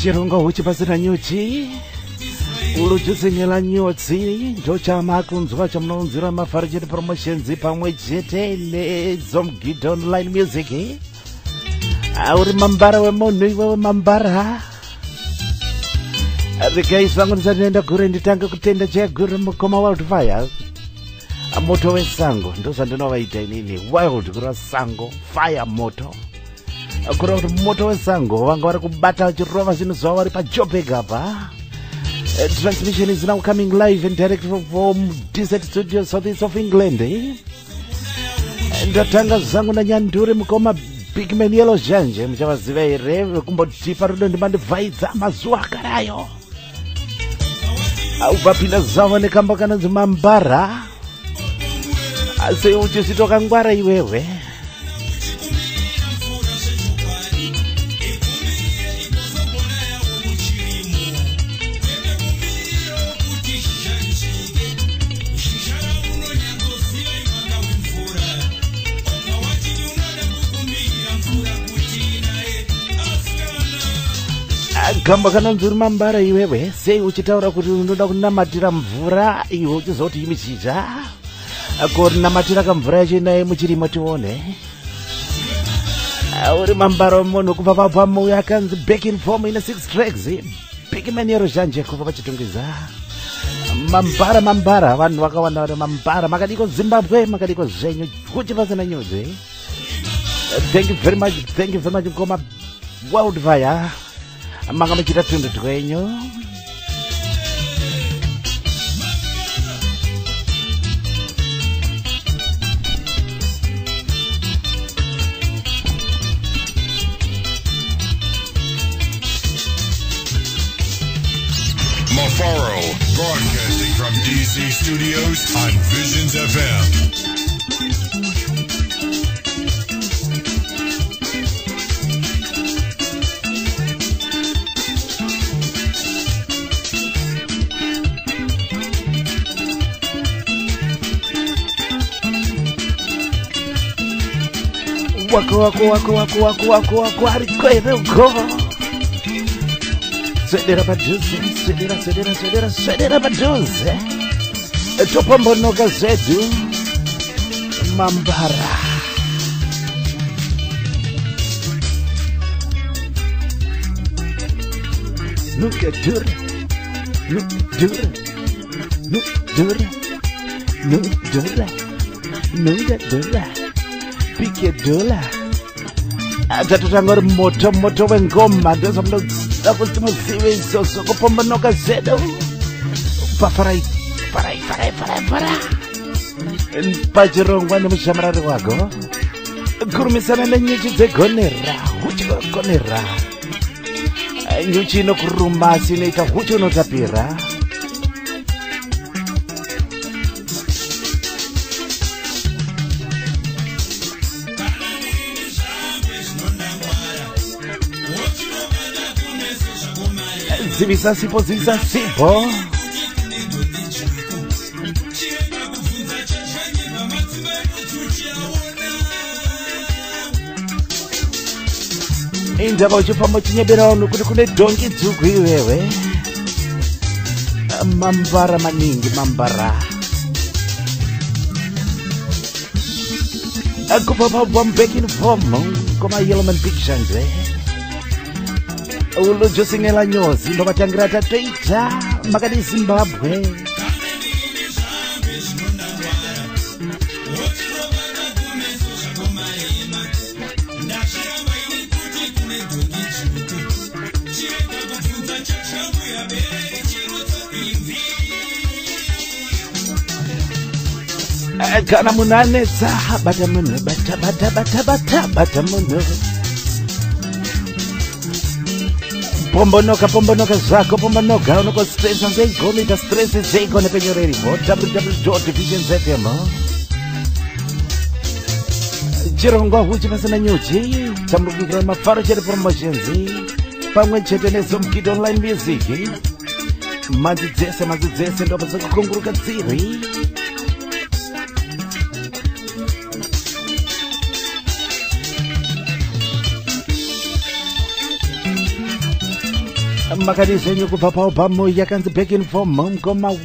chirunga uchipasira nyuchi uluchusengela nyotsi ndo chamakunzwa chamunonzira mafaracheti promotions pamwe chete nezomgidha online music auri mambara wemunhu iwewe mambara rikaisango ndisatenda gure nditange kutenda chayagurira mukoma wildfire moto wesango ndo zvandinovaita inini wild kureva sango fire moto kureva kuti moto wesango vanga vari kubata vachirova zvinhu zvavo vari pajobek apa. Transmission is now coming live and direct from Desert Studios, southeast of England. Ndatanga zangu na nyanduri mukoma big man yellow janje muchavaziva here kumbotipa rudo ndimandibvaidza mazuva akarayo aubvapinda zavo nekamba kana dzimambara asi uchisitokangwara iwewe gamba kana nzuri mambara iwewe sei uchitaura kuti unoda kunamatira mvura iwe uchizoti imishizha korinamatira kamvura yacho inaye muchirimo tione uri mambara wemunhu kubva papamauya akanzi back in form ine 6 tracks big man yero zhanje kubva pachitungwiza mambara vanhu vakawanda vari mambara makadiko zimbabwe makadiko zvenyu kuchipasina nyuzi. Thank you very much mukoma wildfire manga muchita tundu twenyu. Mafaro, broadcasting from DC Studios on Visions FM. wako arikwere ugo swedera padhuze topambonoka zvedu mambara nukadura pike dola atatotanga ri moto wengoma ndozvamunoda kuti muzive izvozvo kupombonoka zvedu pafarai pachirongwa nemushamarari wago kurumisana nenyuchi dzegonera huchi gonera nyuchi inokuruma asi inoita huchi unotapira. Zivisa sipo indaba uchifamba uchinyebera vanhu kuti kune dhongi dzuku iwewe mambara maningi mambara kubva pabva back in form koma yellowman pictures ulujosingela nyozi ndovatangira tatoita makadi Zimbabwe kana munhu anetsa bata munhu bata munhu pombonoka zvako pombonoka unokostresa nzeigona stress zeigona penyorerivo www.visionsfm chirongwa huchi pasina nyuchi chamurikukira mafaro chete promotions pamwe chete nezomgidha online music madzi dzese ndopadzakakunguruka dziri makadizenyu kubva paubamu yakanzi back in form mukoma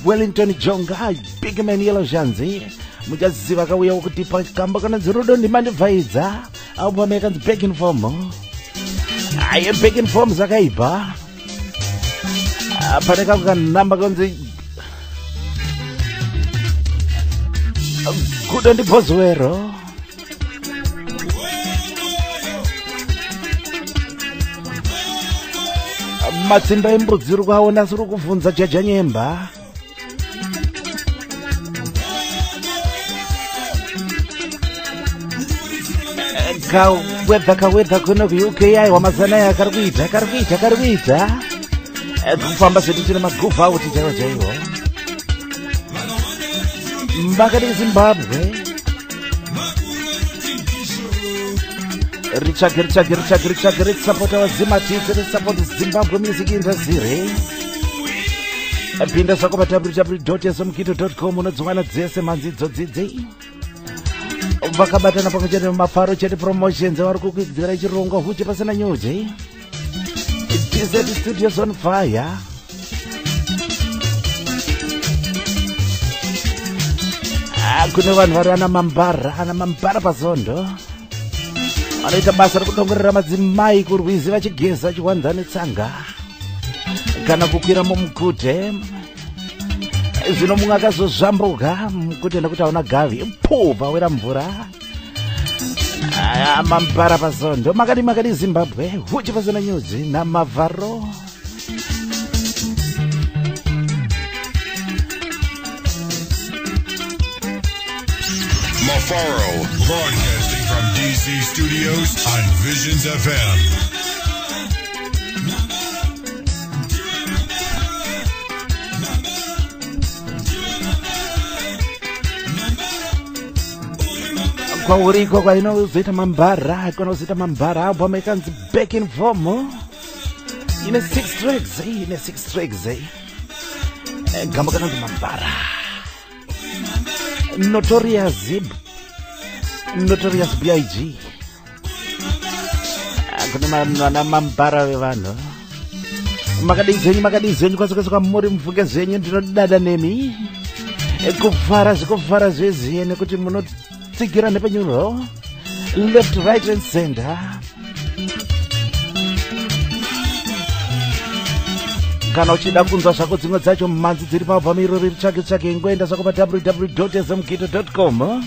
Wellington Jonga big man yellow zhanzi muchaziva kauyawo kuti pakamba kananzi rudo ndimandibvaidza album yakanzi back in form aye back in form zvakaibva pane kakanamba kanzi kudo ndibhozwero matsimba embudzi uri kuaona siri kubvunza jaja nyemba kawedha kuno kuuk aiwa mazana aya kari kuita kufamba zvedu tine maguvha auti chaiwo chaiwo mbakati Zimbabwe ritsvage ritsapota wazimatisi risapoti Zimbabwe music industry pinda zvako pa www.smukito.com unodziwana dzese mhanzi idzodzidzi vakabatana pamwe chete mumafaro chete promotions vari kukwidzira chirongwa huche pasina nyuji TZ Studios on fire kune vanhu vari ana mambara pazondo vanoita basa rekudongorera madzimai kurwizi vachigeza chiwanzane tsanga kana kukwira mumukute zvino mumwe akazozvambuka mukute nekuti hauna gavi pubva wera mvura mambara pazondo makadi Zimbabwe huchi pasina nyuzi namavharo Mafaro, broadcasting from DC Studios on Visions FM. kwauriko kwainozoita mambara kwanozoita mambara album ikanzi back in form ine 6 tracks gamba kananzi mambara Notorious B.I.G. kune vana mambara vevanhu makadi zenyu kwasokwesoka muri mvuke zvenyu ndinodada nemi kuvhara zveziye nekuti munotsigira nepenyuro left right and center kana uchida kunzwa zvako dzimwe dzacho mhanzi dziri pabva mirori ritsvake ngoenda zvako pa www.smukito.com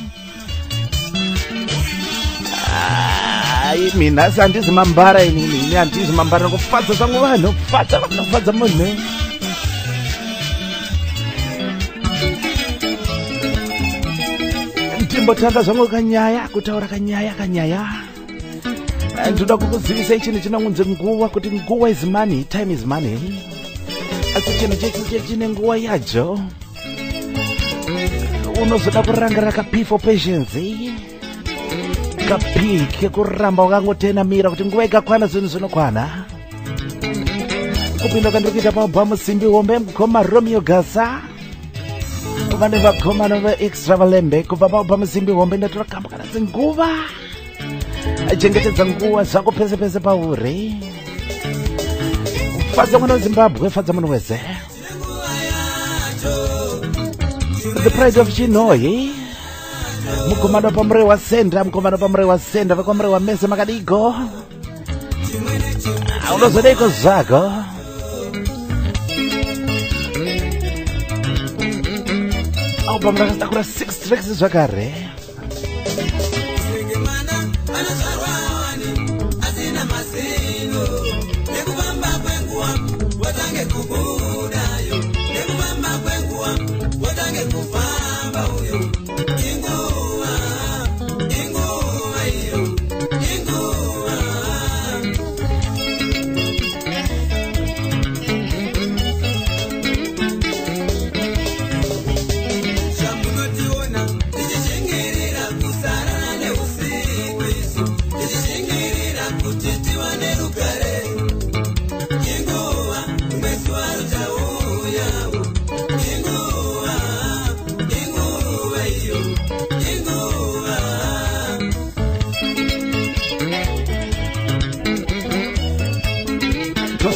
mina handizi mambara ini handizi mambara nokufadza zvangu vanhu kufadza munhu ndimbotanga zvangu kutaura kanyaya ndoda kukuzivisai chinhu chinonzi nguva kuti nguva is money, time is money asi chinhu chechi chine nguva yacho unozoda kurangarira kaP for patience kaP kekuramba wakangotenamira kuti nguva ikakwana zvinhu zvinokwana kupinda kandikuita paubhamu Simbi Hombe mukoma Romeo Gasa vane vakomana veextra valembe kubva paubhamu Simbi Hombe ndatora kamba kana dzinguva chengetedza nguva zvako pese pauri fadza mwana weZimbabwe fadza munhu wese the pride of Chinoi mukomana pamure wasenda vakwamure wamese makadiko unozodeiko zvako album rakasakura 6 tracks zvakare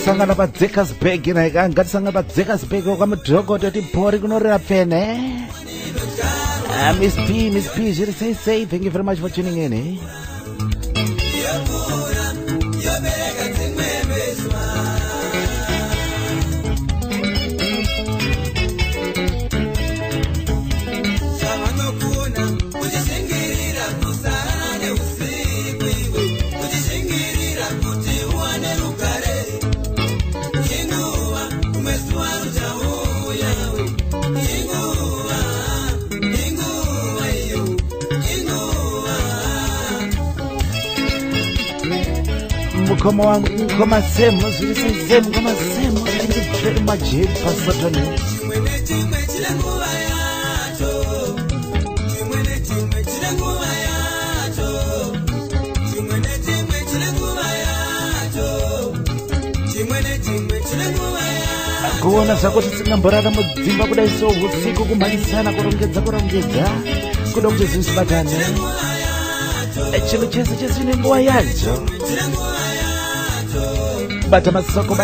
sangana pa Dzekersburg na ngati sangana pa Dzekersburg kwa mudhokoto tiphori kunorera pfene. Miss P, say, thank you very much for tuning in, eh? Mukoma wangu ngoma semo zilizisema ngoma semo zilizipenda majibu pasatani. Kuona zako tisingamborara mudzimba kudai so usiku kumalisana kurongedza kuda kuti zvinzibatane. Chilo chese chine nguwa yacho. Bata masoko.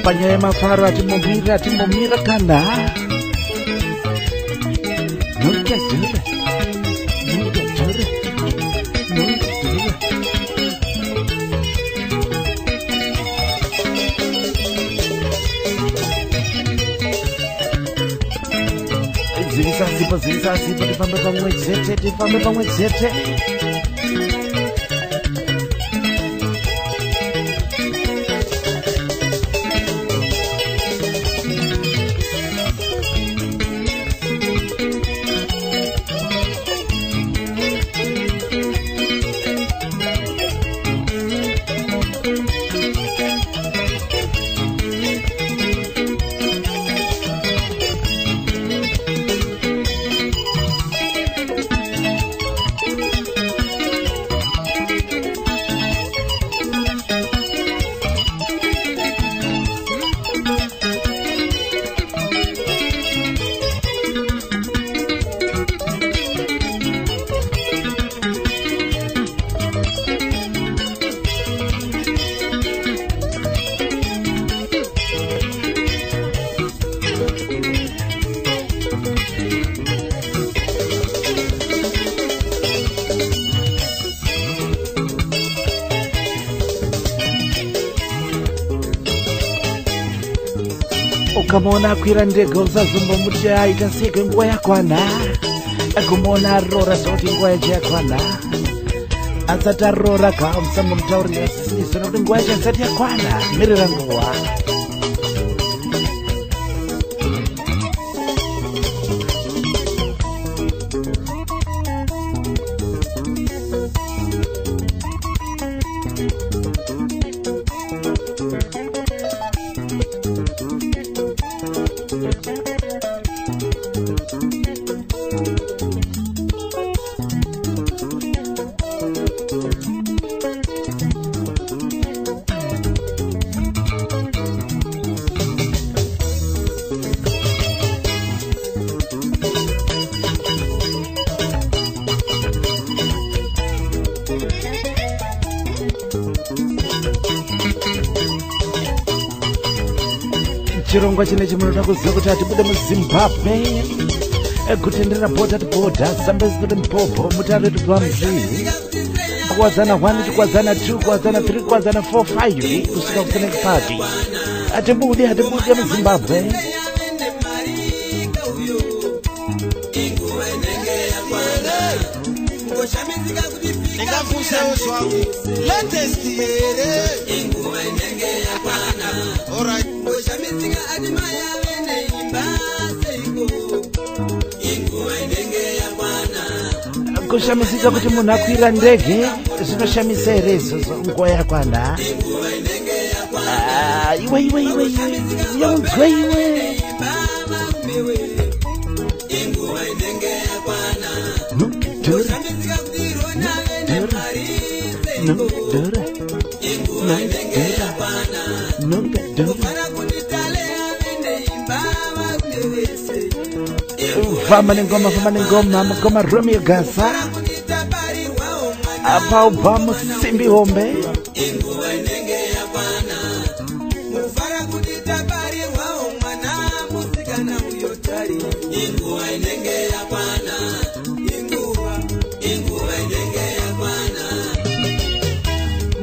Panyaya mafaro atimomira kana. Nunca Zilisa sipo tifambe pamwe zete. Ukamona akwira ndege usazombomuti aita seke nguwa yakwana. Kumona arora zoti nguwa yacho yakwana. Asati arora musangomutaurira sisiso nokuti nguwa yacho asati yakwana. Mirira nguwa. chirongwa chine chimunoda kuziva kuti atibude muzimbabwe kutendera bhodha tibhodha zambezi tiri mpopo mutare tupamzii kuwadzana 1 tikuwadzana 2 kuwadzana 3 kuwadzana 4 5 kusvika kuseneki party atibude muzimbabwe kushamisika kuti munhu akwira ndege zvinoshamisa here izvozvo nguva yakwana iwe yaunzwa iwe famba nengoma magoma Romeo Gasa apa ubva musimbi hombe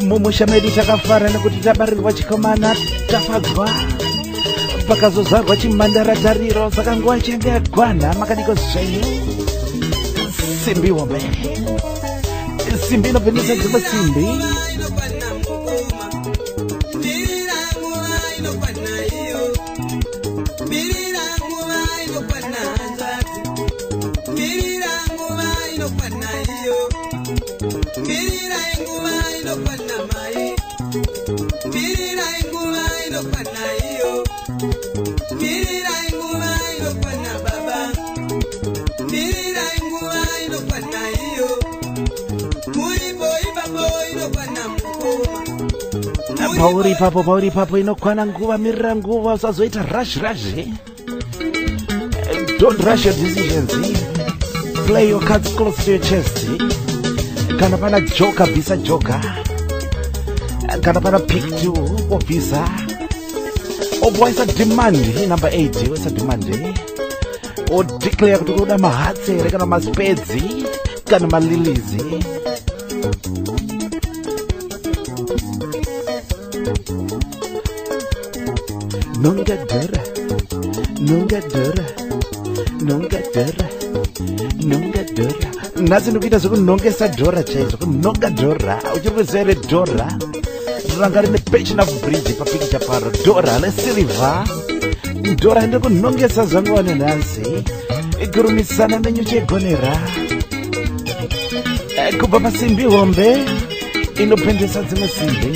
mumusha medu takafara nekuti tabarirwa chikomana tafagwa pakazozvarwa chimhandaratariro saka nguva chenge yagwana makadiko zvenyu simbi hombe simbi inopindisa dzimwe simbi pauri papo inokwana nguva mirira nguva usazoita rush don't rush your decisions play your cards close to your chest kana pana joka bvisa joka kana pana pick 2 obvisa obwaisa demand number 8 wesa demand odeclare kuti unoda mahatsere kana maspedzi kana malilizi nongadhora nhasi ndikuita zvekunongesa dhora chaizvo kunonga dhora uchiri kuzere dhora ranga rine passion of bridge papikicha paro dhora lesiliva dhora ndiri kunongesa zvangu wane nhasi igurumisana nenyuchi yegonera kubva pasimbi hombe inopendesa dzimwe simbi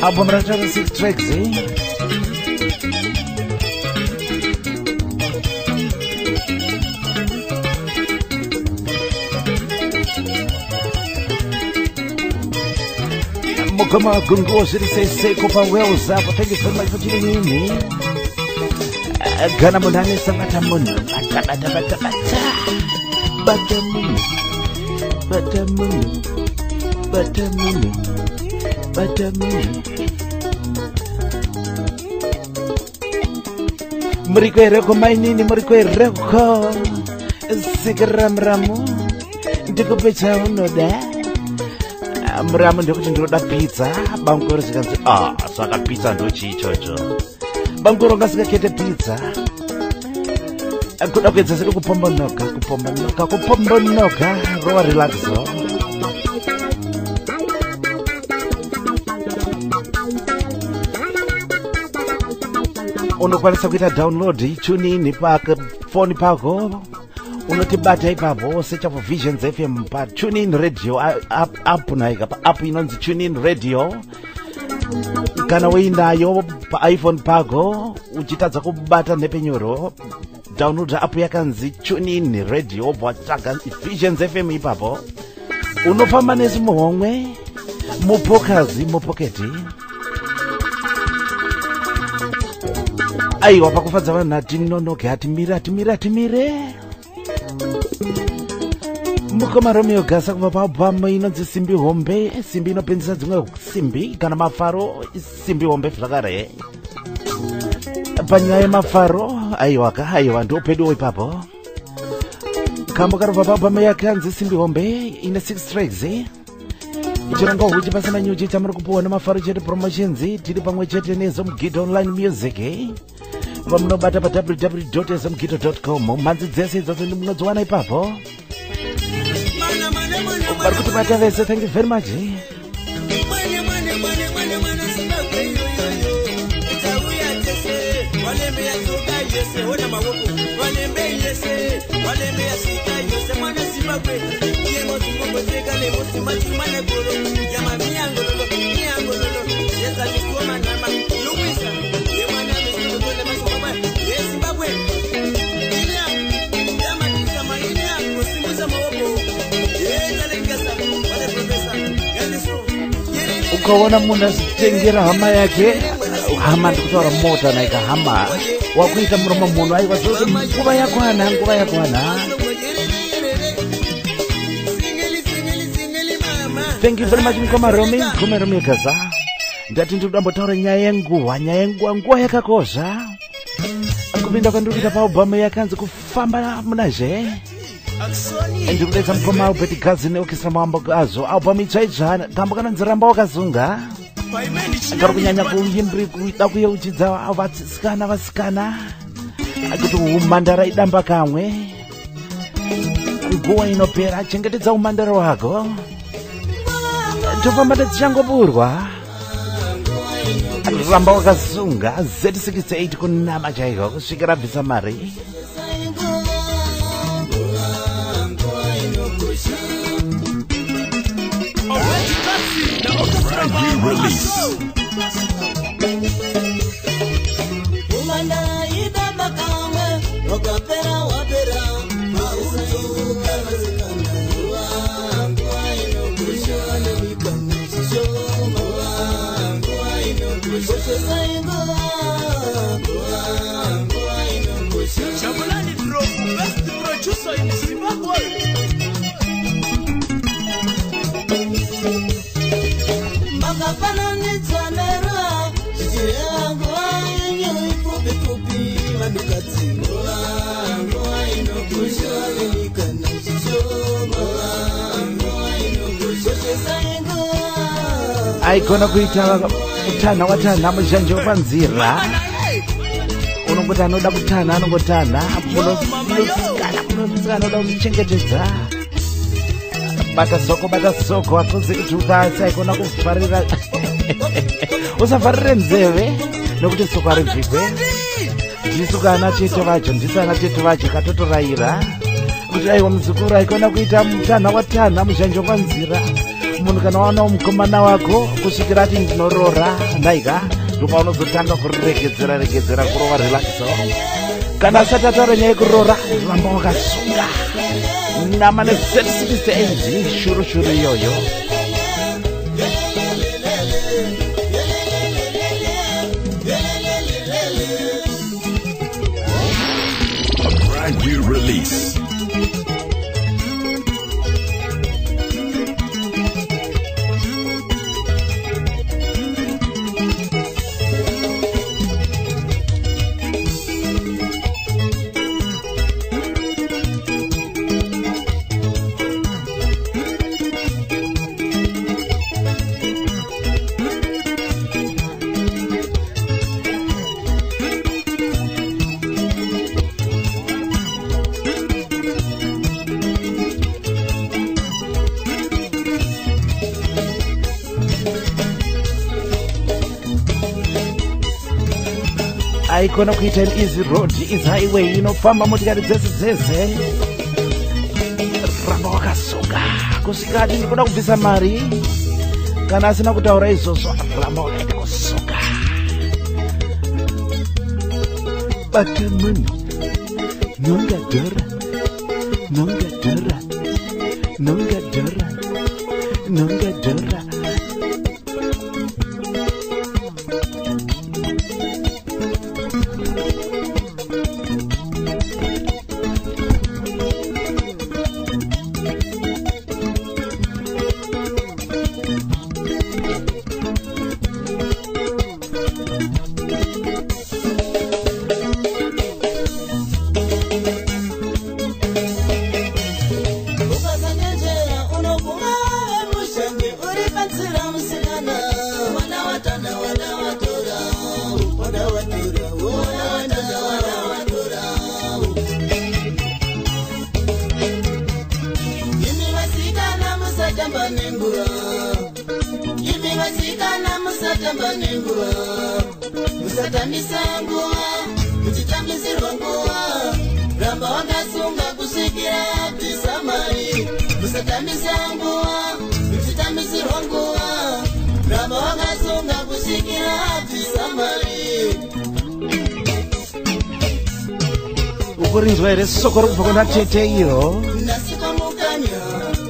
album ratara 6 tracks mukoma gunguo zviri seiseko pawells apo thank you very much for tuning in kana munhu anesa bata munhu bata munhu muriko hereko mainini muriko hereko sikiramramu ndikupe chaunoda muramu ndekuti ndinoda pizza bangoro zikanzi saka pizza ndochiichocho bangoro ngasikakete pizza kuda kuedza sedu kupombonoka rova relaxo unokwanisa kuita download tune in pafoni pako unotibata ipapo search for Visions FM pa tune in radio app naika pa app inonzi tune in radio kana uinayo pa iPhone pako uchitadza kubata nepenyoro download app yakanzi tune in radio bwatsaga Visions FM ipapo unofamba nezimuhomwe mupokazi mupoketi aiwa pakufadza vanhu atinonoke atimire mukoma Romeo Gasa kubva paalbum inonzi simbi hombe simbi inopenzesa dzimwe simbi kana mafaro simbi hombe zvakare panyaya mafaro aiwa ndo pedo ipapo kambo karova papa meyakanzi simbi hombe ine 6 tracks ichironga huchi pasina nyuchi chamuri kupuwa nemafaro chete promotions tiri pamwe chete nezomugito online music vamunobata pa www.ezomugito.com mhanzi dzese idzodzo ndimunodziwana ipapo vari kuti bata vese. Thank you very much. Ukaona munhu achitengera hama yake hama ndikutaura mota naika hama wakuita muromo munhu aiwa zose nguva yakwana. Thank you very much mkoma Romi Gaza. Ndati ndikudambotaura nyaya yenguva nguva yakakosha kupinda kwandikuita paubhamu yakanzi kufamba munazve ndikudetsa mukoma Albert Gazi neokestra mambo gazo albhamu itsvaitsva tambo kana nziramba wakazunga akari kunyanya kuimbiri kuda kuyeuchidza vasikana akuti umandara idamba kamwe nguva inopera chengetedza umandara wako tofamba tichangoburwa ramba wakasunga Z68 kunama chaiko kusvikira bvisa mari. Aikona kuita utana watana muzhanje upanzira unongoti anoda kutana anongotana munosikana anoda kumuchengetedza bata soko akuzi kuti ukasi aikona kuvharira usavharire nzeve nokuti soko arivhikwe ndisu kana chete vacho ndisana chete vacho katotoraira kuti aiwa muzukuru aikona kuita utana watana muzhanje upanzira munhu kana waona mukomana wako kusvikira ati ndinorora ndaika ndopa unozotanga kuregedzera kurova relaxo kana asati ataura nyaya yekurora ramba wakasunga nama ne-Z68 shuru iyoyo. A brand new release. Aikona kuita an easy road is highway inofamba motikari dzese ramba wakasunga kusvika ati ndikuda kubvisa mari kana asina kutaura izvozvo ramba wakaita kusunga bata munhu nongadhora Vasikana musatamba nenguva, musatambisa nguva, muchitambisirwa nguva. Ramba wakasunga kusvikira abvisa mari. Musatambisa nguva, muchitambisirwa nguva. Ramba wakasunga kusvikira abvisa mari. Ukurinzwa here soko rokubva kuna tete iro. Ndasika mukanya,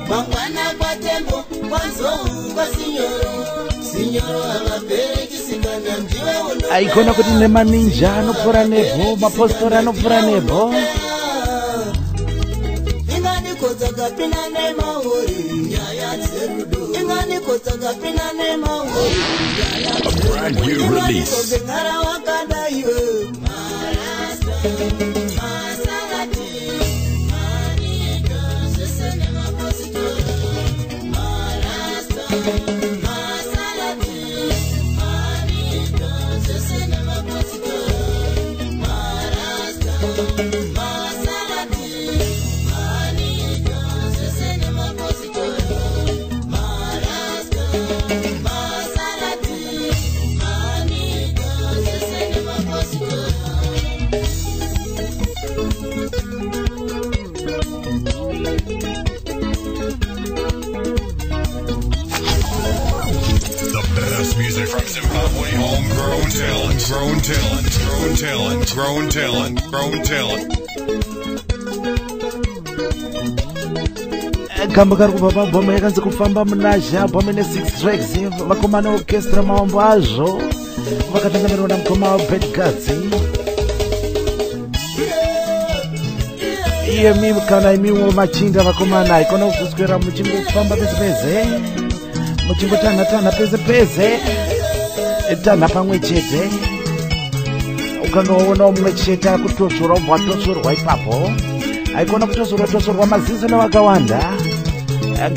mangwana kwa tembo, kwanzohu kwa sinyoro. Sinyoro avabereki sikana ndiwe uno. Aikona kuti nemaninja anopfura nebho, mapostori anopfura nebho. Ingani kodza kapina nemauri, nyaya dzerudo. Ingani kodza kapina nemauri, nyaya dzerudo. Brand new release. Kodze kara wakada iwe. Marasta, masalati, maniga, sesene mapositori. Marasta, masalati, maniga, sesene mapositori. Marasta, masalati, maniga, sesene mapositori. Marasta, masalati, maniga, sesene mapositori. The best music from Zimbabwe. Homegrown talent. Grown talent. Grown talent. Grown talent. Grown talent. Kamba kari kubva pabhoma yakanzi kufamba munazha, bhoma ine 6 tracks, vakomana orchestra maombo azvo vakatungamirwa namukoma waBad Guts. Iye kana imiwo machinda vakomana aikona kuzoswera muchingofamba pese pese, muchingotanha pese pese, tanha pamwe chete. Ukanga waona umwe chete akutosora ubva watosorwa ipapo. Aikona kutosorwa maziso nevakawanda,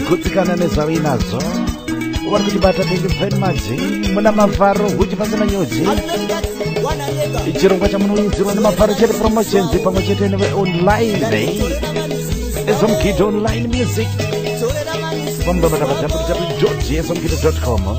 gutsikana nezvavo inazo. Vari kuchibata thank you very much. Muna mavharo huchi pasina nyodzi. Chirongwa chamunoidzirwa nemavharo chete promotions pamwe chete neveonline. Esomkid online music. Pambabata www.esomkid.com.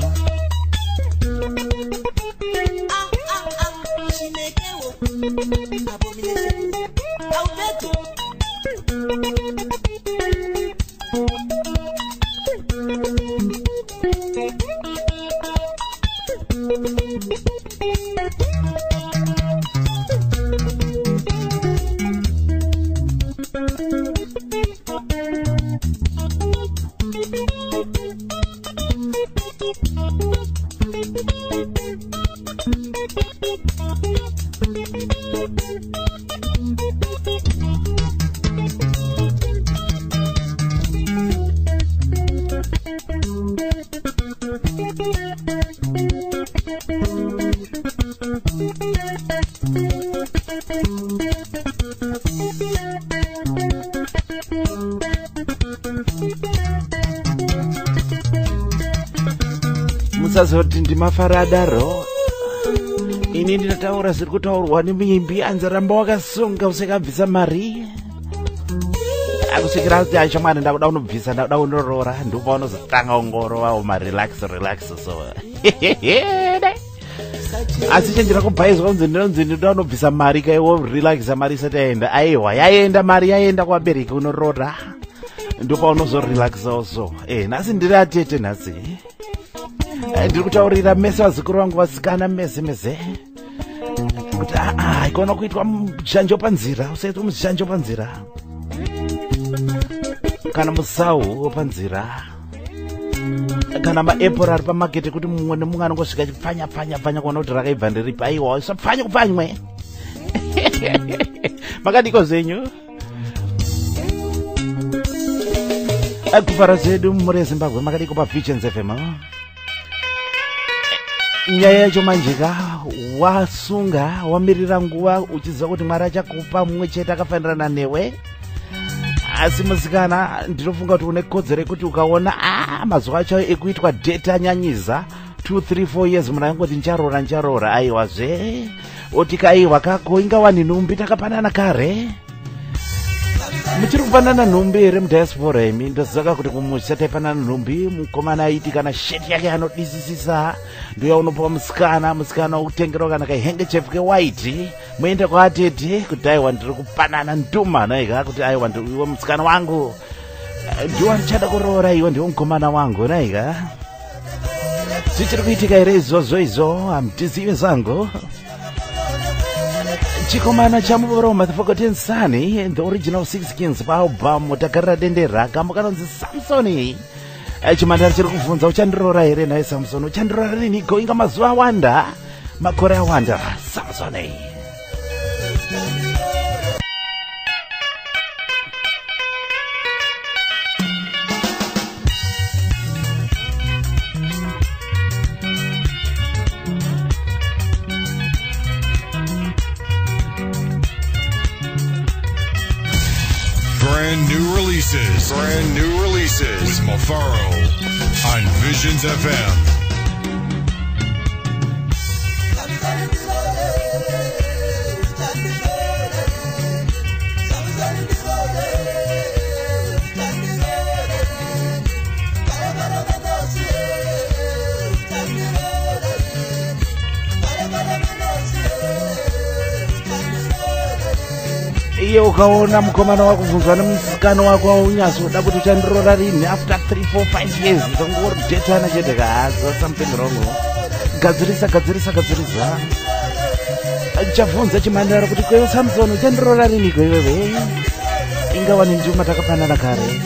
Musazoti ndimafaradaro. Ini ndinataura zviri kutaurwa nemuimbi anzaramba wakasunga usikabvisa mari. Akusikira kuti acho mwana ndakuda unobvisa, ndakuda unorora, ndipo unozotanga ungorova relax so. Asi chenjera kubhaizwa kunzi ndinoda unobvisa mari kaiwo relaxa mari isati yaenda. Aiwa yaenda mari, yaenda kwabereki unorora. Ndipo unozorelaxawo so. Nhasi ndiri atete nhasi. Ndiri kutaurira mese vazukuru vangu vasikana mese kuti haikona kuitwa mushanjo panzira, usaitwa mushanjo panzira kana musau wepanzira kana maepuro ari pamaketi kuti mumwe nemumwe anongosvika chipfanya kuona kuti rakaibva ndiripi. Aiwa usapfanye kupfanywe. Makadiko zvenyu akufara zvedu muri yeZimbabwe makadiko paVisions FM. Nyaya yacho manjika wasunga wamirira nguva uchiziva kuti Mwari achakupa mumwe chete akafanirana newe. Asi musikana ndinofunga kuti une kodzero yekuti ukaona mazuva acho ekuitwa date anyanyiza 2, 3, 4 years munhu angoti ncharora. Aiwa zve otika aiwa kako inga wanhinumbi takapanana kare. muchiri kupanana nhumbi here mudiaspora imi ndozaka kuti kumusha taipanana nhumbi mukomana aiti kana sheti yake anodisisisa ndoya unopiwa musikana ukutengerwa kana kahengechefu kewaiti muende kwaatete kuti aiwa ndiri kupanana ntumana ika kuti aiwa iwe musikana wangu ndiwa ndichada kuroora iwe ndiwo mukomana wangu naika zvichiri kuitika here izvozvo hamutizive zangu chikomana chamuvoro Motherfucking Sunny, the original 6 Kings paalbum takarira dende raka mukanonzi Samsoni. Chimandara chiri kubvunza uchandiroora here naye Samsoni, uchandiroora rini goinga mazuva awanda makore awanda Samsoni. Brand new releases with Mofaro on Visions FM. Iye ukaona mukomana wako kubvunzwa nemusikana wako waunyazoda kuti uchandiroora rini after 3-4-5 years tongori kudhetana chete kahazo something wrong. Gadzirisa chabvunza chimandara kuti kwewe Samson uchandiroora rini kwewewe ingawa ninduma takapanana kare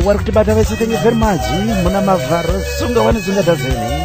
wari kutibata vese. Thank you very much. Muna mavharo sunga wani zingadazeni.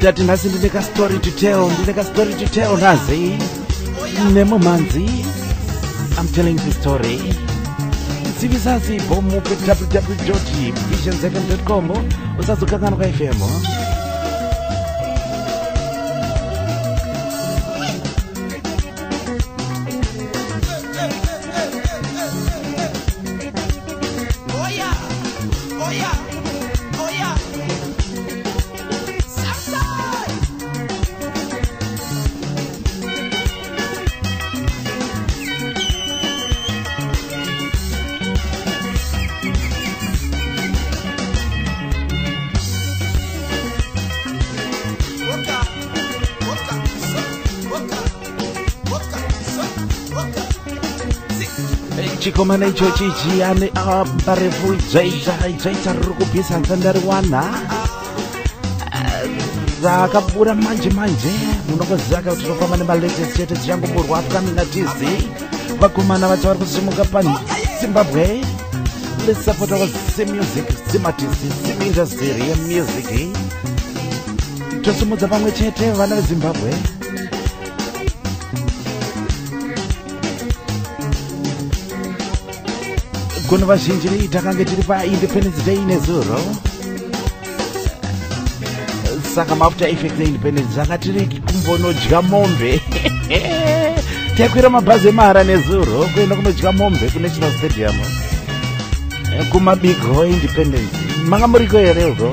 Ndati nhasi ndineka story to tell nazi nemo manzi. I'm telling the story. Sivisazi bomu pe www.visionsfm.com usazokangana kwa FM. Chikomana icho chichi ane barefu ijaita rukubisa ntandari wana zakabura manje munokozaka kuti tofamba nemalekesi chete dzichangoburwa upcoming artists vakomana vacho vari kusimuka paZimbabwe. Let's support our music, artists, industry yemusic. Tosimudza pamwe chete vana veZimbabwe. Kuno vazhinji takange tiri paIndependence Day nezuro. Saka mafuta effect Independence zakatiri kumbonodya mombe. Takwira mabhazi emahara nezuro kuenda kunodya mombe kuNational Stadium. Kumabig ho Independence. Manga muriko here uko.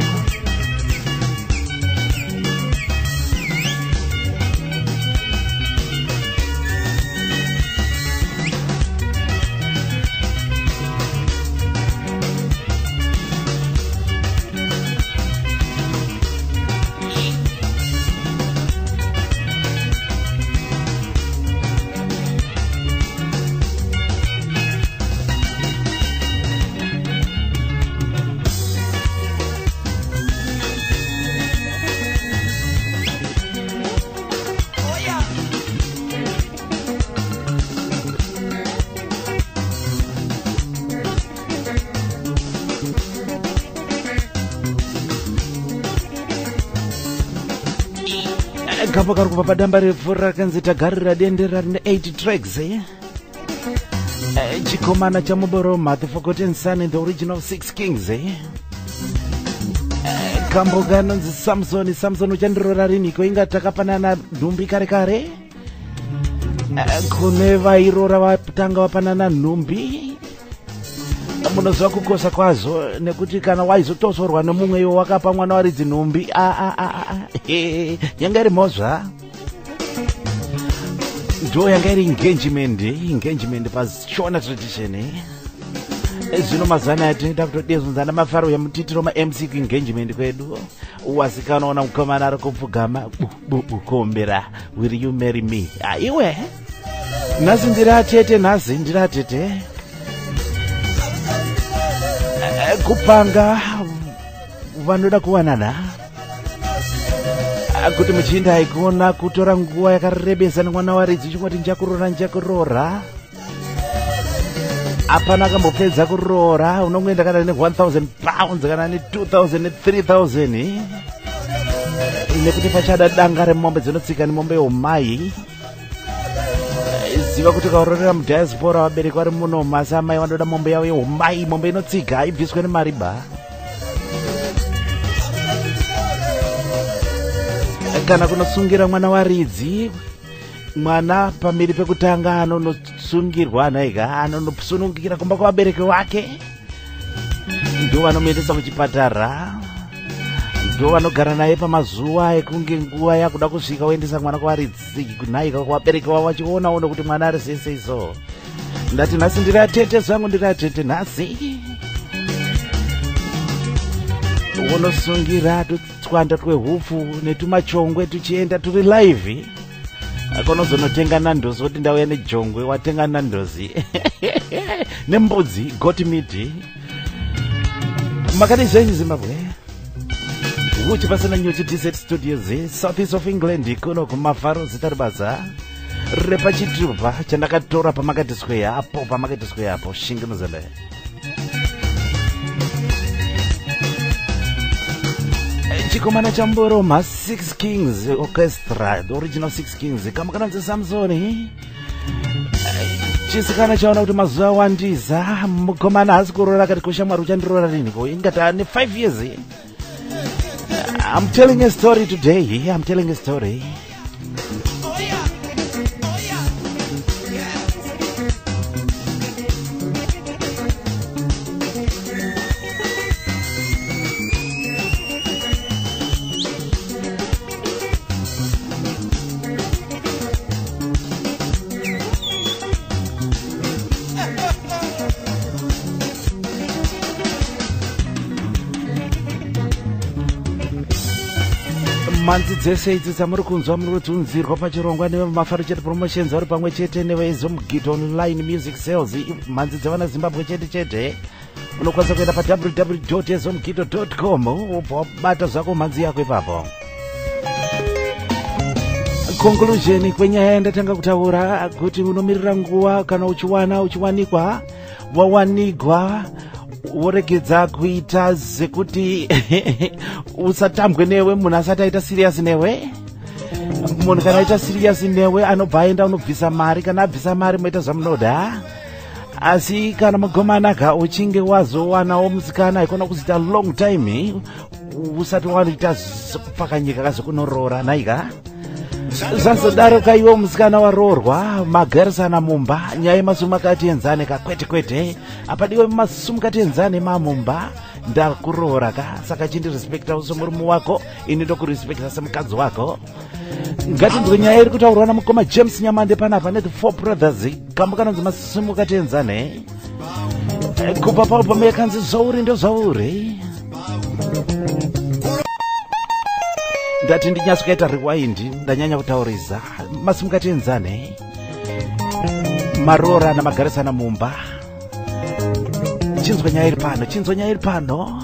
Kambo kari kubva padamba refu rakanzi tagarira dendera rine 8 tracks chikomana chamuboroma, The Forgotten Son and the Original Six Kings kambo kanonzi Samson uchandirora riniko inga takapanana nhumbi kare kare kune vairora vatanga vapanana nhumbi munozva kukosa kwazvo nekuti kana waizotosorwa nemumwe iwo wakapa mwana waridzi nhumbi yanga iri mhozva ndo yanga iri engagement pashona tradition zvino mazana atinoita kutodezonzana mafaro yamutitiro ma-MC kuengagement kwedu wasikanaona mukomana ari kupfugama bukombera will you marry me iwe nhasi ndiri atete kupanga vanoda kuwanana kuti muchienda haikuona kutora nguva yakarebesa nemwana waridzi chingoti njakurora apana akambopedza kuroora unongoenda kana ne1000 pounds kana ne2000 3000 nekuti pachada danga remombe dzinotsika nemombe yomai ziva kuti kaurorera mudiaspora vabereki vari muno masi amai vanoda mombe yavo yehomai, mombe inotsika haibviswe nemariba. Kana kunosungira mwana waridzi, mwana pamiri pekutanga anonosungirwa anaiga anonosunungikira kumba kwavabereki vake, ndo vanomuendesa kuchipatara, ndo vanogara naye pamazuva ekunge nguva yakuda kusvika oendesa mwana kwaridzi kunhaika kwavabereki vavo vachiona ono kuti mwana ari sese iso. Ndati nhasi ndiri atete zvangu, ndiri atete nhasi unosungira tutswanda twehupfu netumachongwe tuchienda turi live akonozonotenga nandozi kuti ndauya nejongwe watenga nandozi nembudzi got meat. Makati zvenyu Zimbabwe uchi pasina nyuchi T-Set Studios South East of England kuno kumafaro zita ribasa repachitupa chandakatora pamakati square apo shingamuzele. Chikomana chamboroma 6 Kings Orchestra, the original 6 Kings. Kama kananzi Samsoni chisikana chaona kuti mazuva wandiza mukomana hasi kurora kati kusha Mwari uchandirora riniko ingati ane 5 years. I'm telling a story today. I'm telling a story. Manzi dzese idzi dzamuri kunzwa muri kutunzirwa pachirongwa nevemafaro chete promotions vari pamwe chete nevezomugit online music sales. Manzi dzavana Zimbabwe chete unokwanisa kuenda pa www.ezomugito.com ubva wabata zvako manzi yako ipapo. Conclusion kwenyaya yandatanga kutaura kuti unomirira nguva kana uchiwanikwa wawanikwa woregedza kuita zekuti usatambwe newe munhu asati aita serious newe. Munhu kana aita serious newe anobva aenda unobvisa mari, kana abvisa mari moita zvamunoda. Asi kana mugomanaka uchinge wazowanawo musikana aikona kuzita long time usati wanoita pakanyika kazokunorora naika zvazodaro kaiwo musikana waroorwa magarisana mumba nyaya yemasumukati enzane kwete apadiwe masumukati enzane mamumba ndakuroora ka saka chindirespekta somurume wako ini ndokurespekta semukadzi wako. Ngatindwe nyaya iri kutaurwa namukoma James Nyamande panapa ne the Four Brothers kamba kanonzi masumukati enzane kubva paalbum yakanzi zvauri ndo zvauri. Ndati ndinyatsokaita rewind ndanyanya kutauriza masumukati enzane marora namagarisana mumba. Chinzwa nyaya iri pano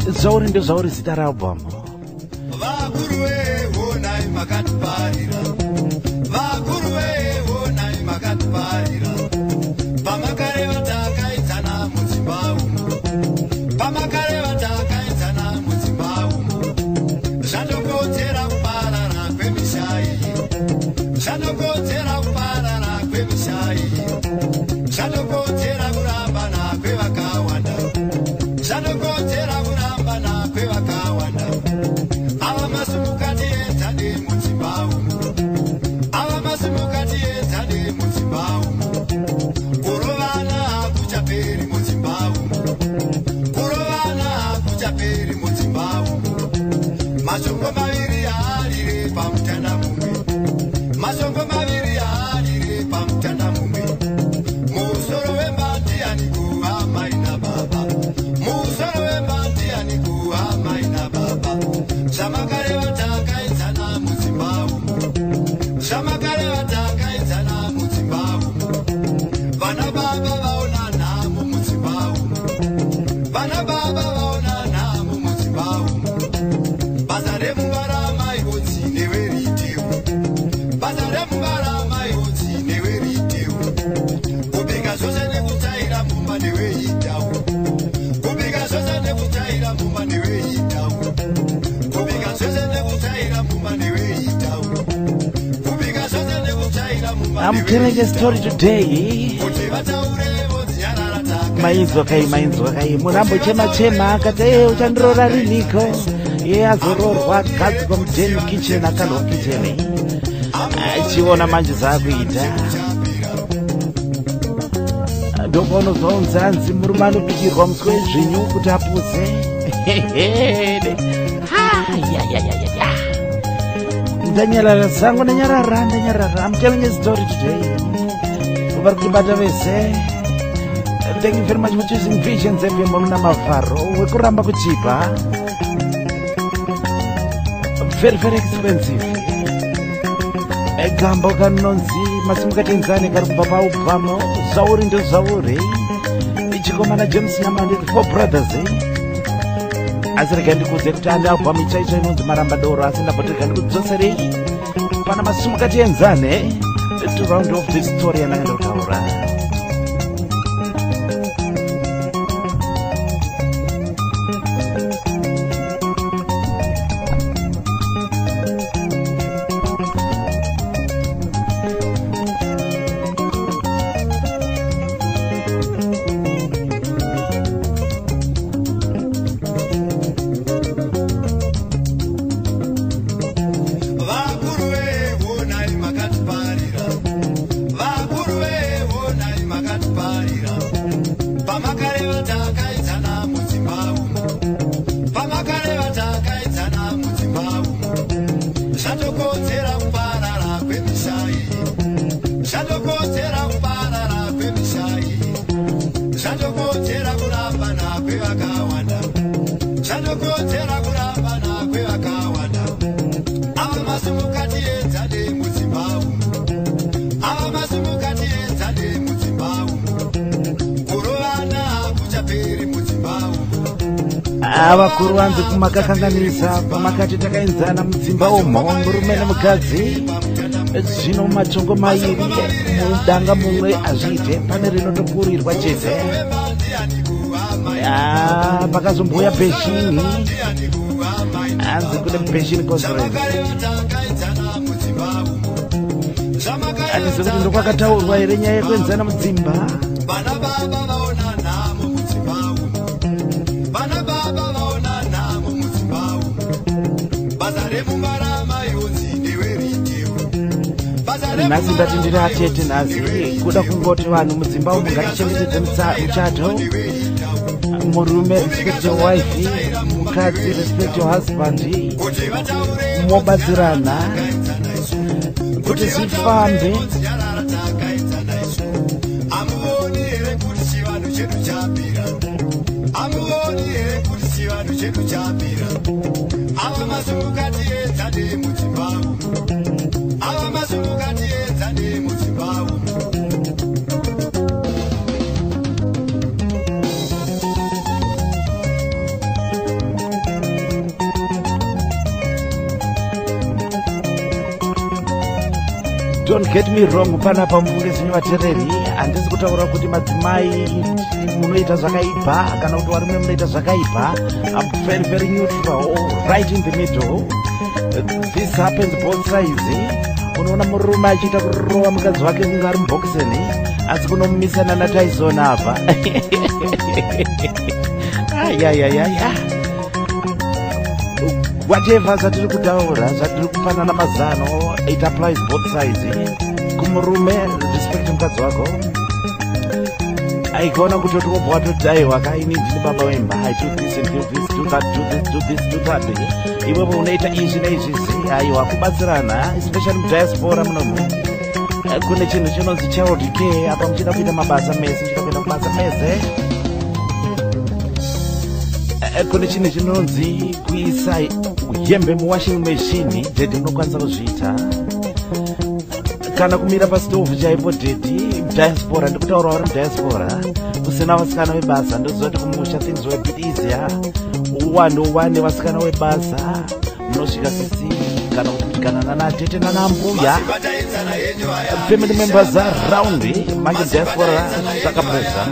zvauri ndo zvauri zita realbum. Mashongo maviri arire pamutanda mumwe. Mashongo maviri arire pamutanda mumwe. Musoro wembandi anikuwa maina baba. Musoro wembandi anikuwa maina baba. Shamakare watakaizana muZimbabwe. Shamakare watakaizana muZimbabwe. Vana baba vaona nhamo muZimbabwe. Vana baba vaona nhamo muZimbabwe. Basa remuvarama ivodzi neweridhiwo. Basa remuvarama ivodzi neweridhiwo. Kubika zvose nekutaira mumba neweidhawo. Kubika zvose nekutaira mumba neweidhawo. Kubika zvose nekutaira mumba neweidhawo. Kubika zvose nekutaira mumba I'm telling a story today. kuti vataure vodzinyarara taka. Mainzwa kai murambo chema akati uchandirora riniko ye azororwa akagadzikwa mudheni kitchen akanwa kitchen achiona manje zaakuita ndopaunozwa unzanzi murume anobikirwa muswe wezvinyu kuti apuze ndanyarara zangu ndanyarara I'm telling a story today. Vari kutibata vese. Thank you very much for choosing Visions FM muna mavharo wekuramba kuchipa. Very very expensive. Egamba kanonzi masimukatenzane kari kubva paubvamo zvauri ndo zvauri. Ichikomana James Namande the Four Brothers. Asi rega ndikuudze kuti andi album ichaicho inonzi Maramba Doro asi ndabva ndikudzoserei pana masimukatenzane to round off this story yananga ndotaura. Vakuru vanzi kumakakanganisa pamakati takaenzana mudzimba umo murume nemukadzi zvino matongo mairi mudanga mumwe azviite pane rinotokurirwa chete pakazomboya peshini anzi kune peshini conference atizi kuti ndokwakataurwa here nyaya yekuenzana mudzimba. Nhasi ndati ndiri atete nhasi kuda kungoti vanhu mudzimba umu ngatichengetedze muchato. Murume respect your wife, mukadzi respect your husband, mobatsirana kuti zvifambe. Don't get me wrong, panapa mungezini vatereri handisi kutaura kuti madzimai munoita zvakaipa kana kuti varume munoita zvakaipa. I'm very very neutral, right in the middle. This happens both sides. Unoona murume achiita kurova mukadzi wake kunge ari mubhokiseni asi kunomumisana naTyson apa. Whatever zvatiri kutaura zvatiri kupanana mazano, it applies both sides. Kumurume respect mukadzi wako, aikaona kuti watotayiwa kaini ndini baba wemba, I do this and do this, do that, do this, do this, do that. Iwewe unaita izvi neizvi, aiwa kubatsirana, especially mudiaspora munomu. Kune chinhu chinonzi child care, apa muchida kuita mabasa mese, muchida kuenda kubasa mese. Kune chinhu chinonzi kuisa hembe muwashing machine, dedi munokwanisa kuzviita. Kana kumira pasitovu chaipo dedi, diaspora, ndikutaura uri diaspora, usina vasikana vebasa, ndozoti kumusha things were a bit easier. Uwane vasikana vebasa, munosvika sisi, kana kupikana nanatete nanambuya. Family members around, manje diaspora, takapedza.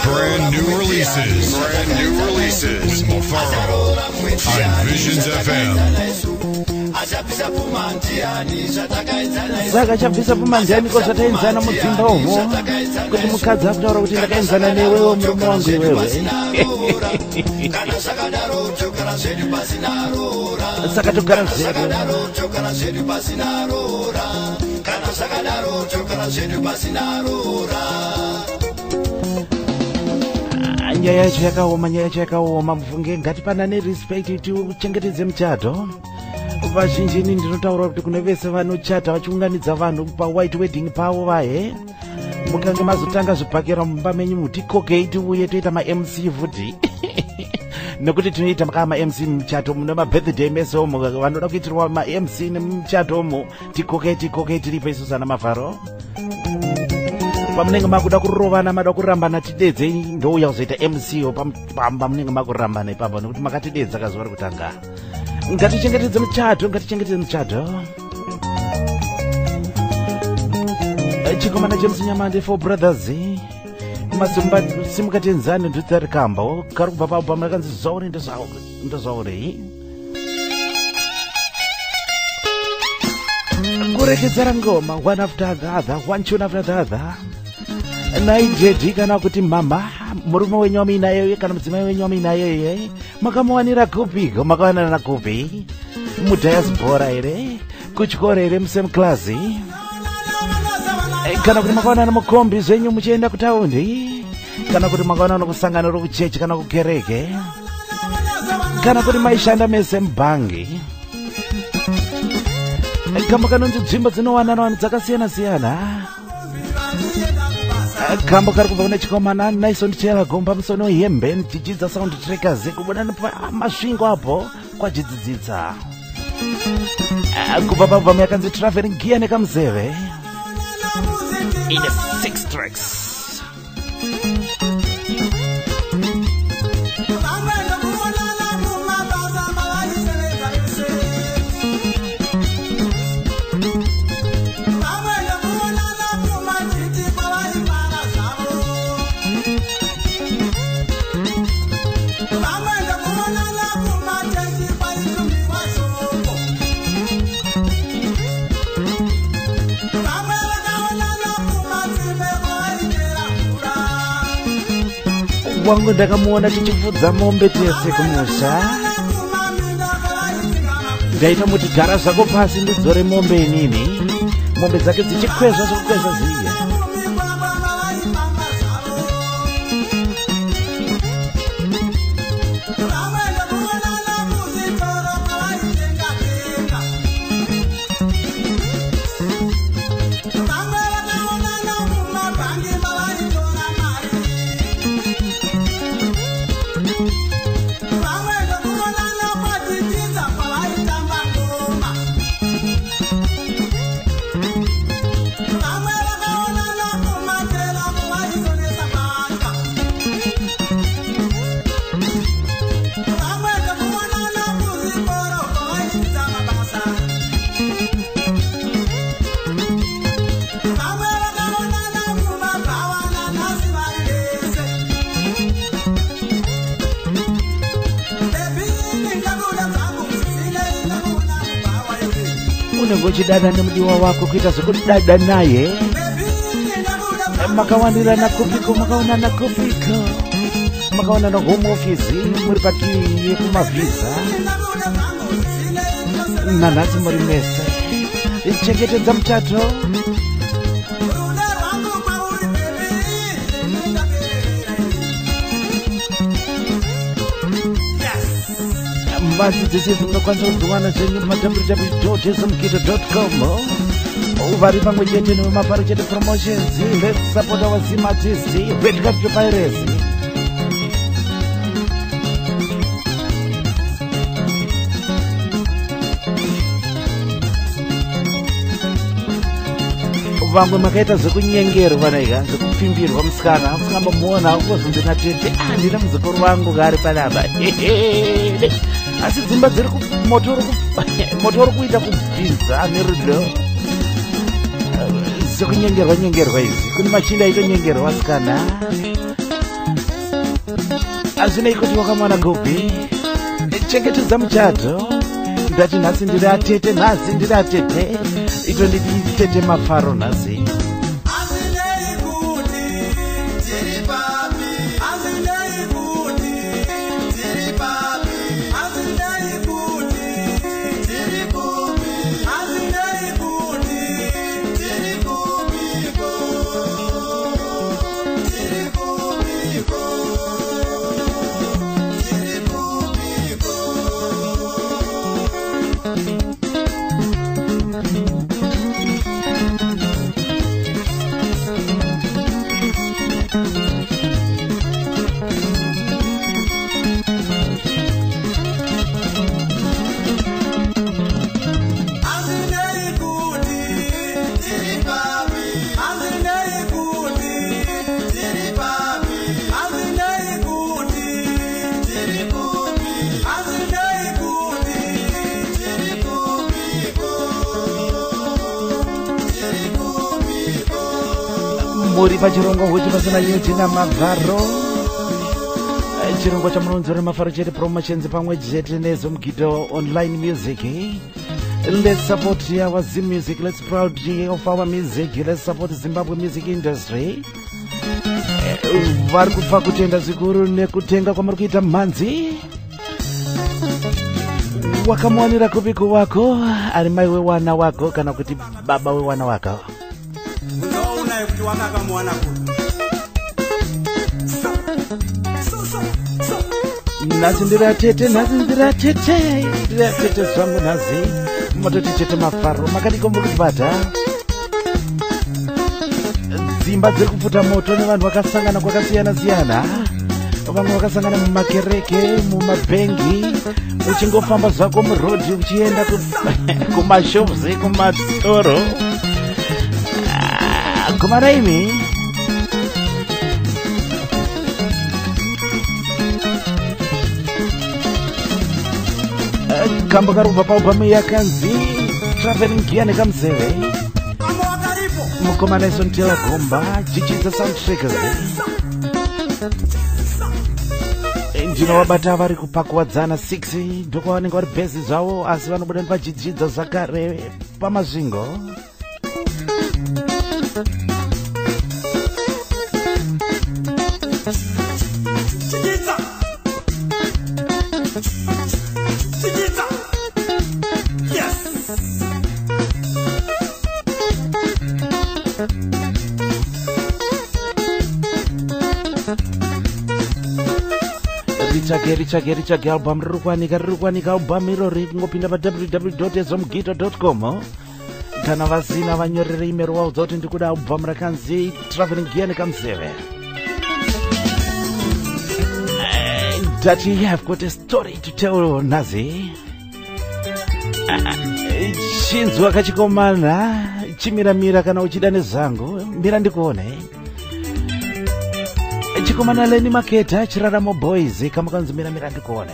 Brand new releases with Mofaro on Visions FM. Saka chabvisa pumandiani ko zvataenzana mudzimba umo kuti mukadzi akutaura kuti ndakaenzana newewo murume wangu iwewe. Saka togara zvedu. Nyaya yacho yakaoma, mufunge ngatipanane respect, tichengetedze muchato. Vazhinji ini ndinotaura kuti kune vese vanochata vachiunganidza vanhu pa-white wedding pavo vahe, mukange mazotanga zvibhakera mumba menyu mutikokei tiuye toita ma-MC futi. Nekuti tinoita kama ma-MC muchato mune ma-birthday mese omo, vanoda kuitirwa ma-MC nemuchato omo, tikokei tiripo isusu ana Mafaro. Pamunenge makuda kurovana, mada kurambana tidedze, ndouya kuzoita MC pamba munenge makurambana ipapo nekuti makatidedza kazuva rekutanga. Ngatichengetedze muchato. Chikomana James Nyamande, 4 brothers. Masumba simukatenzani ndutari kambo, karubva pabo makanzi zvauri ndozvauri. Kurekedzera ngoma, one after the other, one tune after the other. Naijedi kana kuti mama, murume wenyu waminayo kana mudzimai wenyu waminayo, makamuwanira kupiko, makawanana kupi? Mudiaspora ere, kuchikora ere, musame class. Kana kuti makawanana mukombi zvenyu muchienda kutaundi, kana kuti makawanana kusangana kuchechi kana kukereke, kana kuti maishanda mese mubhangi. Kama kanonzi nzvimbo dzinowanana vanhu dzakasiyana-siyana. Kambo kari kubva kune chikomana naisondichera gomba musono hembe ndichidzidza soundtrackers kubuda masvingo apo kwadzidzidzisa. Kubva pabvamu yakanzi Traveling Gear nekamuzeve ine 6 tracks. Wangu ndakamuona tichifudza mombe tese kumusha. Ndaita muti gara zvako pasi ndidzore mombe inini. Mombe dzake dzichikwezva zvokukwezva ziya. Unenge uchidada nemudiwa wako kuita zvekudada naye. Makawanirana kupiko, makawanana kupiko, makawanana home office muri pati yekumavhiza. nanhasi muri mese chengetedza muchato vadzidzisi munokwanisa kudziwana zvenyu www.smgito.com vari pamwe chete nemafaro chete promotions. Let's support our Zim artists. Red Cup to Pirates. Vamwe makaita zvekunyengerwa naiga zvekupfimbirwa musikana musingambomuona ukozondina tete ndina muzukuru wangu gari panapa asi dzimba dziri moto uri kuita kubvisa nerudo sekunyengerwa izvi kune machinda aitonyengerwa asikana azvinei kuti wakamwana gopi chengetedza muchato ndati nhasi ndiri atete itonditete mafaro nhasi muri pachirongo huchi pasina nyuti namavharo chirongwa chamunonzora mafaro chete promotions pamwe chete neZomgito online music. Let's support our Zim music. Let's proud of our music. Let's support Zimbabwe music industry. Vari kufa kutenda zvikuru nekutenga kwamuri kuita mhanzi. Wakamwanira kupiko wako ari mai wewana wako kana kuti baba wewana wako. Unaona kuti wakakamwana kuti. Nhasi ndiratete zvangu nhasi mototi chete mafaro makatikombokubata dzimba dziri kupfuta moto nevanhu vakasangana kwakasiyana-siyana. Vamwe vakasangana mumakereke, mumabhengi, uchingofamba zvako murodhi uchienda kumashovzi, kumatoro. Kumaraimi kambo karubva paubhamu yakanzi Traveling Gear nekamuzeve mukomana isontela gomba chichidza soundtrackers ndinovabata vari kupakuwadzana 6 ndoko vanenge vari bhezi zvavo asi vanobuda nepachidzidza zvakare pamazvingo. richage album riri kuwanika album irori kungopinda pa www.zomgito.com kana vasina vanyorere email vaudza kuti ndikuda album rakanzi Traveling Gear nekamuzeve. That you have got a story to tell Nazi. Chinzwa kachikomana chimiramira kana uchida nezangu mira ndikuone chikomana Leni Maketa Chiraramo Boys kama kanzi mira ndikuone.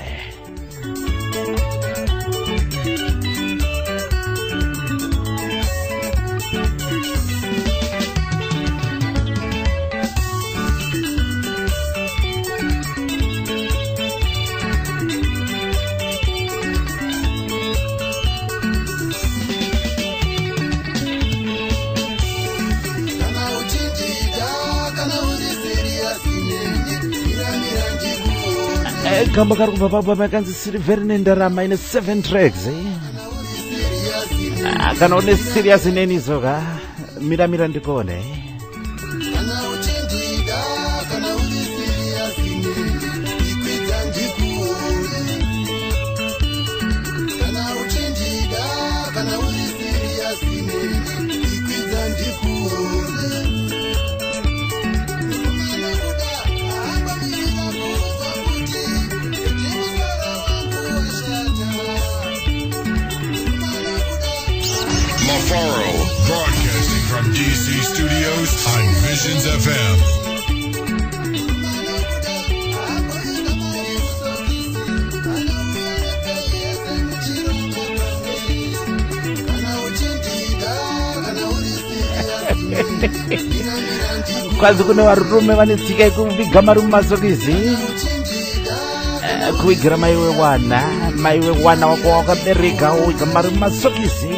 Kamba kari kubva paubva makanzi Silver nendarama ine 7 tracks. Kana une serious neni soka mira ndikone. Kana uchindida kana uri serious ikwidza ndikuone. Kana uchindida kana uri serious ikwidza ndikuone. Mafaro, broadcasting from DC Studios on Visions FM. Kwazi kune varume vanetsika yekuviga marume masokisi kuvigira maiwe wana wako wakabereka uviga marume masokisi.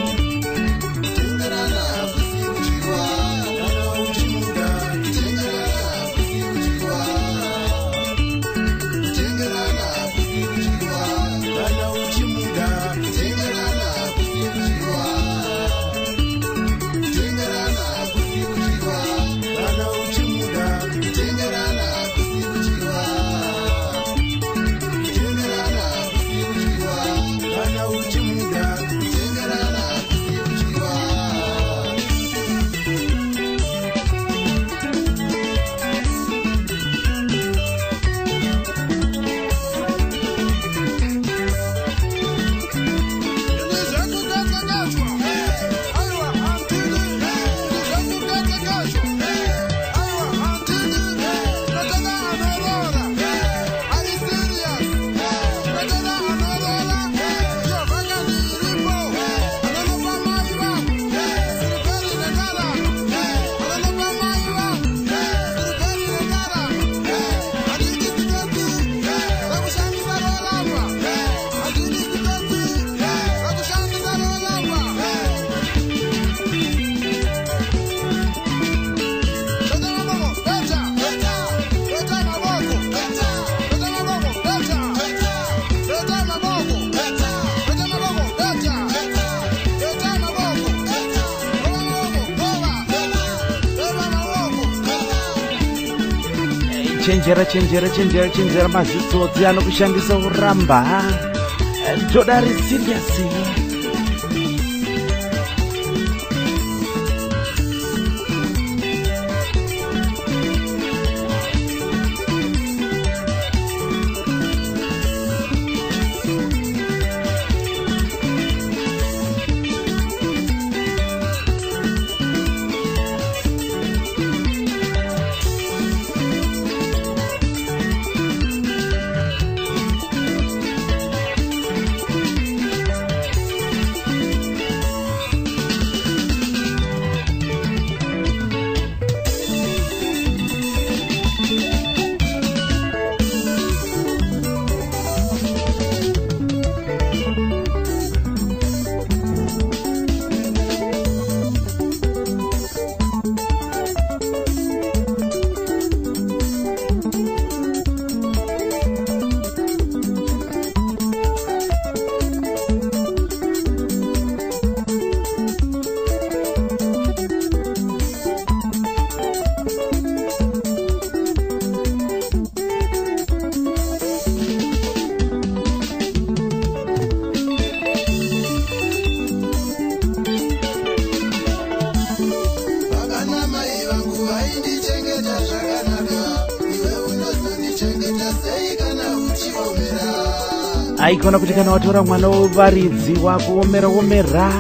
Chenjera mazitsotsi anokushandisa uramba. Todari serious. Aikona kuti kana watora mwana wevaridzi wakuomera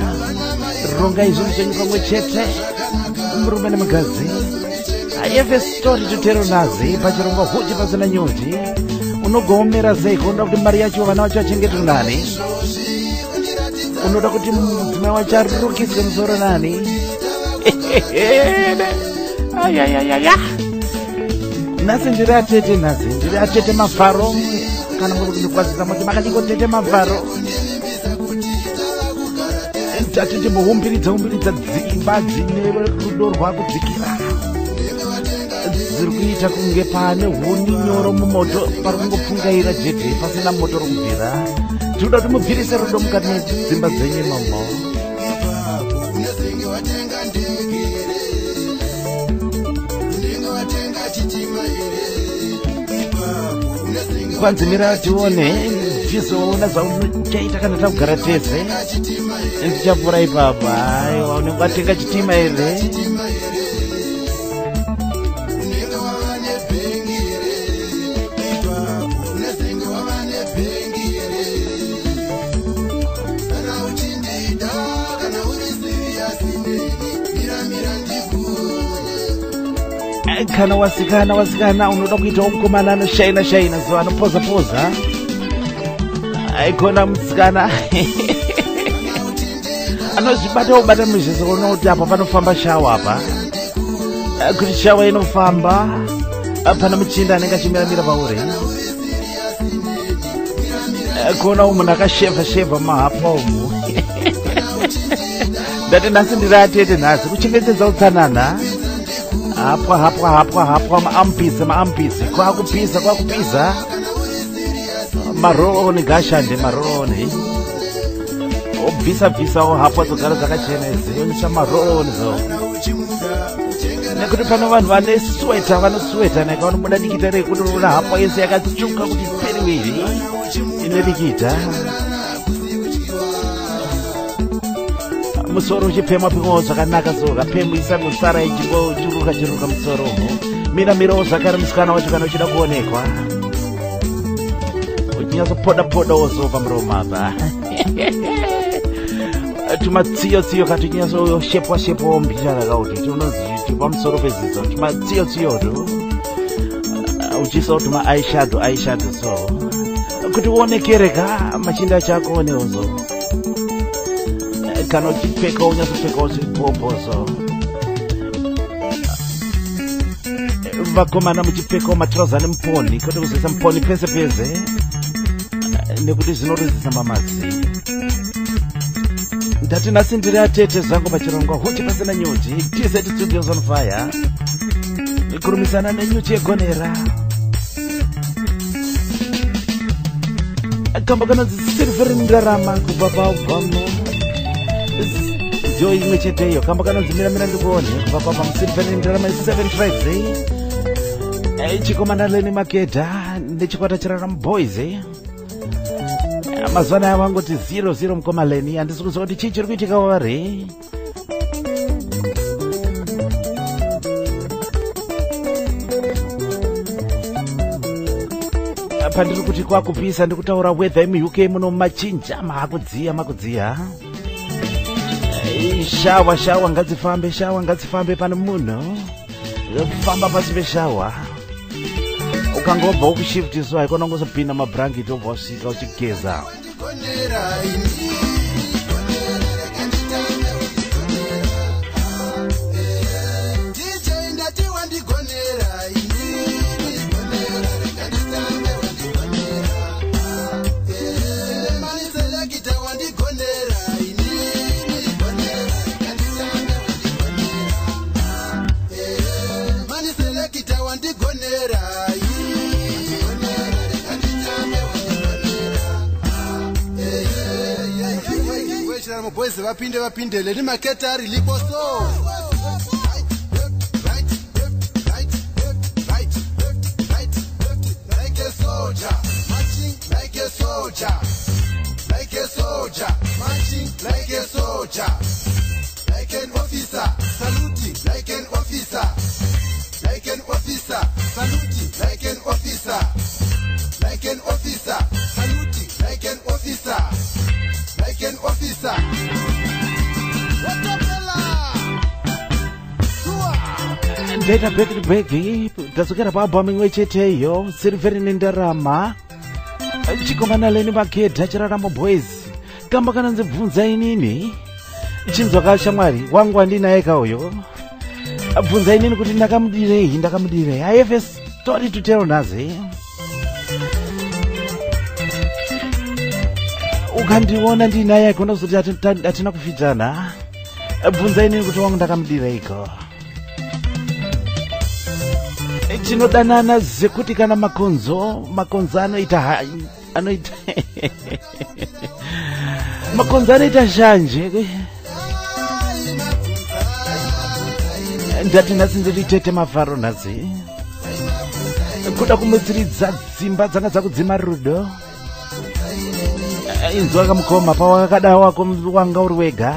ronga izvo muchenyika mwe chete murume nemukadzi. I have a story to tell nazi pachirongwa huti pasina nyuti. Unogoomera sei kuona kuti mari yacho vana vacho vachengete nani? Unoda kuti mudzimai wacho arukiswe musoro nani? Ayayayaya. Nasi ndiri atete mafaro kana muri kundikwazisa muti makachingotete mavharo tatiti muhumbiridza dzimba dzine rudo rwakudzikira dziri kuita kunge pane huni nyoro mumoto pari kungopfungaira jeti pasina moto rokubvira. Tinoda kuti mubvirise rudo mukati medzimba dzenyu imomo. kwanzi mira tione tizoona zvauchaita kana takugara tese. Ndichapfuura ipapa. Aiwa unenge watenga chitima here? Kana wasikana unoda kuita mukomana anoshaina so anopoza. Aikona musikana anozvibata muzviso unoti apa panofamba shawa apa. Kuti shawa inofamba pana muchinda anenge achimiramira pauri. Kuona munhu akashevha mahapwa umu. Ndati nhasi ndiri atete nhasi kuchengetedza utsanana. Hapwa maambisi kwakupisa maroroni gashande maroroni obvisa hapwa dzogara dzakachena zionesa maroroni zo nekuti pano vanhu vanosweta neka vanobuda dikita rekuti una hapwa yese yakatsvuka kuti periwiri inodikita musoro uchipfema pimwewo zvakanaka so kapemu isangosara ichiruka musoro umo. Miramirawo zvakare musikana wacho kana uchida kuonekwa uchinyatsopoda so pamuromo apa. Tumatsiyo katunyatsoshepwa mbijana kuti tunonzi pamusoro pezizo tumatsiyo tu uchisawo tuma eyeshadow so kuti uonekereka machinda chako oneozo. Kana uchipfeka unyatsopfekawo zvipopozo. Vakomana muchipfekawo matrauza nemuponi kwete kuzoisa muponi pese nekuti zvinorizisa mamadzi. Ndati nhasi ndiri atete zvangu pachirongwa huti pasina nyuchi TZ Studios on Fire kurumisana nenyuchi yegonera. Kamba kanonzi Silver Ndarama kubva paubhamu Joy imwe cheteyo kamba kanonzi Miramira ndikuone kubva pamusilver Ndarama 7 tribes chikomana Leni Makeda nechikwata chirarama boys mazuva anaya vangoti 0-0 mukoma Leni. Handisi kuziva kuti chii chiri kuitika wavari. Pandiri kuti kwakupisa ndikutaura weather muUK muno machinja makudziya. Shawa ngadzifambe pane munhu kufamba pasi peshawa. Ukangobva ukushifti so haikona kungozopinda mablanketi obva usvika uchigeza. Boys vapinde Leni Makeda rilipo so like a soldier marching like a soldier marching like a soldier like an officer saluting like an officer saluting like an officer saluting like an officer Ndeta beki tasukira pabhamu imwe cheteyo Silver Ndarama chikomana Leni Makeda chirarama boys. Kamba kanonzi bvunza inini chinzwa kashamwari wangu andinaye kauyo bvunza inini kuti ndakamudirei. I have a story to tell nazi. Ukandiona ndinaye kona kuzoti atina kufitana bvunza inini kuti wangu ndakamudireiko. Chinodanana zekuti kana makonzo anoita makonzo anoita shanje. Ndati nhasi ndiri tete mafaro nhasi kuda kumutsiridza dzimba dzanga dzakudzima rudo inzwi akamukoma pawakada wako wanga uri wega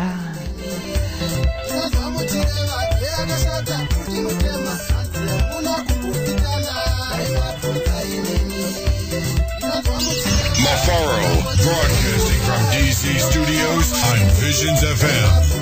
Mafaro, broadcasting from DC Studios on Visions FM.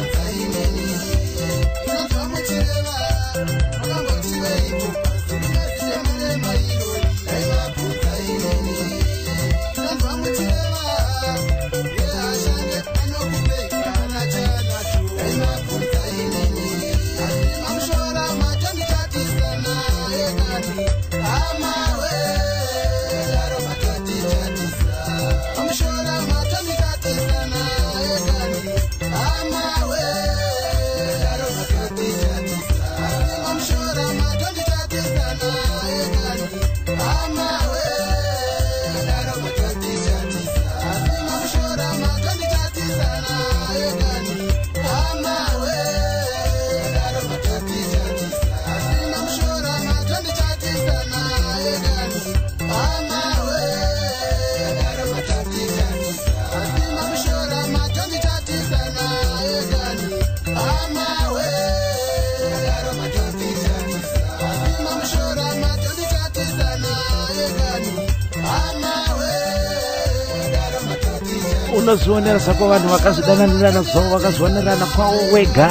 unozvionera sako vanhu vakazvidananirana zvo vakazvionerana kwawo wega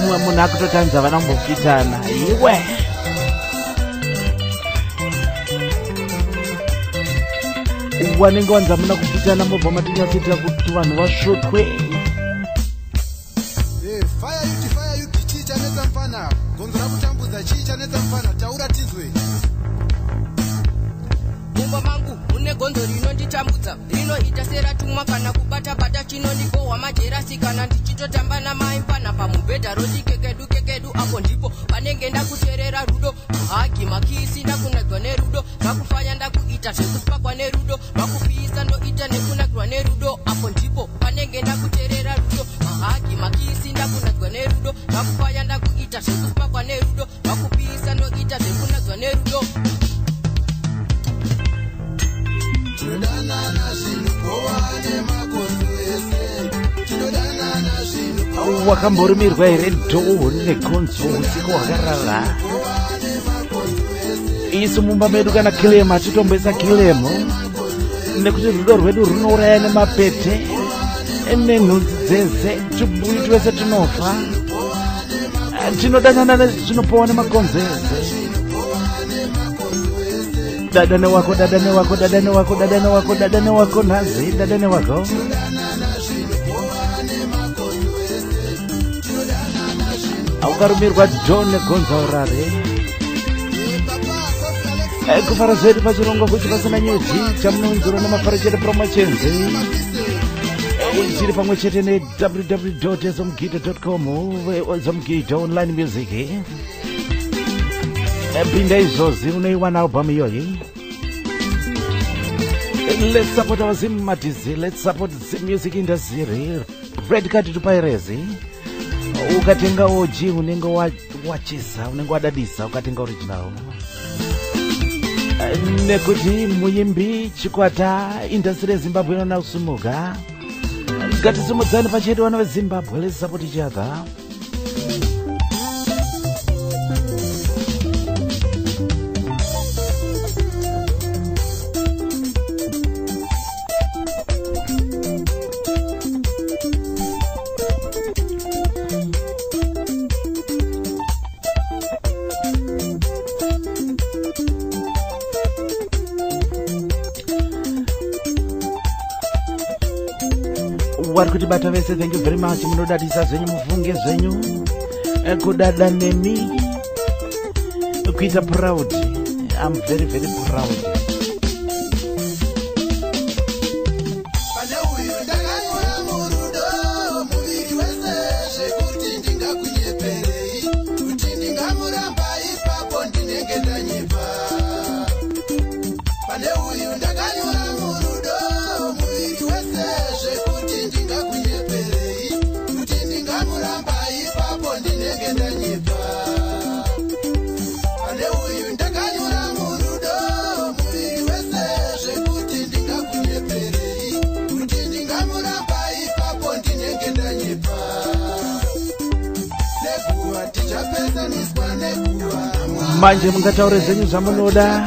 mumwe munhu akutotanza vana mbofitana iwe wanenge wanza muna kufitana mobva matinyakuitira kuti vanhu vasvotwe fire you chicha neza mfana gonzo rakutambudza chicha neza mfana taura tizwe mumba mangu mune gonzo rinonditambudza rinoita seratumwa kana kubata-bata chinondikohwa majerasi kana ndichitotamba namaimfana pamubhedha rotikekedu apo ndipo panenge ndakuterera rudo hagi makisi ndakunadzwa nerudo zvakufanya ndakuita zvekusipakwa nerudo vakupisa ndoita nekunakirwa nerudo apo ndipo panenge ndakuterera rudo hagi makisi ndakunadzwa nerudo vakufanya ndakuita zvekusipakwa nerudo vakupisa ndoita zvekunadzwa nerudo wakamborumirwa here dhoo negonzo usiku hwakarara isu mumba medu kana kilemu hatitomboisa kilemu nekuti rudo rwedu runouraya nemapete nenhunzi dzese tibui twese tinofa tinodanana zvinopowa nemakonzeze dadane wako dadane wako dadane wako dadane wako dadane wako nazi dadane wako aukarumirwa John negonzo rare kufara zvedu pachirongo kuti pasina nyuzi chamunonzura nemafarachete promotions tiri pamwe chete ne www.zomgito.com zomgito online music pinda izvozvi unoiwana album iyoyi. Let's support our Zimbabwe, let's support the music industry. Red card to Piracy. Ukatenga OG unenge wachisa, unenge wadadisa ukatenga original. Nekuti muimbi chikwata industry Zimbabwe inona usumuka. Ngatisimudzane pachedu vana veZimbabwe, let's support each other. Wari kuti bata vese, thank you very much. Munodadisa zvenyu, mufunge zvenyu. Kudada nemi. Kuita proud. I'm very, very proud. Ndakanyura manje mungataure zvenyu zvamunoda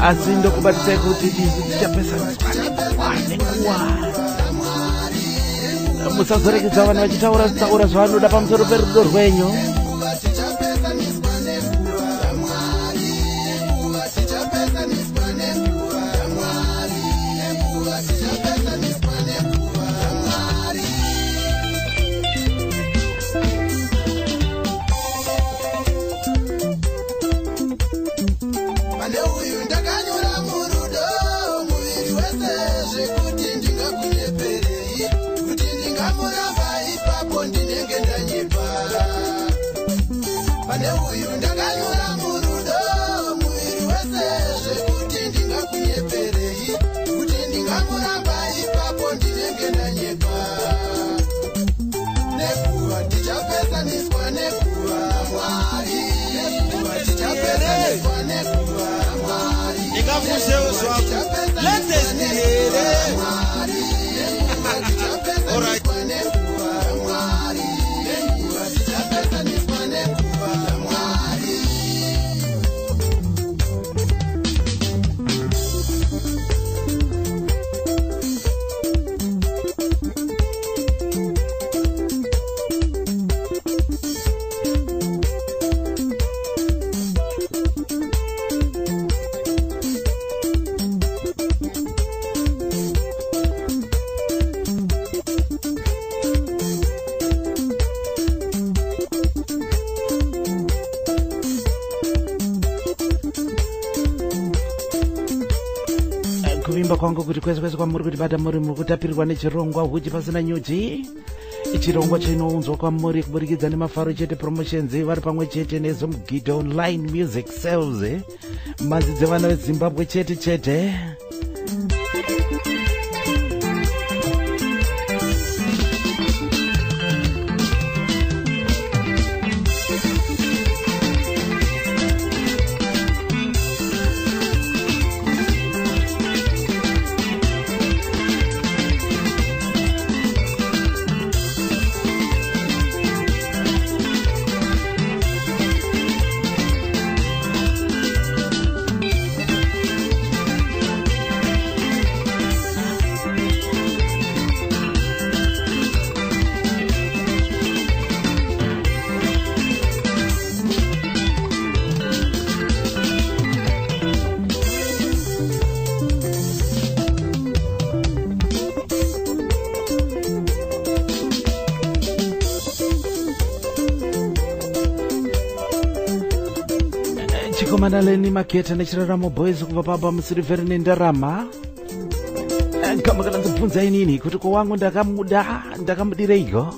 asi ndokubatisai kuti izvi tichapesaniswa nenguva. Musazorekedza vanhu vachitaura zvavanoda pamusoro perudo rwenyu. Kuvimba kwangu kuti kwese kwamuri kuti bata muri kutapirirwa nechirongwa huchi pasina nyuchi. Chirongwa chinounzwa kwamuri kuburikidza nemafaro chete promotions vari pamwe chete nezomugidha online music sales madzidze vana veZimbabwe chete. Manaleni Maketa nechiraramo boys kubva papa Musirivheri nendarama. Kama kana ndibvunza inini kuti ko wangu ndakamudireiko.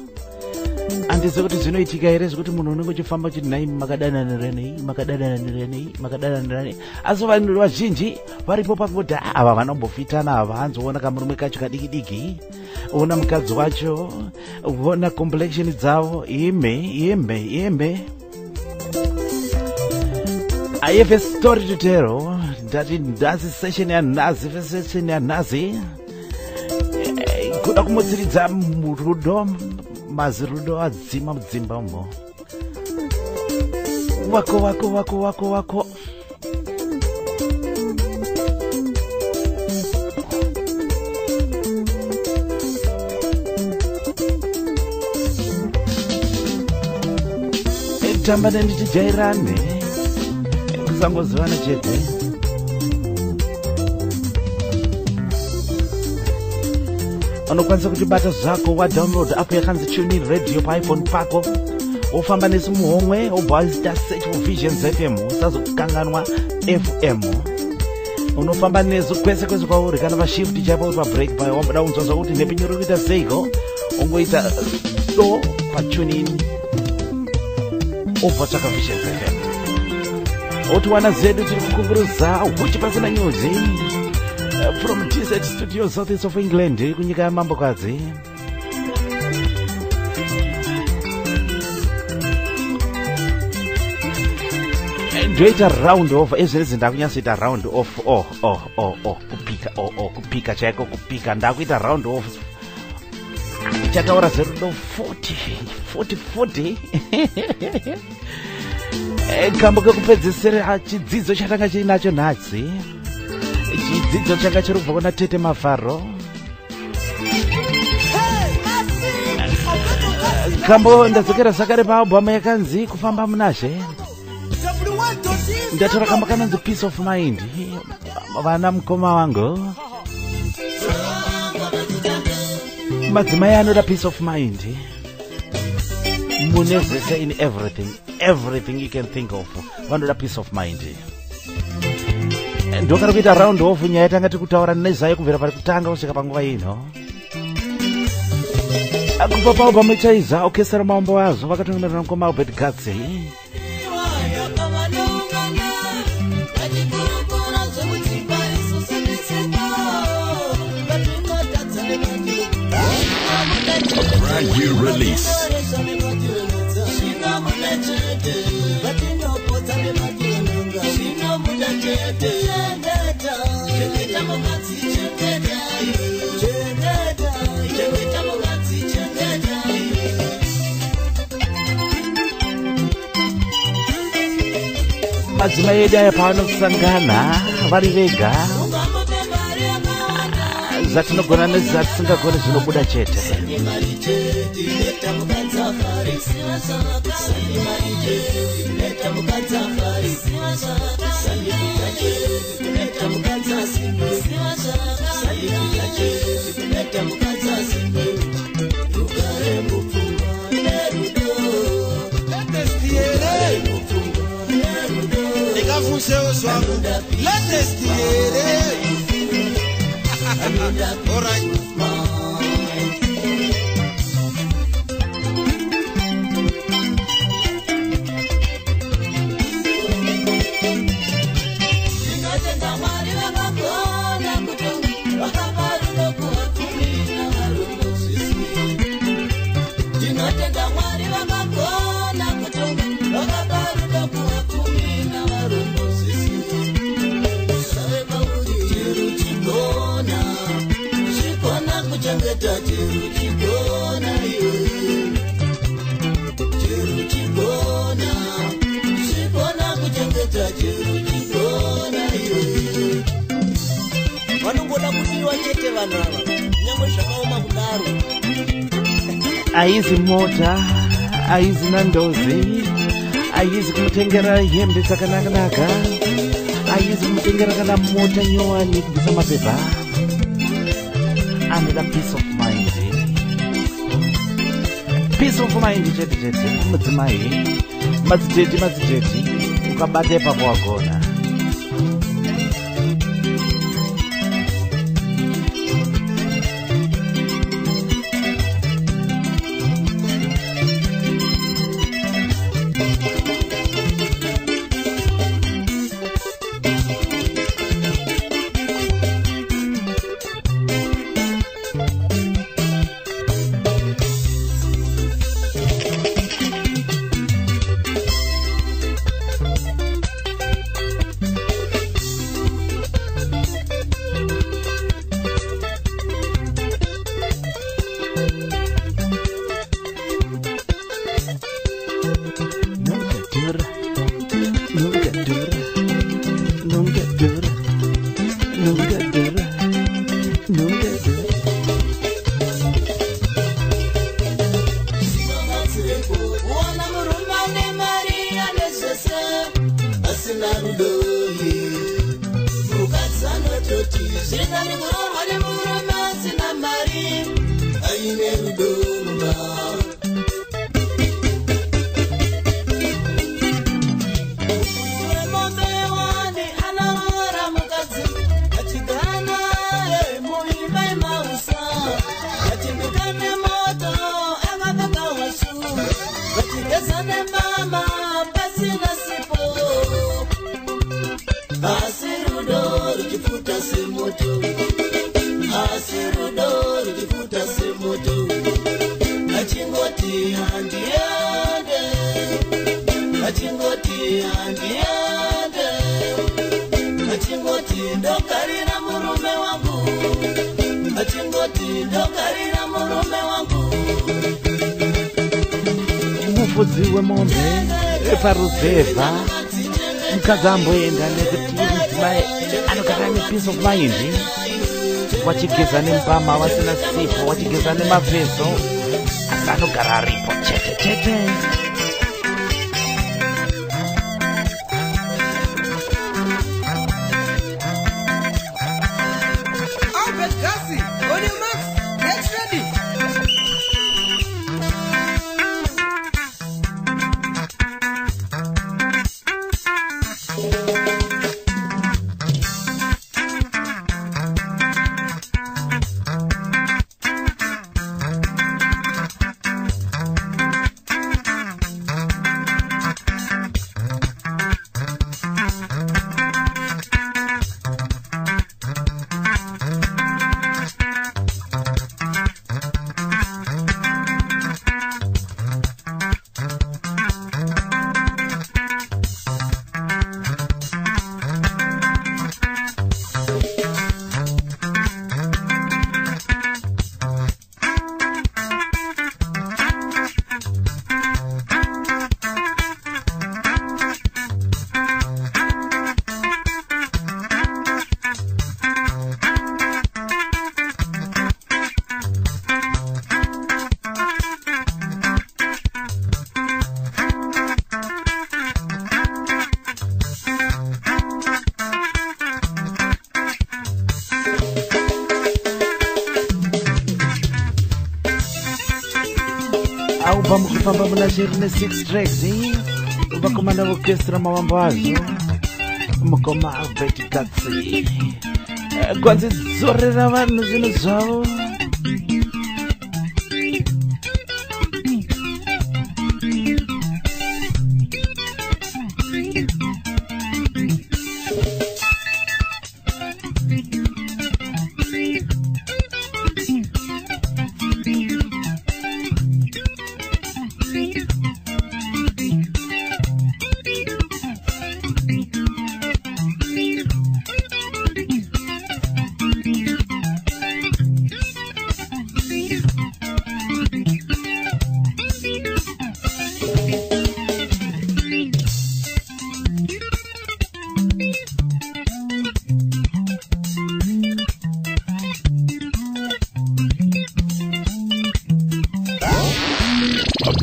Andizi kuti zvinoitika here zvekuti munhu unenge uchifamba uchiti nhai makadananirei. Asi vanhu vazhinji varipo pakuti ava vanombofitana ava hanzoona kamurume kacho kadiki. Ona mukadzi wacho, ona complexion dzavo, yembe. I have a story to tell. That's session ya nazi. Kuda kumutsiridza rudo, mazirudo adzima mudzimba umo. Wako. Tamba ndichijairane. Sangozivana chete. Unokwanisa kuchibata zvako wa download app yakanzi TuneIn Radio iPhone pako. Ufamba nesimuhomwe ubhaita search for Visions FM usazokanganwa FM. Unofamba nezo kwese kwauri kana pa shift chapa pa break pa wamboda unzwa kuti nepinyoro kuita seiko ungoita do pa TuneIn ubhatsaka Visions FM. Otuwana zedu tilikukunguruza uchi pasina nyuzi from TZ Studios South of England kunyika ya Mambokadzi. Ndoita round off ezvese ndakunyatsoita round off kupika chaiko kupika ndakuita round off ndichataura zerudo 40 kambo kekupedzisira chidzidzo chatanga chinacho nhasi, chidzidzo changa chirubva kuna Tete Mafaro. Kambo ndadzokera zvakare paalbhamu yakanzi Kufamba Munazhe. Ndatora kamba kananzi Peace of Mind. Vana mukoma wangu madzimai anoda peace of mind. Mune zvese in everything you can think of, vanoda peace of mind. Ndokari kuita round off nyaya tanga tikutaura nezvayo kubvira pari kutanga kusvika panguva ino. Kubva paalbhamu chaiza orchestra mambo wazvo vakatongomerera mukoma Albert Katze. Brand new release. Madzimai edu aya pavanosangana vari vega, zvatinogona nezvatisingagoni zvinobuda chete. All right. Aizi mota, aizi nandozi, aizi kumutengera hembe dzakanaka, aizi kumutengera kana mota nyowani kubvisa mapepa. Anoda peace of mind. Peace of mind chete mudzimai. Madziteti ukabata ipapo wagona. Mufudzi wemombe paruzevha mukadzi amboenda nekuti mudzimai anogara nepeace of mind wachigeza nembama vasina sipo wachigeza nemapeso asi anogara aripo chete chete. Album kufamba muna zviri ne 6 tracks vakomana vokestra mavambo azvo mukoma Albert Katsi kwanzi dzorera vanhu zvinhu zvavo.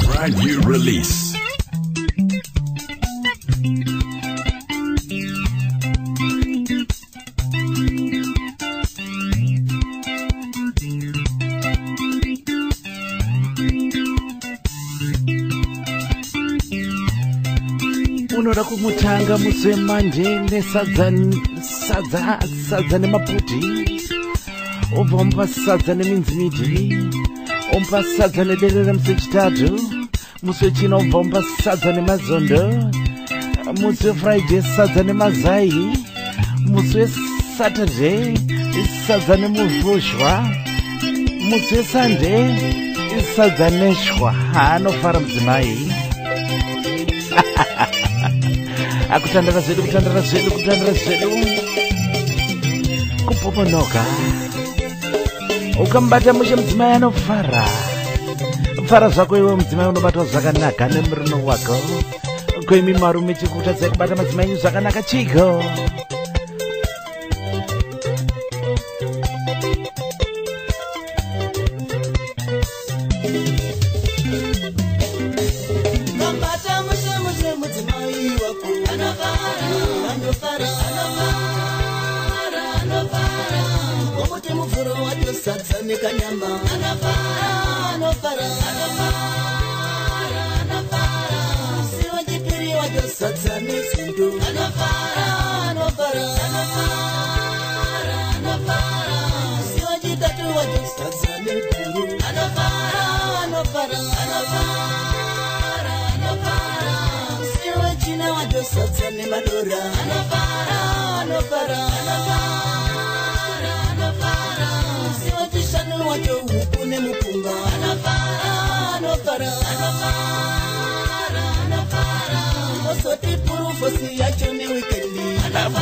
Brand new release. Unoda kumutanga muswemanje nesadza nemaputi obva omupa sadza neminzimiti omupa sadza nedere remusi wechitatu musi wechina obva omupa sadza nemazondo musi wefriday sadza nemazai musi wesaturday sadza nemuvhuzhwa musi wesunday sadza neshwa. Anofara mudzimai. Akutandara zvedu kupoponoka ukambata mushe mudzimai anofara. Fara zvako iwe mudzimai unobatwa zvakanaka nemurume wako. Koimi marume chikutadzai kubata madzimai enyu zvakanaka chiko.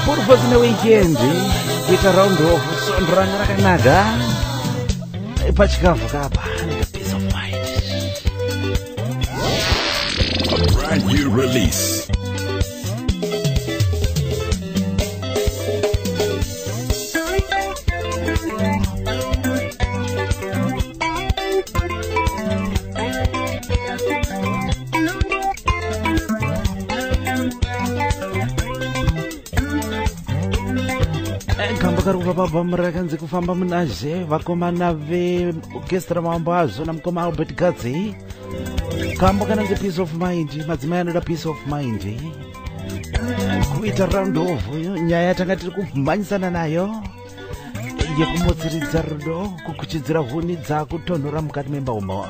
Purpose ne weekend kuita round off sondranga rakanaka pachikafu kapa. brand new release. Baba murakanzi kufamba munaje vakomana veorchestra mambo azvo namukoma Albert Gadzi kambo kana nzi peace of mind madzimai anoda peace of mind kuita round off nyaya tanga tiri kumhanyisana nayo yekumutsiridza rudo kukuchidzira huni dzakutonhora mukati memba umo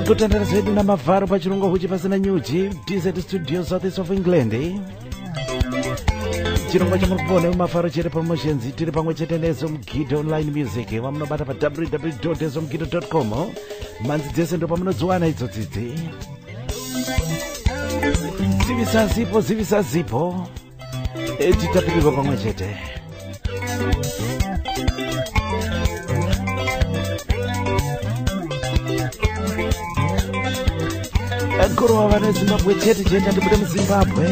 kutandara zvedu namavharo pachirungo huchi pasina nyuchi DZ Studio Southeast of England chirongwa chamuri kuona mumafaro chere promotions tiri pamwe chete neZomgido online music wamunobata pa www.zomgido.com manzi dzese ndo pamunodziwana idzodzidzi zivisa zipo titapirwa pamwe chete kurova vane Zimbabwe chete chete ndibude muZimbabwe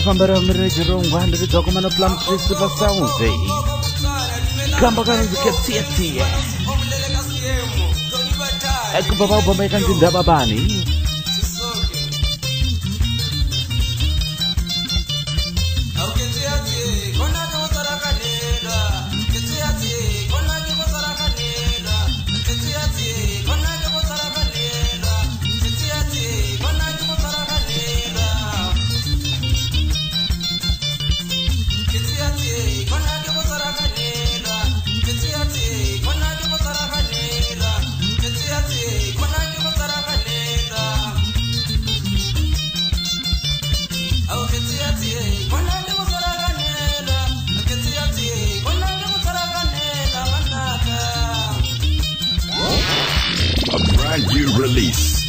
kufambira mirejirongwa ndiridza kumana Plum Tree Super Sounds kamba kanonzi ketsiye kubva paubhoma ikanzi Ndababani Brand new release.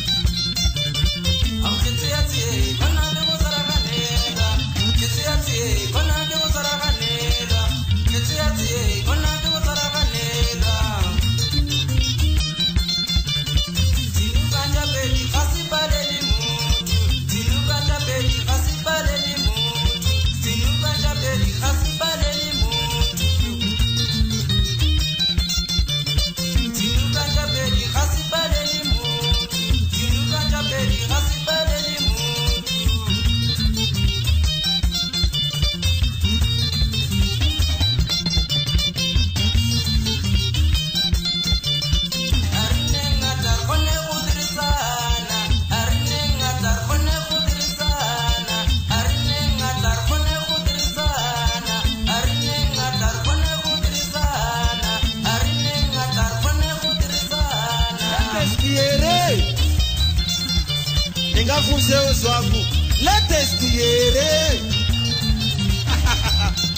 Latest year.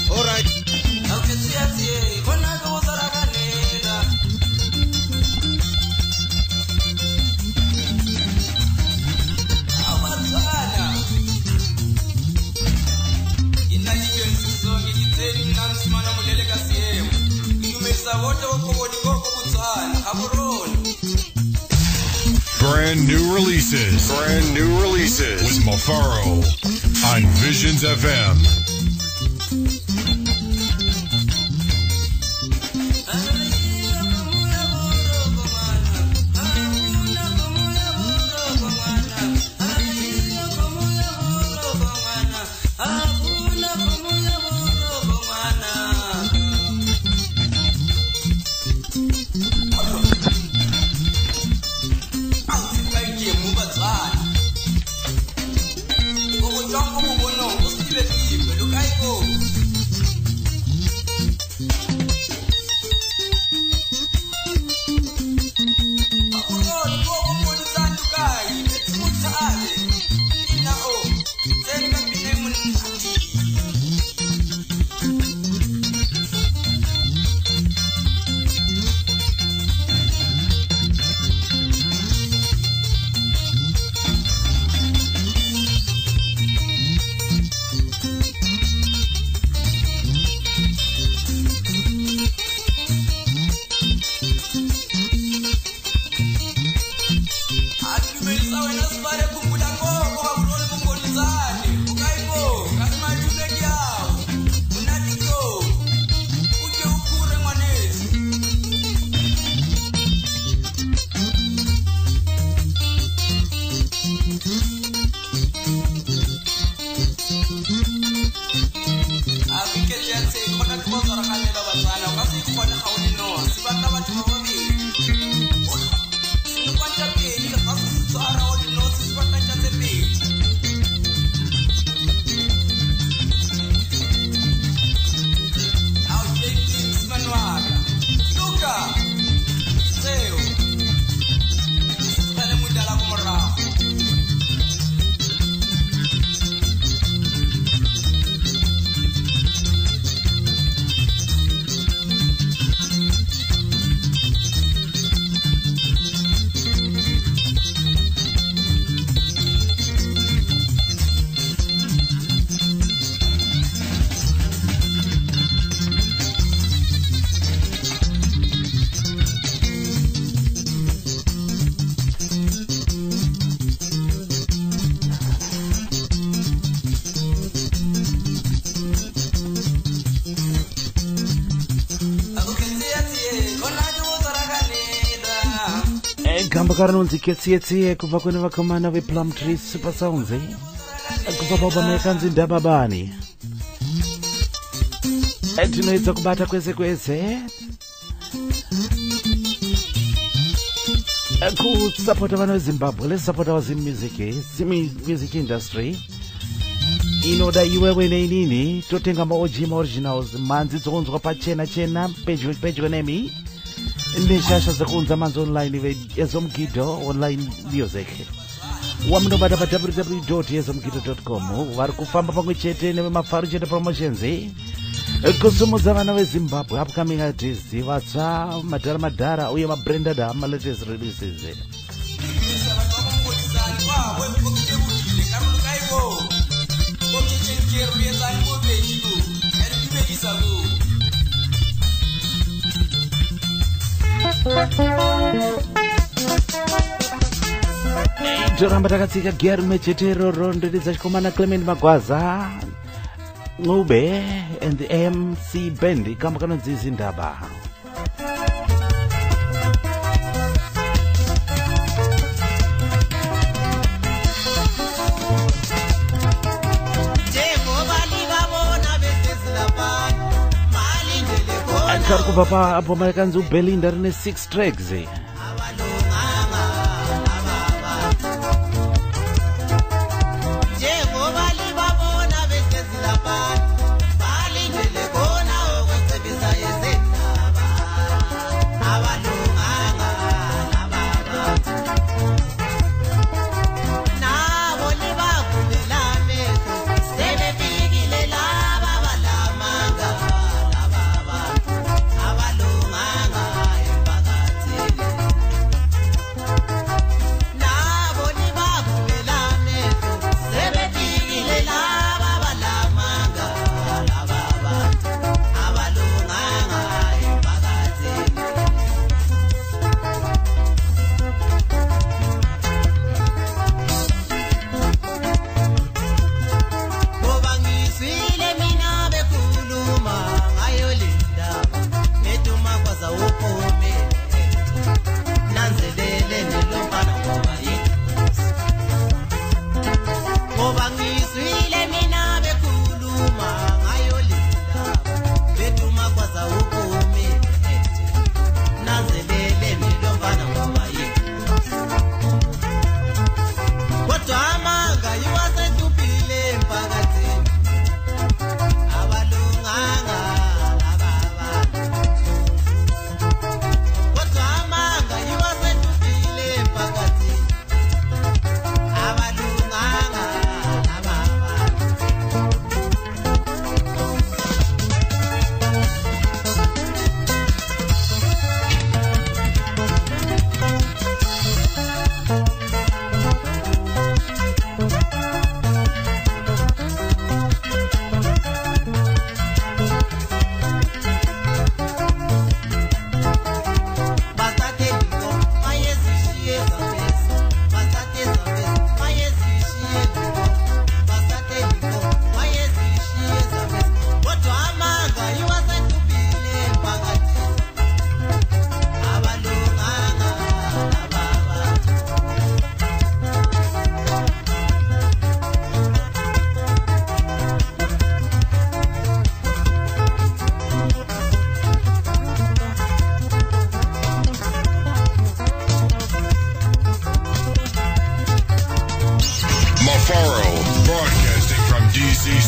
All right. Brand new releases. Brand new releases. With Mafaro on Visions FM. Look Gamba karanonzi ketsietsie kubva kune vakomana vePlum Tree Super Sounds kubva paubamaekanzi ndababani tinoedza kubata kwese kwese kusapota vana veZimbabwe. Let's support our music industry. Inoda iwewe neinini totenga maOG originals manzi dzounzwa pachena chena pedyo nemi neshasha dzokuunza manzi online ezomgido online music wamunobata pa www.ezomgido.com. vari kufamba pamwe chete nevemafaru chete promotions kusumudza vana veZimbabwe upcoming artists vatsva madhara uye mabranded malatest releases. Toramba takatsika gerume chetero rondedza chikomana Clement Magwaza Ngube and the MC Band kamba kanonzi Zindaba. Karikuva pa apo makanzi Belinda rine 6 tracks.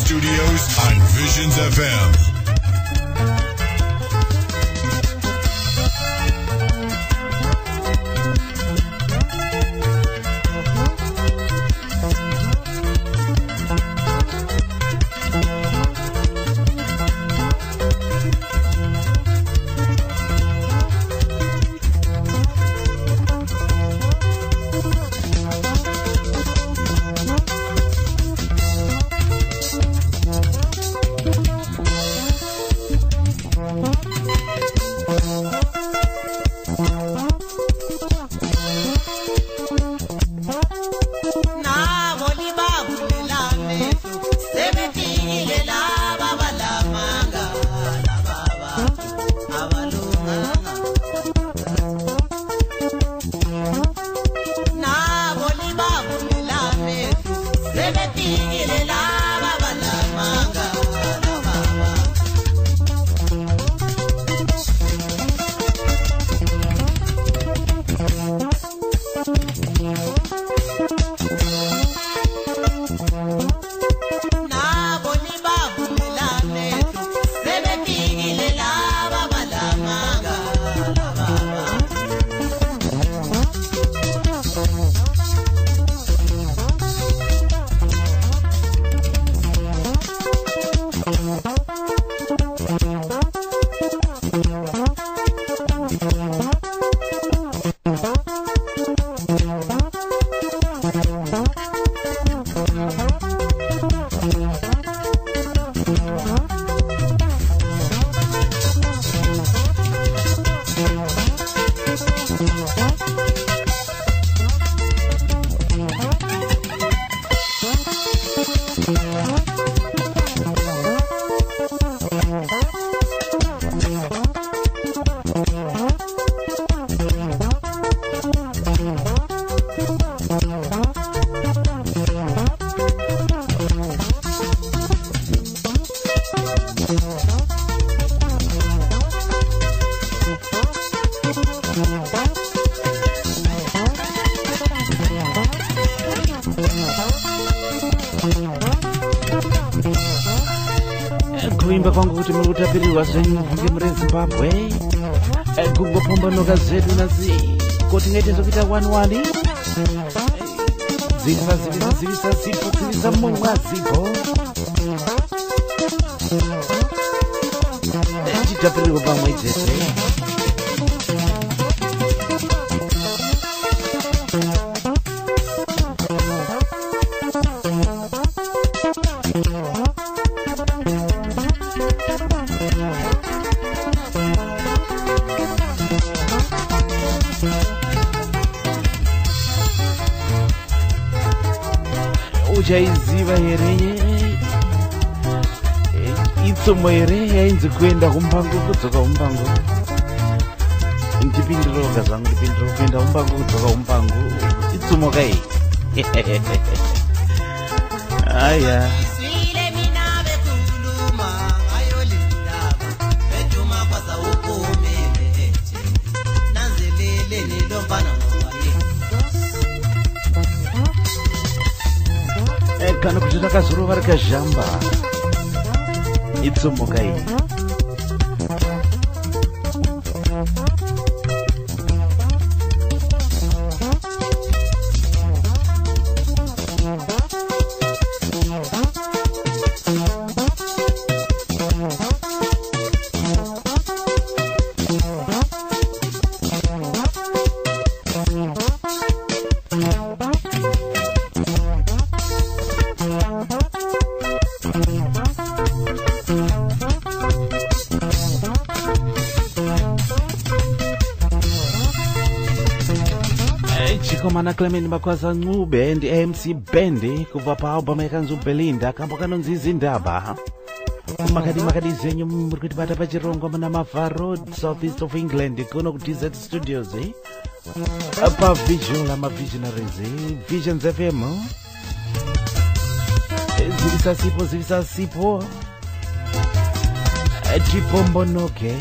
studios on Visions FM. Kuimba kwangu kuti muri kutapirirwa zvenyu kunge muri Zimbabwe kungopombonoka zvedu nazi kuti ngaite kuita wani zivisa zipo zivisa mumwa zipo chitapirirwa pamwe chete uchaiziva here itsomo here yainzi kuenda kumbangu kudzoka kumbangu ndipindiroga zvangu ndipindiro kuenda kumbangu kudzoka kumbangu itsomo kai aya kana kuti takazorova rakazhamba itsomo kai Chikomana Clement Makwaza Ncube and MC Bendi kubva paalbum yakanzi Belinda kambo kanonzi Zindaba makadi zenyu muri kutibata pachirongo muna Mavaro South East of England kuno ku DZ Studios pa visual ama visionaries Visions FM zivisa sipo tipombonoke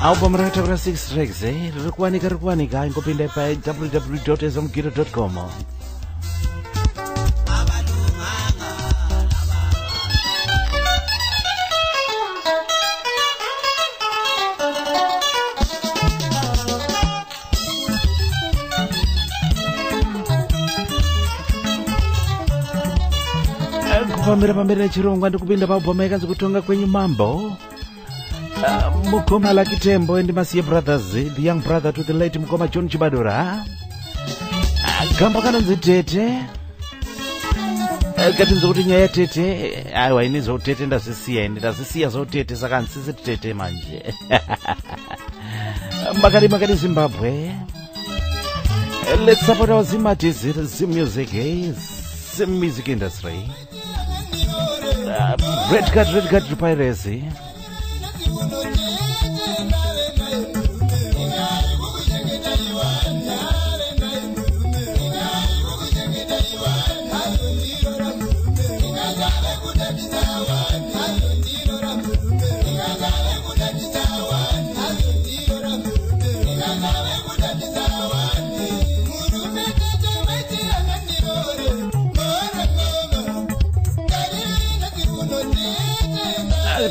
album rataura 6 tracks rikuwanika ingopinda pa www.ezomgiro.com. Pambira chirongwa ndikupinda paubhoma ikanzi kutonga kwenyu mambo. Mukoma Lucky Tembo and Masiye Brothers, the young brother to the late Mukoma John Chibadura. Gamba kanonzi tete. Katinzo kuti nyaya tete. Aiwa ini zotete ndazisiya zotete saka nsisi tete manje. Makari Zimbabwe. Let's support our Zim music, Zim music industry. Red card piracy.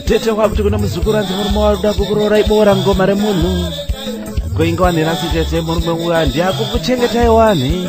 Tete wakuti kuna muzukuru anzi murume waruda kukurora ibora ngoma remunhu goinga wani rasi tete murume uya ndiakukuchengetai wani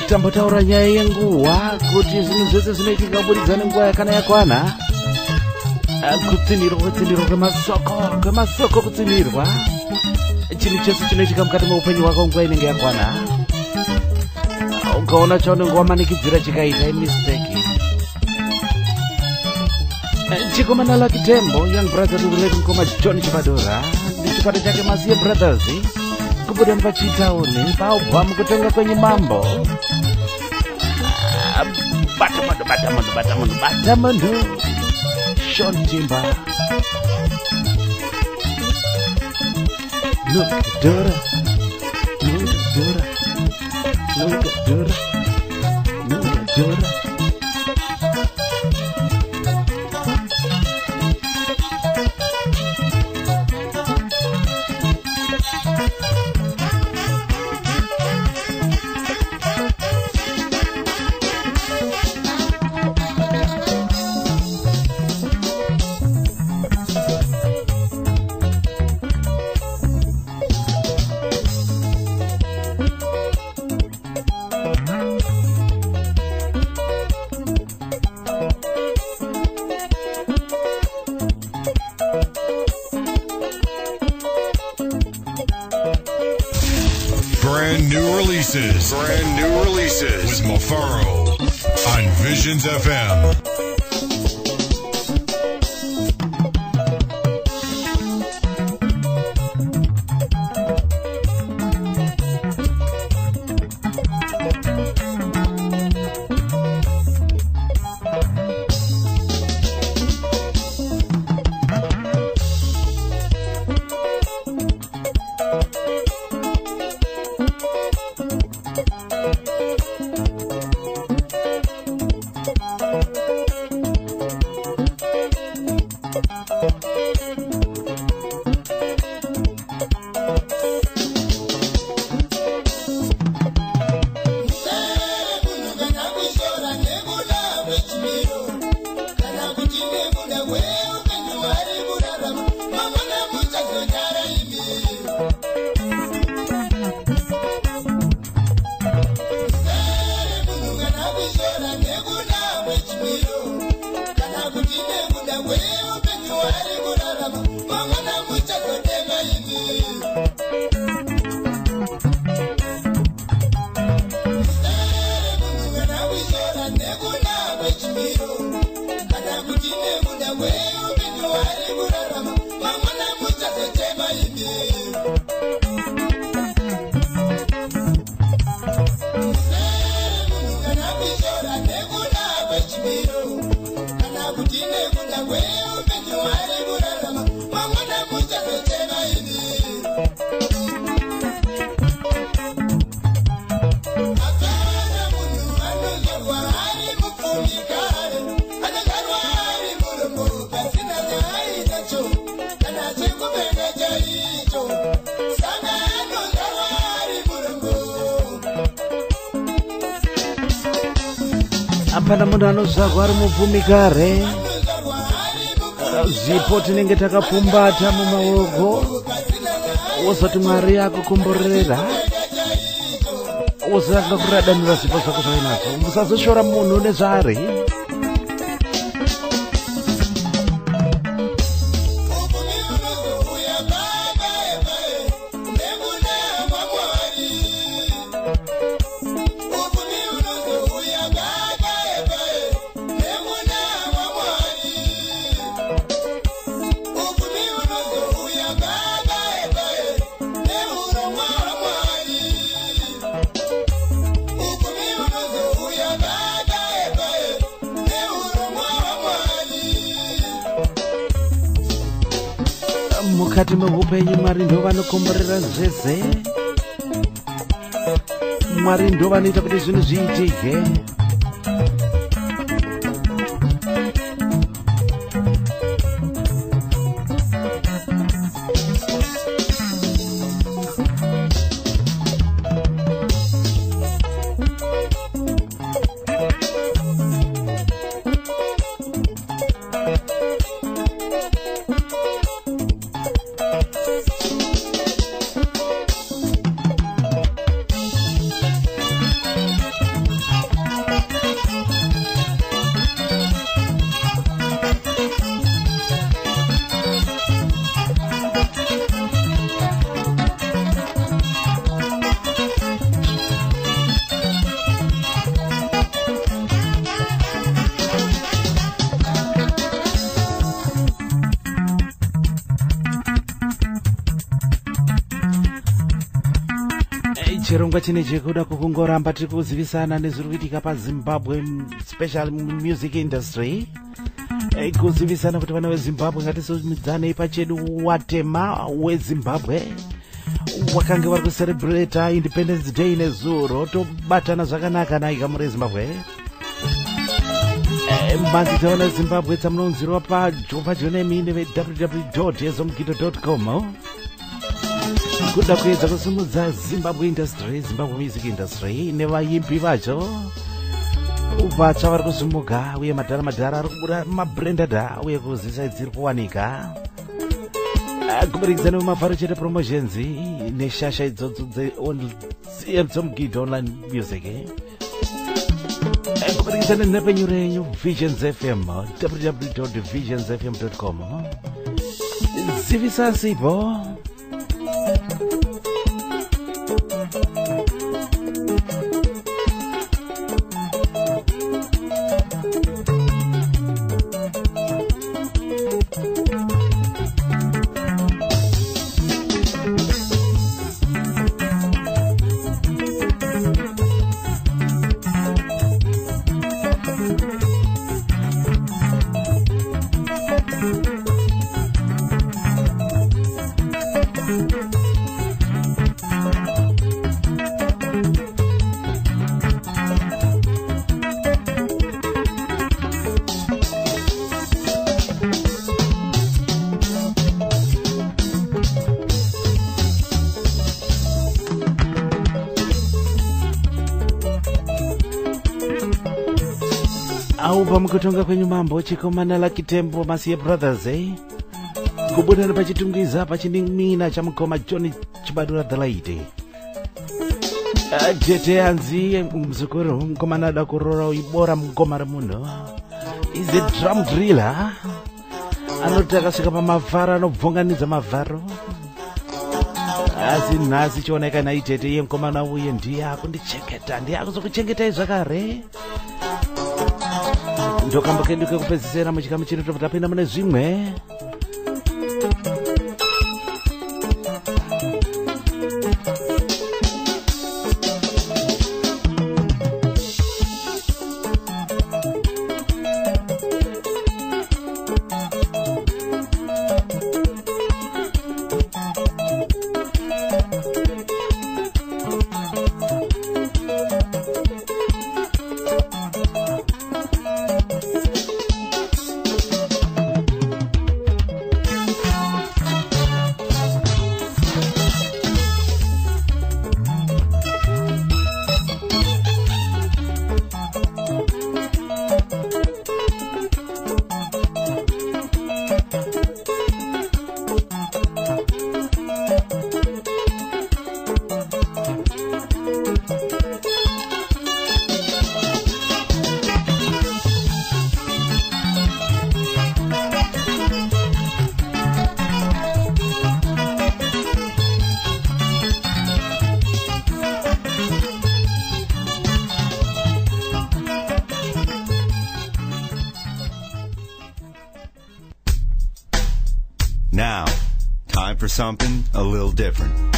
tambotaura nyaya yenguwa kuti zvinhu zvese zvinoitika kubudidzana nguva yakana yakwana kutsinirwa kwemasoko kutsinirwa chinhu chese chinoitika mukati meupenyu hwako nguva inenge yakwana ukaona chaunongowamanikidzira chikaita mistake. Chikomana Lucky Tembo, young brother to the late Mkoma John Chibadora, ndichipata chake Mazie Brothers, kubuda mpachitauni, paubwamu kutenga kwenye mambo. Batamondo, Sean Timber. Look at Dora. Brand new releases with Mafaro on Visions FM. Apana munhu anozvarwa ari mubvumi kare. Zipo tinenge takapfumbata mumaoko, wozoti Mwari yakukomborera, wozanga kuradanira zipo zvako zvainadzo. Musazoshora munhu nezvari. Mukati mehupenyu Mwari ndo vanokomborera zvese. Mwari ndo vanoita kuti zvinhu zviitike. chirongwa chinechi kuda kukungoramba tiri kuzivisana nezviri kuitika paZimbabwe, special music industry. Kuzivisana kuti vana veZimbabwe ngatisimidzane pachedu watema weZimbabwe wakange vari kucelebrata Independence Day nezuro tobatana zvakanaka naika muri Zimbabwe. Mbanzi dzavana veZimbabwe dzamunonzirwa pajonemi www.ezomgido.com kuda kuedza kusimudza Zimbabwe industry, Zimbabwe music industry nevaimbi vacho vatsva vari kusimuka uye madhara ari kubuda mabrandada uye kuzisa dziri kuwanika kuburikidza nemafaro chete promotions neshasha idzodzo dzeMgido online music kuburikidza nenhepenyuro yenyu Visions FM www.visionsfm.com. Zivisa sipo pamukutonga kwenyu mambo chikomana Lucky Tembo Masiye Brothers kubudana pachitungiza pachinimina cha mukoma John Chibadura Dalaite jete anzi mzukuru mkomana ada kurora ibora mgoma remuno is a drum driller anotaka sika pamavharo anobvunganidza mavharo asi nhasi chioneka naitete iye mkomana uye ndiye akundichengeta ndiye akuzokuchengetai zvakare ndokamba kedu kekupedzisira muchikamu chino topinda mune zvimwe Now, time for something a little different.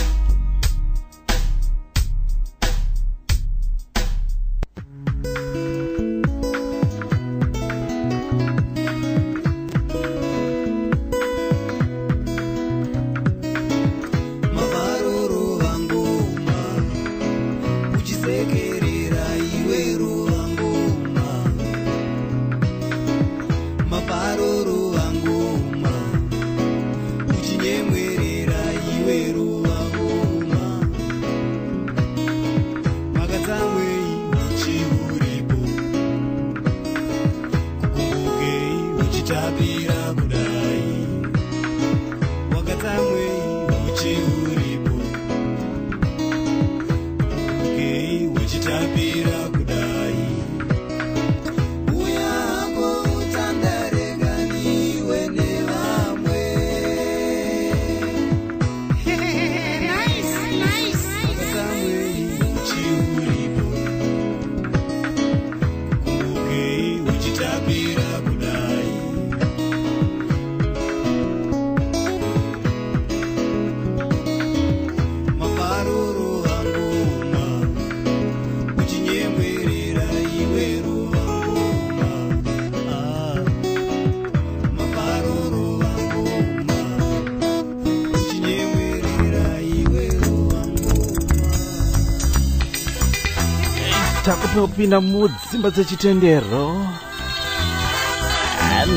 takupinda mudzimba dzechitendero.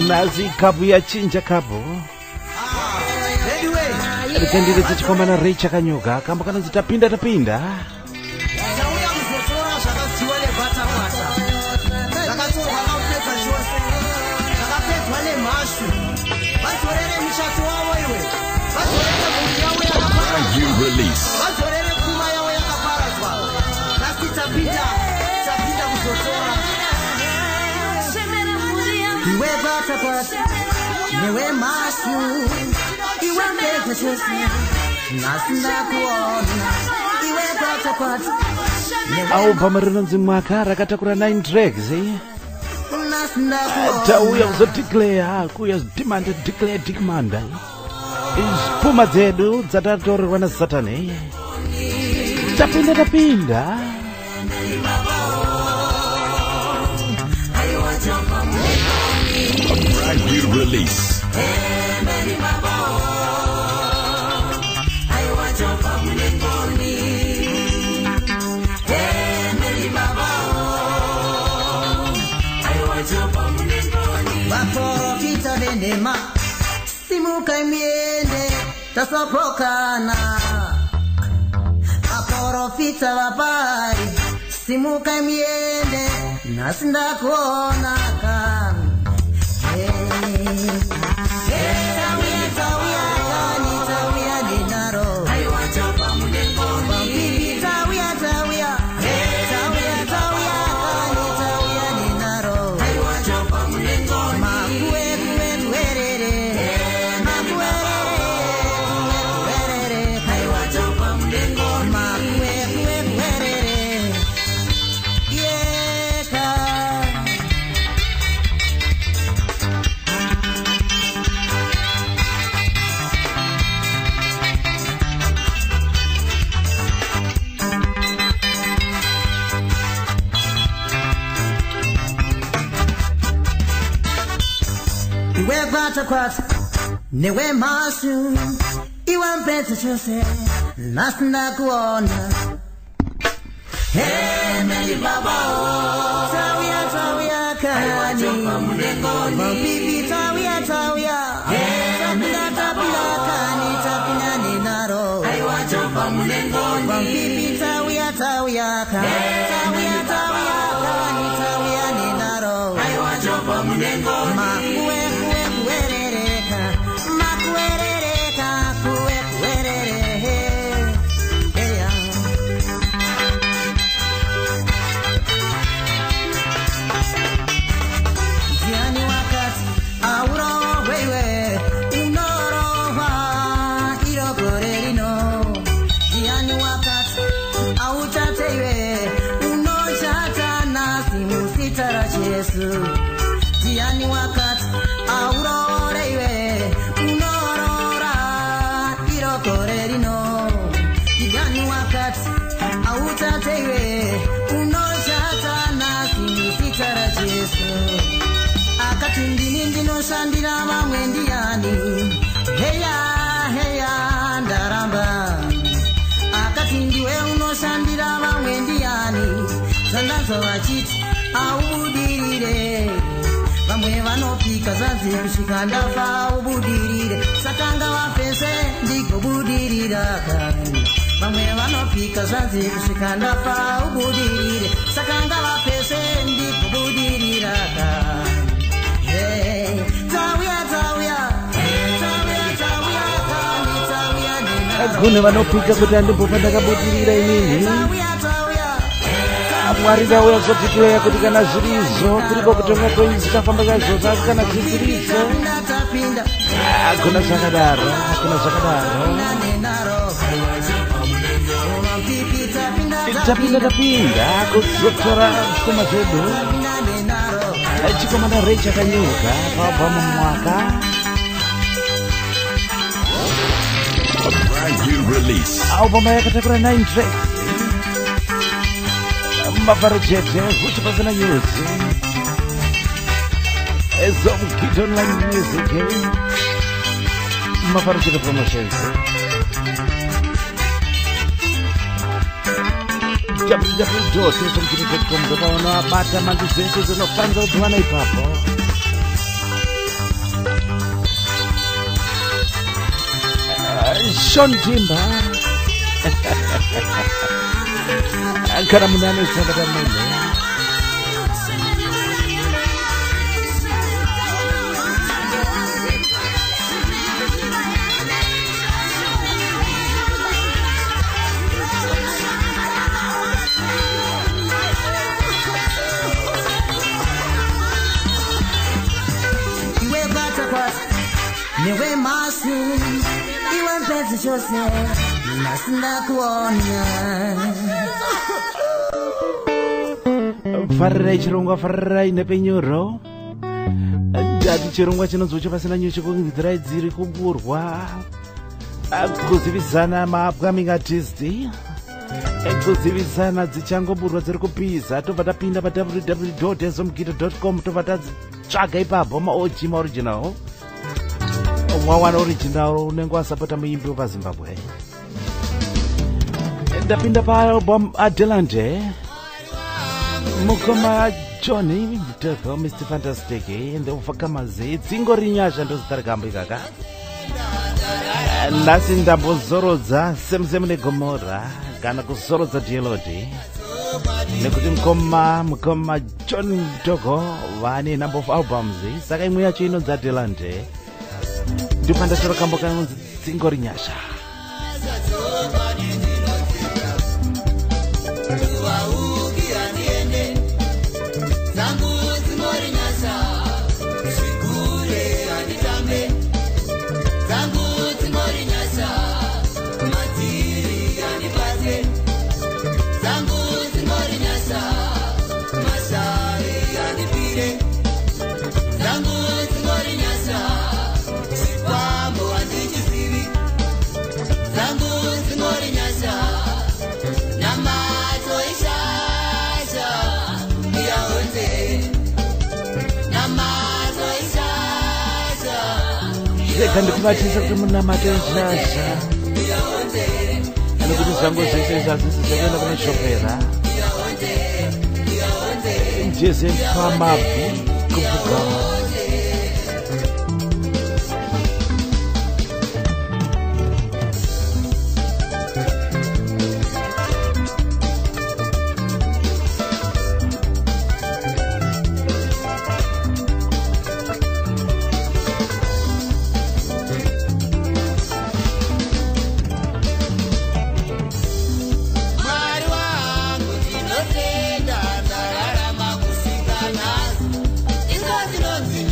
Nazi kapu yachinja kapu. Ritendere dzichikomana rei chakanyuka kamba kana tapinda. You release. Au pamarino nzimwaka rakatakura 9 tracks tauya kuzodeclare kuya declare puma dzedu dzatatorerwa na Satani tapinda You release. Waporofita venema simuka imiende tasopokana. Waporofita wapari simuka imiende nasinda kuona kani. Kwata newe masu iwa mpete chose nasina kuona. Meli baba tawia kani bibi tawia tapila kani ninaro bibi tawia kani ninaro Jiani wakati auroreiwe unorora irokorerino. Jiani wakati autateiwe unoshata nasi sitara Jesu. Akati ndini ndinoshandira vamwe ndiani heya ndaramba. Akati ndiwe unoshandira vamwe ndiani zandazo vachiti aubudirire. Vamwe vanopika zanzi kusvika ndafa ubudirire. Sakanga wapese ndikobudirira kani. Vamwe vanopika zanzi kusvika ndafa ubudirire. Sakanga wapese ndikobudirira kani. Tawia kune vanopika kuti andimbopa ndakabudirira inini. Mwari dauya kuzodeclare kuti kana zvirizo kuripo kutonga kwenyu zitafamba kazvozvo asi kana zvisirizo hakuna zvakadaro. Tapinda kuzotora pfuma zvedu chikomana rei chakanyuka pabva mumwaka. Album yakatakura 9 tracks mavarejete kuti pasina nyuzi Kid Online Music mavarejete promotions www.zomkini.com ndopaona abata mandi dzese dzinofanira kudziwana ipapo. Sean Timba kana munhu anosangana munhu Newe masu iwe mpenzi chose nasinda kuona farrai chirongwa farrai nepenyuro ndati chirongwa chinonzwa pasina nyuchi kungidzirai dziri kuburwa kuzivisana ma-upcoming artist kuzivisana dzichangoburwa dziri kupiza tobva tapinda pa www.zomkini.com tobva tatsvaga ipapo ma-OG ma-original mwawana original unenge wasapota muimbi wepazimbabwe. Ndapinda paalbum Adelante mukoma Johnny Mtoko Mr Fantastic ndofakamaze dzingo rinyasha ndozitarikambo ikaka nhasi ndambozorodza Semsem neGomora kana kuzorodza Dielodi nekuti mukoma Johnny Mtoko vane number of albums saka imwe yacho inonzi Adelante ndipanda choro kambo kanonzi dzingo rinyasha. Ndikubatisa kuti munamate nshasha nekuti zvangu zvese zvazvisi zvakaenda kuneshopera jese pamabvi kupfugama. Ingazi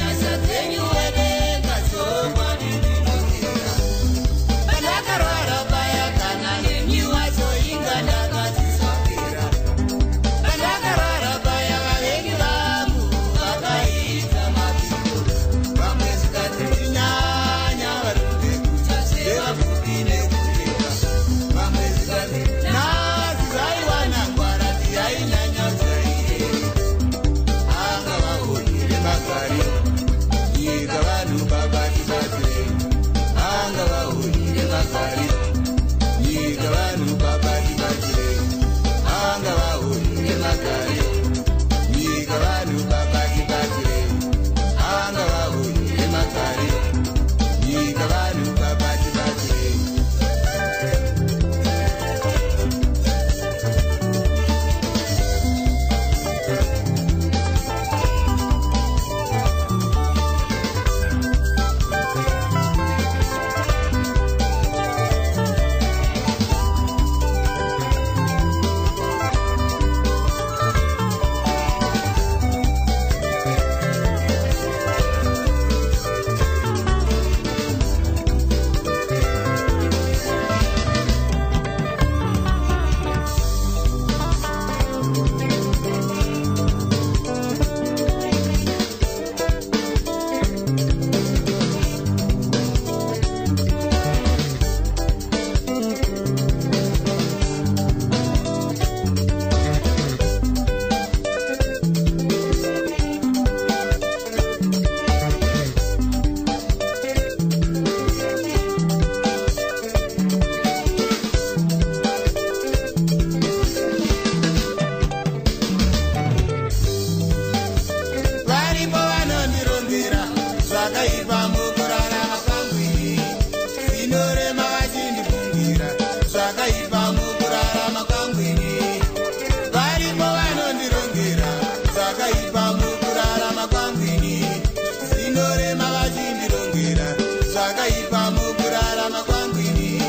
ndinongera zvakaipa mukurarama kwangu ini.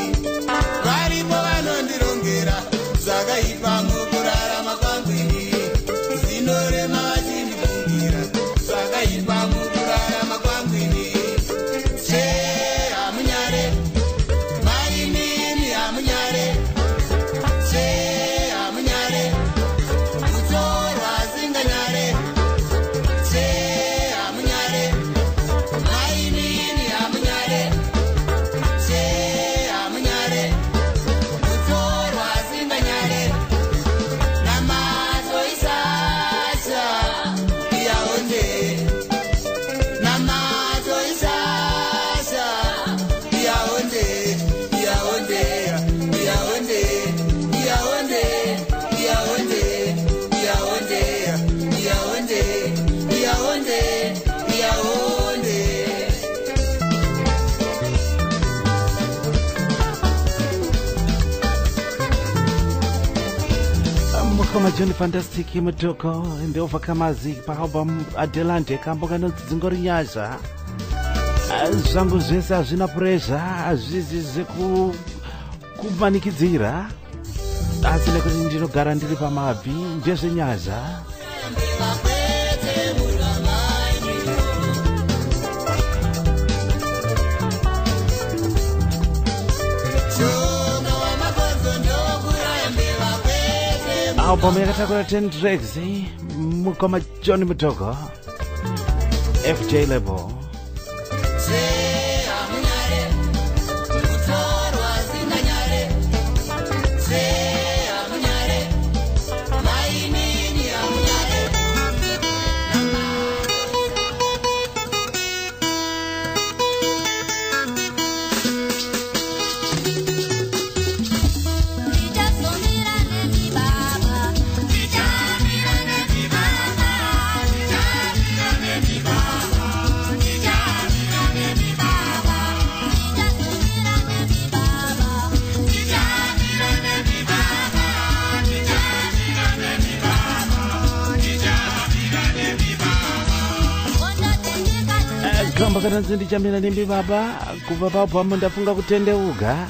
Varipo vanondirongera zvakaipa mukurarama kwangu ini. Zinorema vachindifungira zvakaipa mukurarama kwangu ini. Hamunyare maimini hamunyare hamunyare kutorwa singanyare hamunyare maimini hamunyare hamunyare kutorwa singanyare namato isasa yaonde namato isasa yaonde yaonde yaonde yaonde yaonde yaonde yaonde yaonde yaonde. Mukoma Johnny Fantastic mutoko ndova kamazi pa album Adelante kambo kanonzi dzingori nyasha. Zvangu zvese hazvina pressure, hazvizi zvekuvanikidzira, asi nekuti ndinogara ndiri pamabvi ndezvenyasha. Album yakatakura 10 tracks, Mukoma Johnny Mutoko, FJ label. Kamba kana ndichamira nembi baba kubva papo ndafunga kutendeuka.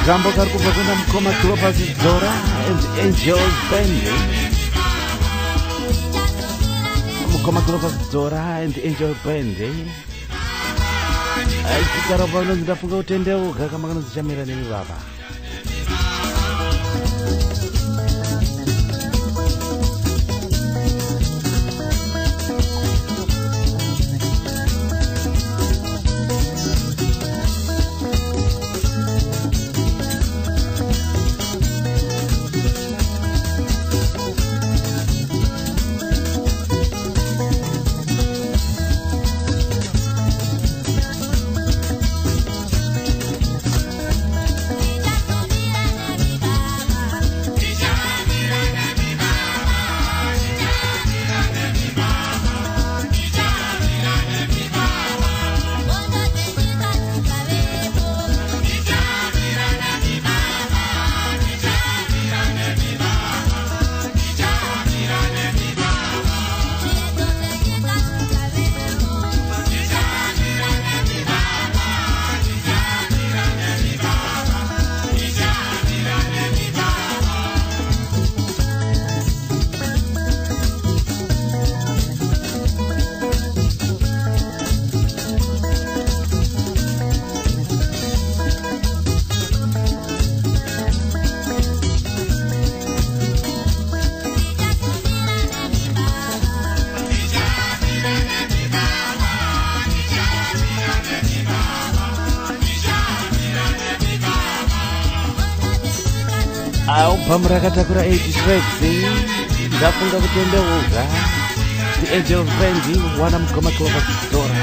Kamba kari kubva kuna Mukoma Clovers Dzora and Angels Band. Mukoma Clovers Dzora and Angel Band. Kugara pano ndafunga kutendeuka kamba kanozichamira nemi baba. Album rakatakura 8 tracks ndafunga kutendeuka. The Angel Band wana Mukoma Clovers Dzora.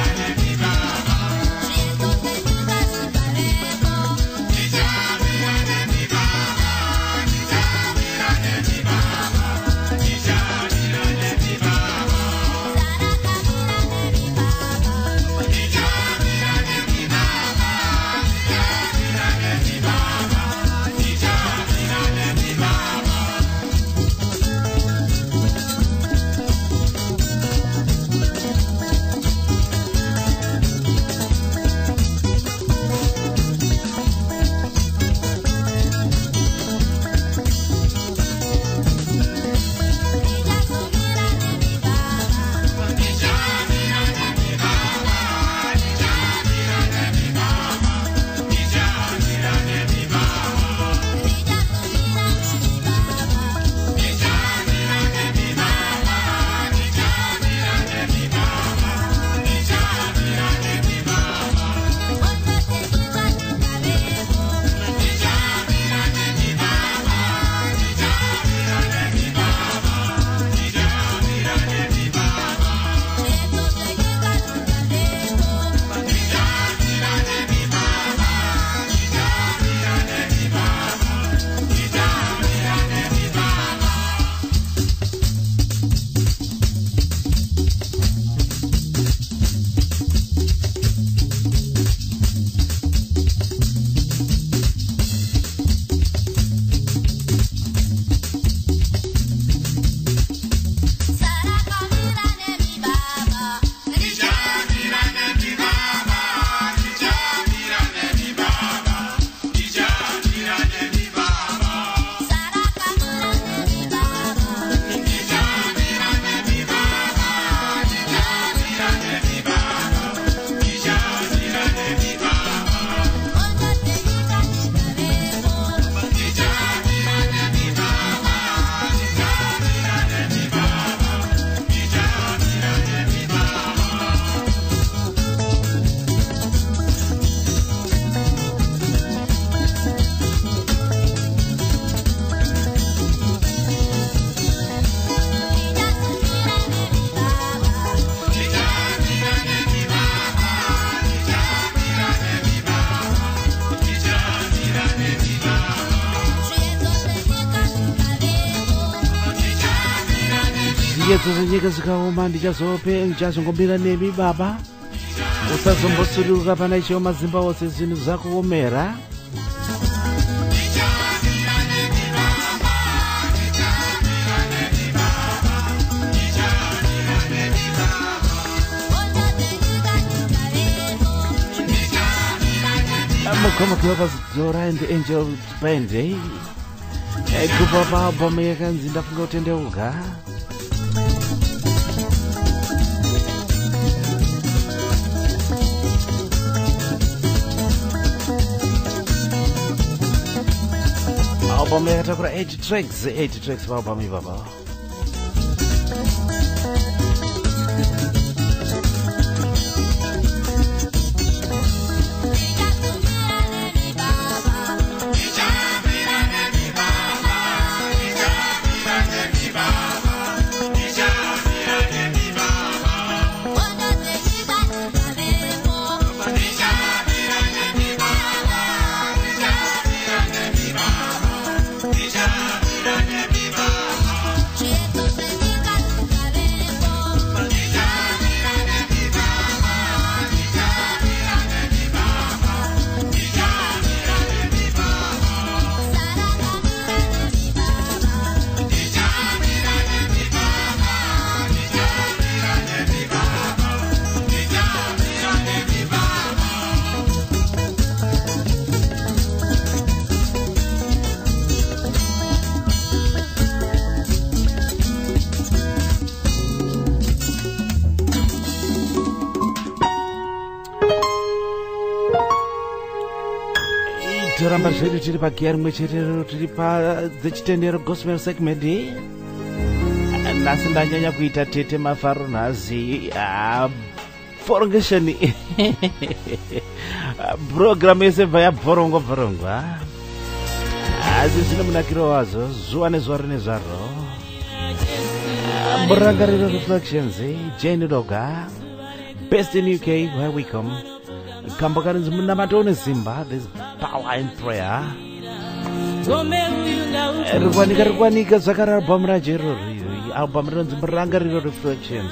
Ngetso zenyika zikaoma ndichazongombira nemi baba. Usazombosuluka pana icho mazimba ose zvinhu zakuomera. Mukoma Clovers Zora and the Angel Band, eh? Kubaba album yakanzi ndafunga utendeuka. Album yakatakura 8 tracks pa album ibaba. Toramba zvedu tiri pageya rimwe chetero tiri padzechitendero gospel segment. Nhasi ndanyanya kuita tete mafaro nhazi forongesheni program yese bva yabvorongwa asi zvine munakiro wazvo zuva nezuva rine zvaro. Murangariro reflections Jane Doga best in UK where we come. Kamba karinzi munamato une simba, there's power in prayer. Rikwanika zvakara album rajero album rinonzi Murangariro reflections.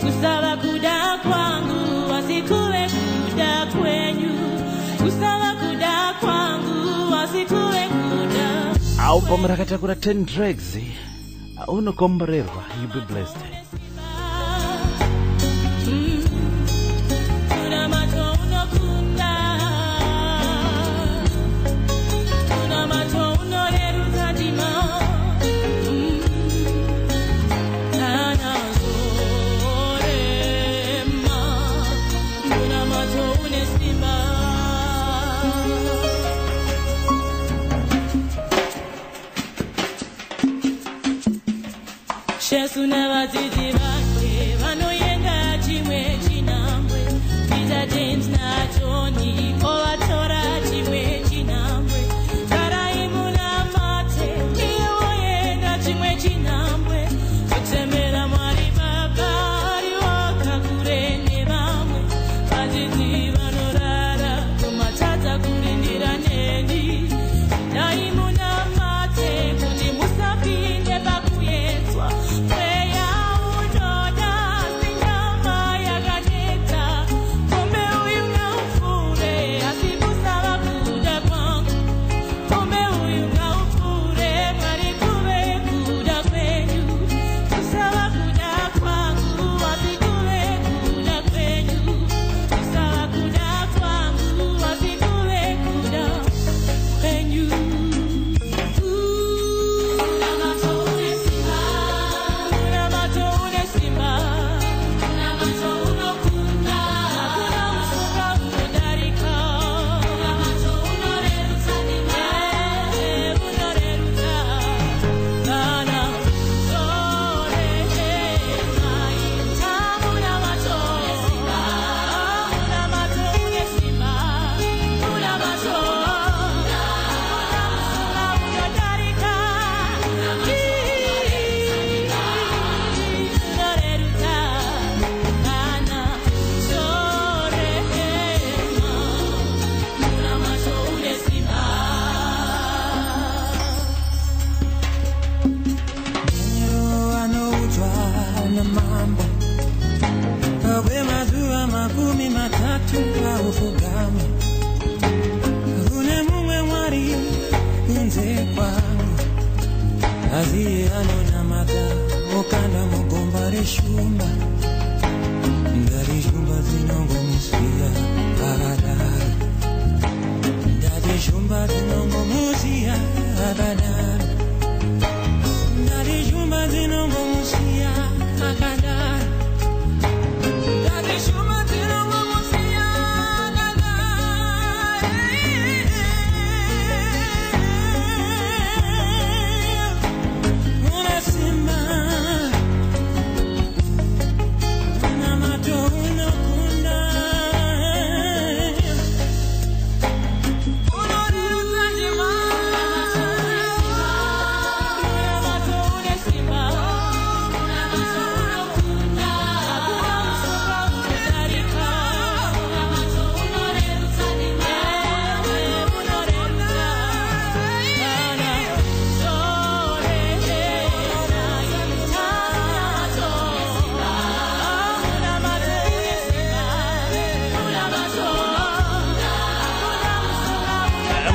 Kusava kuda kwangu wasikuwe kuda kwenyu. Kusava kuda kwangu wasikuwe kuda. Album rakatakura 10 tracks. Unokomborerwa, you be blessed. Shesu navadzidzi vake vanoenda chimwe chinhambwe. Peter James naJoni ovatora chimwe chinhambwe. Tarai munamate iye woenda chimwe chinhambwe. Kutemera Mwari Baba ari wakakure nevamwe. Vadzidzi vanorara kumatadza kurindira neni. Dai munamate kuti musapinde pakuyedzwa. Asi matatu aufugame Kune mumwe mwari kunze kwangu Aziye anona mata Okanda mugomba reshumba Ndari shumba zinongo musiya Agadari Ndari shumba zinongo musiya Agadari Ndari shumba zinongo musiya Agadari Ndari shumba zinongo musiya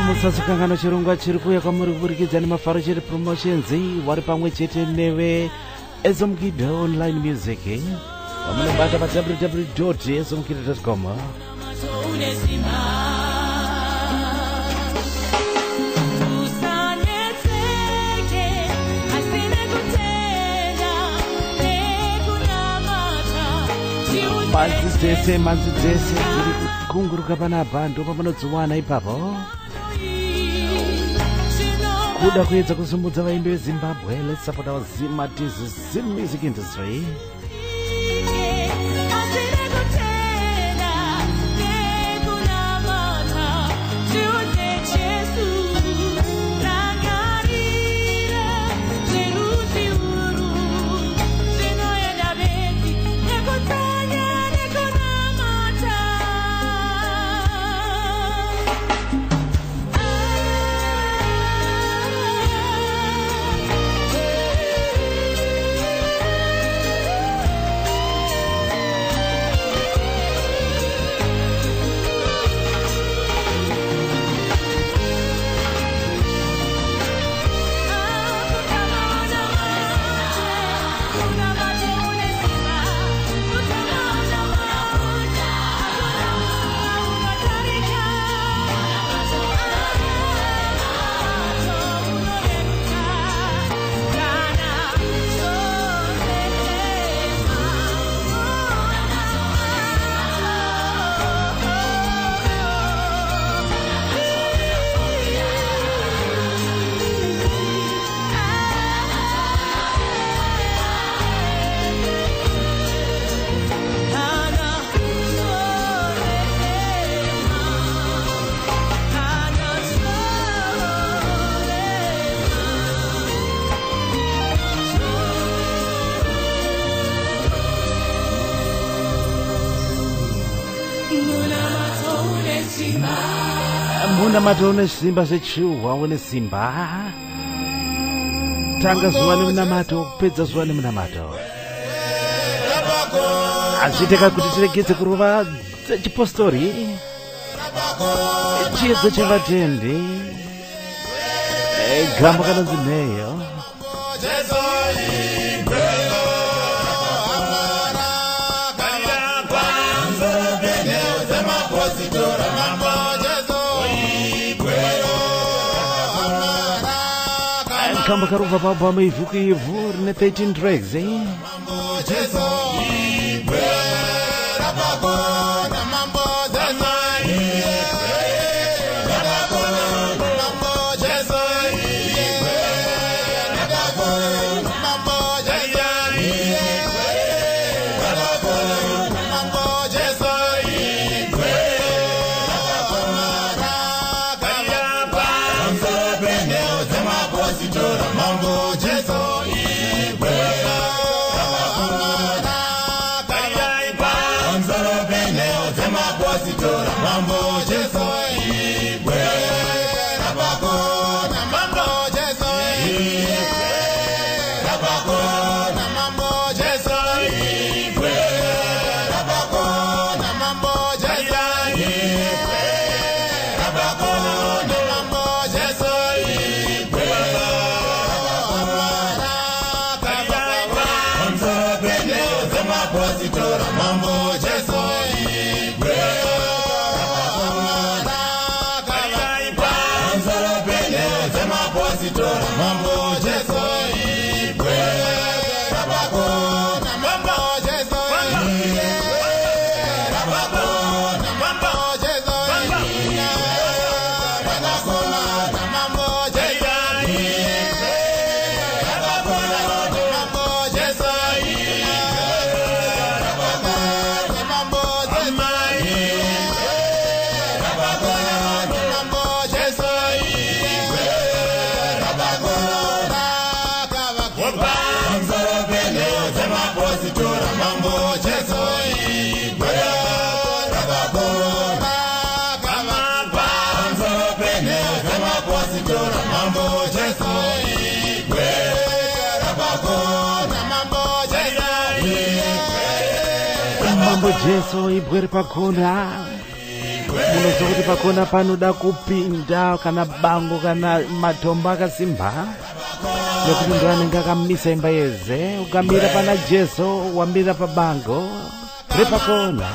Musasukangano chirongwa chiri kuuya kwamuri kuburikidza nemafaro chiri promotions wari pamwe chete neve Esomkid online music wamunobata pa www.esomkid.com. manzi dzese dziri kukunguruka panapa ndo pamanodziwana ipapo kuda kuedza kusimbudza vaimbi veZimbabwe. Let's support our Zim music industry. Munamato une simba sechiuhwa une simba tanga zuva nemunamato kupedza zuva nemunamato azviteka kuti tiregedze kurova chipostori chiedzo chevatendi gamba kana zineyo kamba karuva baba meivuka ivhu rine 13 tracks Mambo Jeso Igwe Mambo Jesu ibwere pakona. Munozo kuti pakona panoda kupinda kana bango kana matombo akasimba. Nekuti ndo anenge akamisa imba yeze. Ukamira pana Jesu wamira pa bango. Re pakona.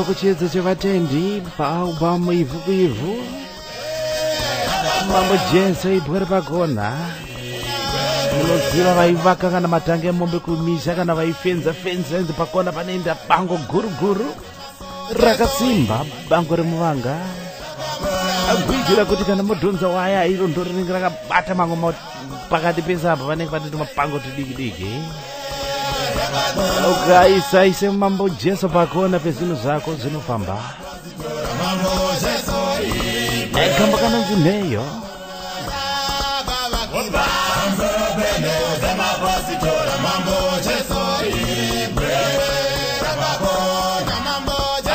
Kuchiedza chevatendi paubamu ivhu kuivhu. Mambo Jesu ibwere pakona. Munoziva vaivaka kana matange mombe kumisha kana vaifenza enze pakona panoenda bango guru rakasimba bango remuvanga. Agwijira kuti kana mudhonza waya iro ndorinenge rakabata mango pakati pesapa vanenge vanoti mapango tidiki. Ukaisa mambo Jesu pakona pezvinhu zvako zvinofamba. Kamba kana nzineyo.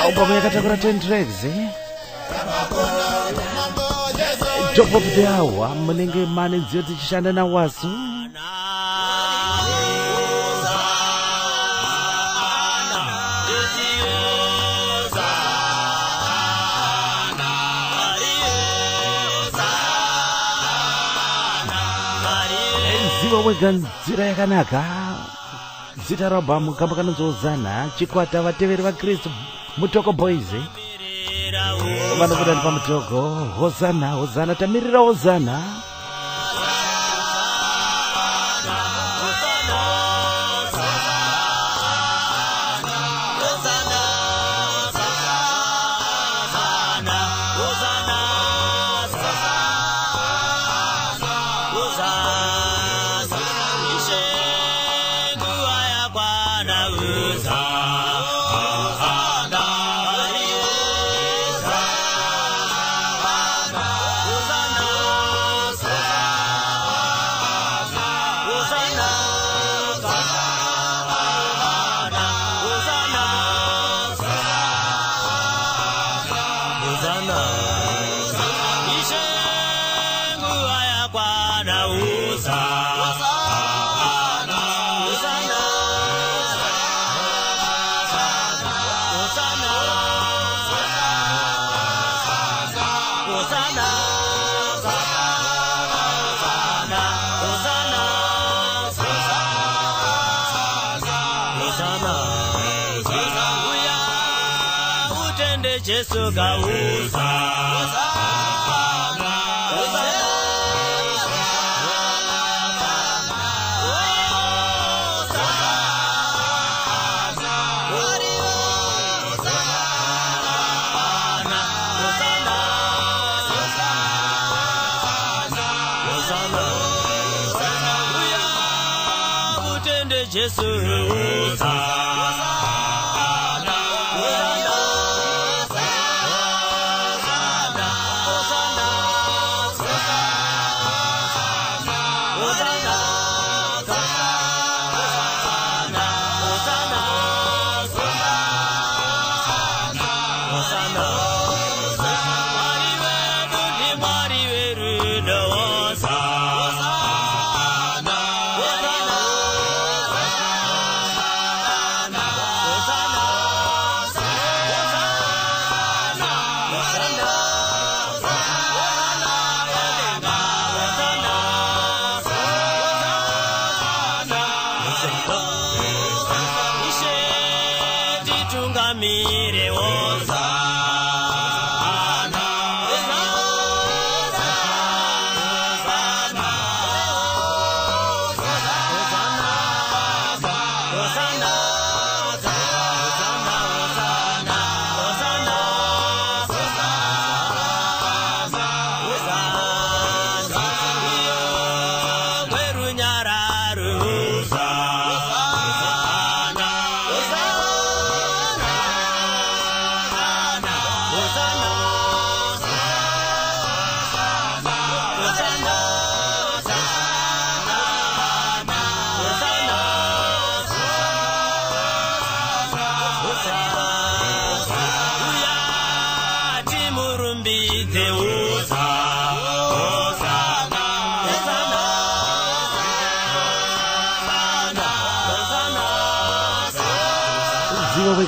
Album yakatakura 10 tracks. Top of the hour munenge mane dziyo tichishanda nawasu. Weganzira yakanaka zita rabamu kamba kanonzozana chikwata vateveri vaKristu Mutoko Boys vanobuda pamutoko. Hosana tamirira Hosana. Hosanna. wakwana Hosana. Jesu ga Hosana. Jesu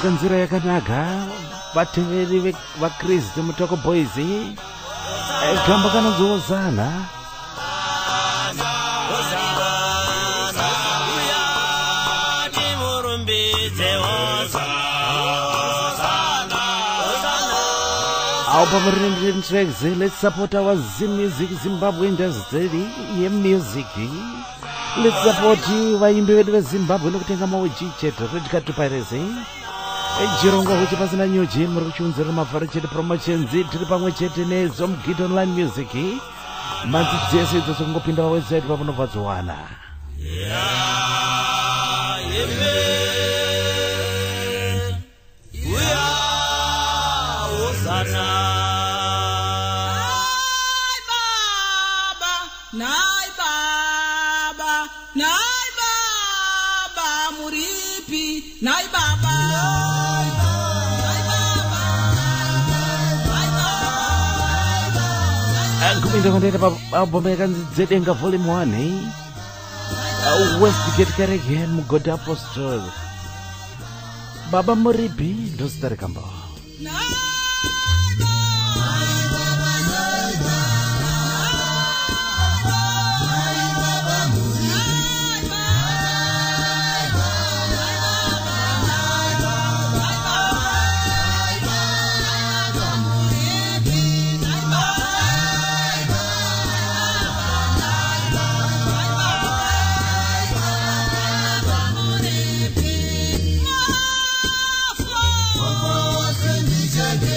Kanzira yakanaka vateveri vaKristu Mutoko Boys gamba kanozozana Our tracks, let's support our Music Zimbabwe industry music. Let's support you vaimbi vedu veZimbabwe nokutenga mauji chete rechikatupirese Jirongo huchi pasina nyuchi muri kuchiunzira mavhara chete promotions tiri pamwe chete neZomgit Online Music manzi dzese idzo dzokungopinda pawebsite pamunobva dzowana. Ndikondera album yakanzi Zedenga Volume 1 Westgate Kereke Mugodi Apostle Baba Muripi ndositari kamba Judge.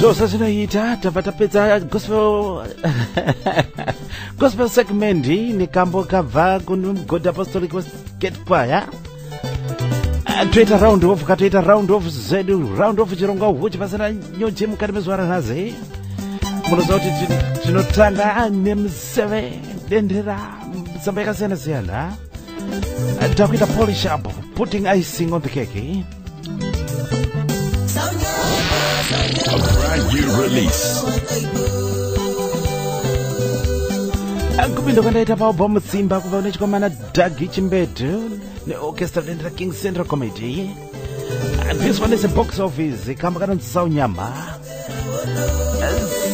Zosa zinoita tapedza gospel segment ni kambo kabva kuno God Apostolic Gate Choir. Toita round off katoita round off zedu round off chironga uchi pasina nyoje mukati mezuva ranhasi. Munoziva kuti tinotanga nemuseve dendera misamba yakasiyana-siyana. Takuita polish up, putting icing on the cake. A brand new release. Kupindo kandaita paubva mutsimba kubva une chikomana Dagi Chimbedu neorchestra dendera King Central Committee. This one is a box office kamba kanonzi Saunyama.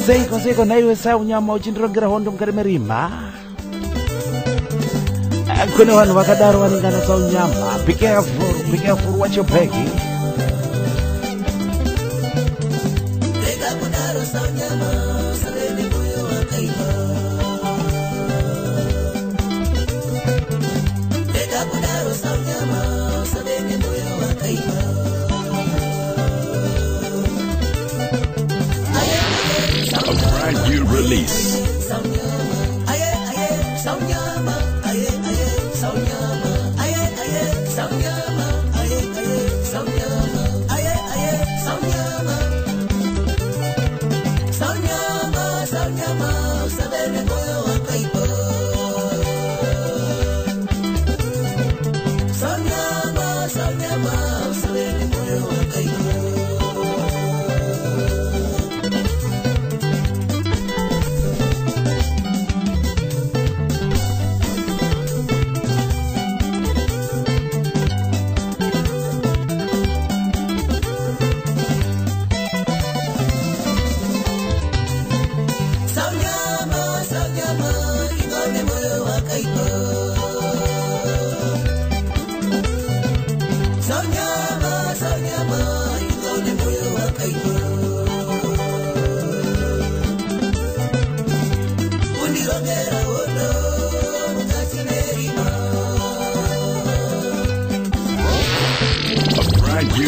Seiko naiwe Saunyama uchindirongera hondo mukati merima. Kune vanhu vakadaro vanengana Saunyama. Be careful, watch your back. A brand new release.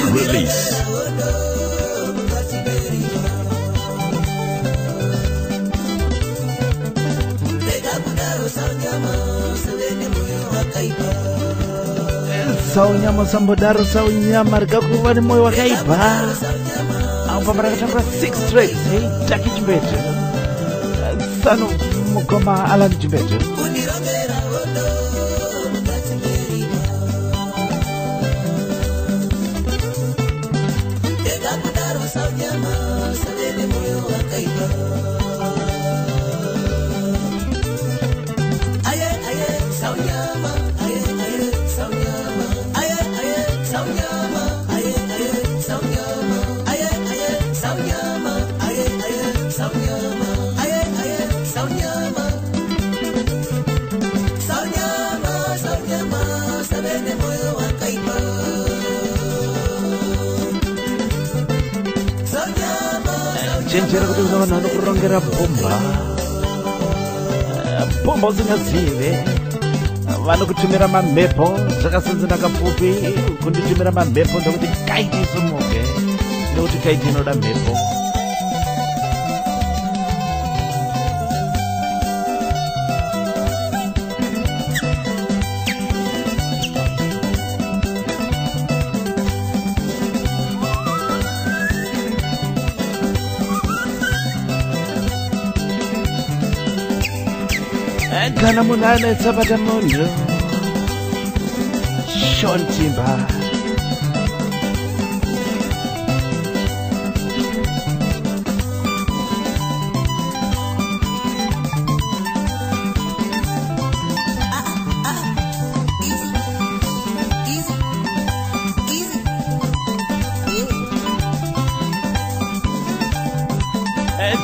Release. Saunyama Sambodaro Saunyama rikakuva ni moyo wakaipa. Apa marakatambura 6 tracks, Dagi Chimbedu. Sano mukoma Alan Chimbedu. Chenjera kuti kuna vanhu vanokurongera bomba usingazive. Vanokutumira mamhepo zvakasanzina kapfupi. Kunditumira mamhepo ndokuti kaiti isumuke, ndokuti kaiti inoda mhepo. Kana munhu anetsa bata munhu Sean Timber.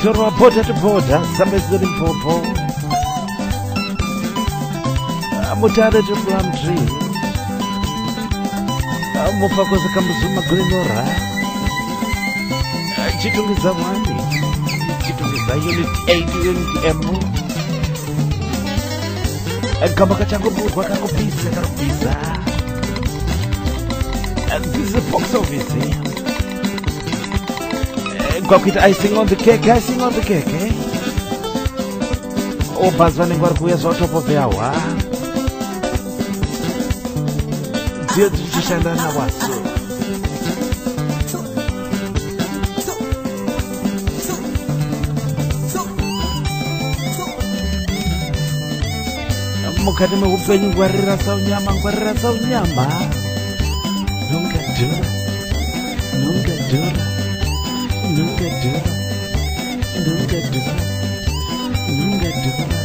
Torwa border to border, somebody's getting popo. Mutare to Plum Tree. Mufakoza kamuzuma Glenora. Chitungiza wani. Chitungiza unit 8 unit M. Kama kachangu kwa kango pizza. And this is a box office. kwakuita icing on the cake, icing on the cake, eh? Obhazi vanenge vari kuuya top of the hour. Ndiyo tichishanda nawaso. Mukati meupenyu ngwarira saunyama, ngwarira saunyama. Nungadhura, nungadhura, nungadhura, nungadhura, nungadhura.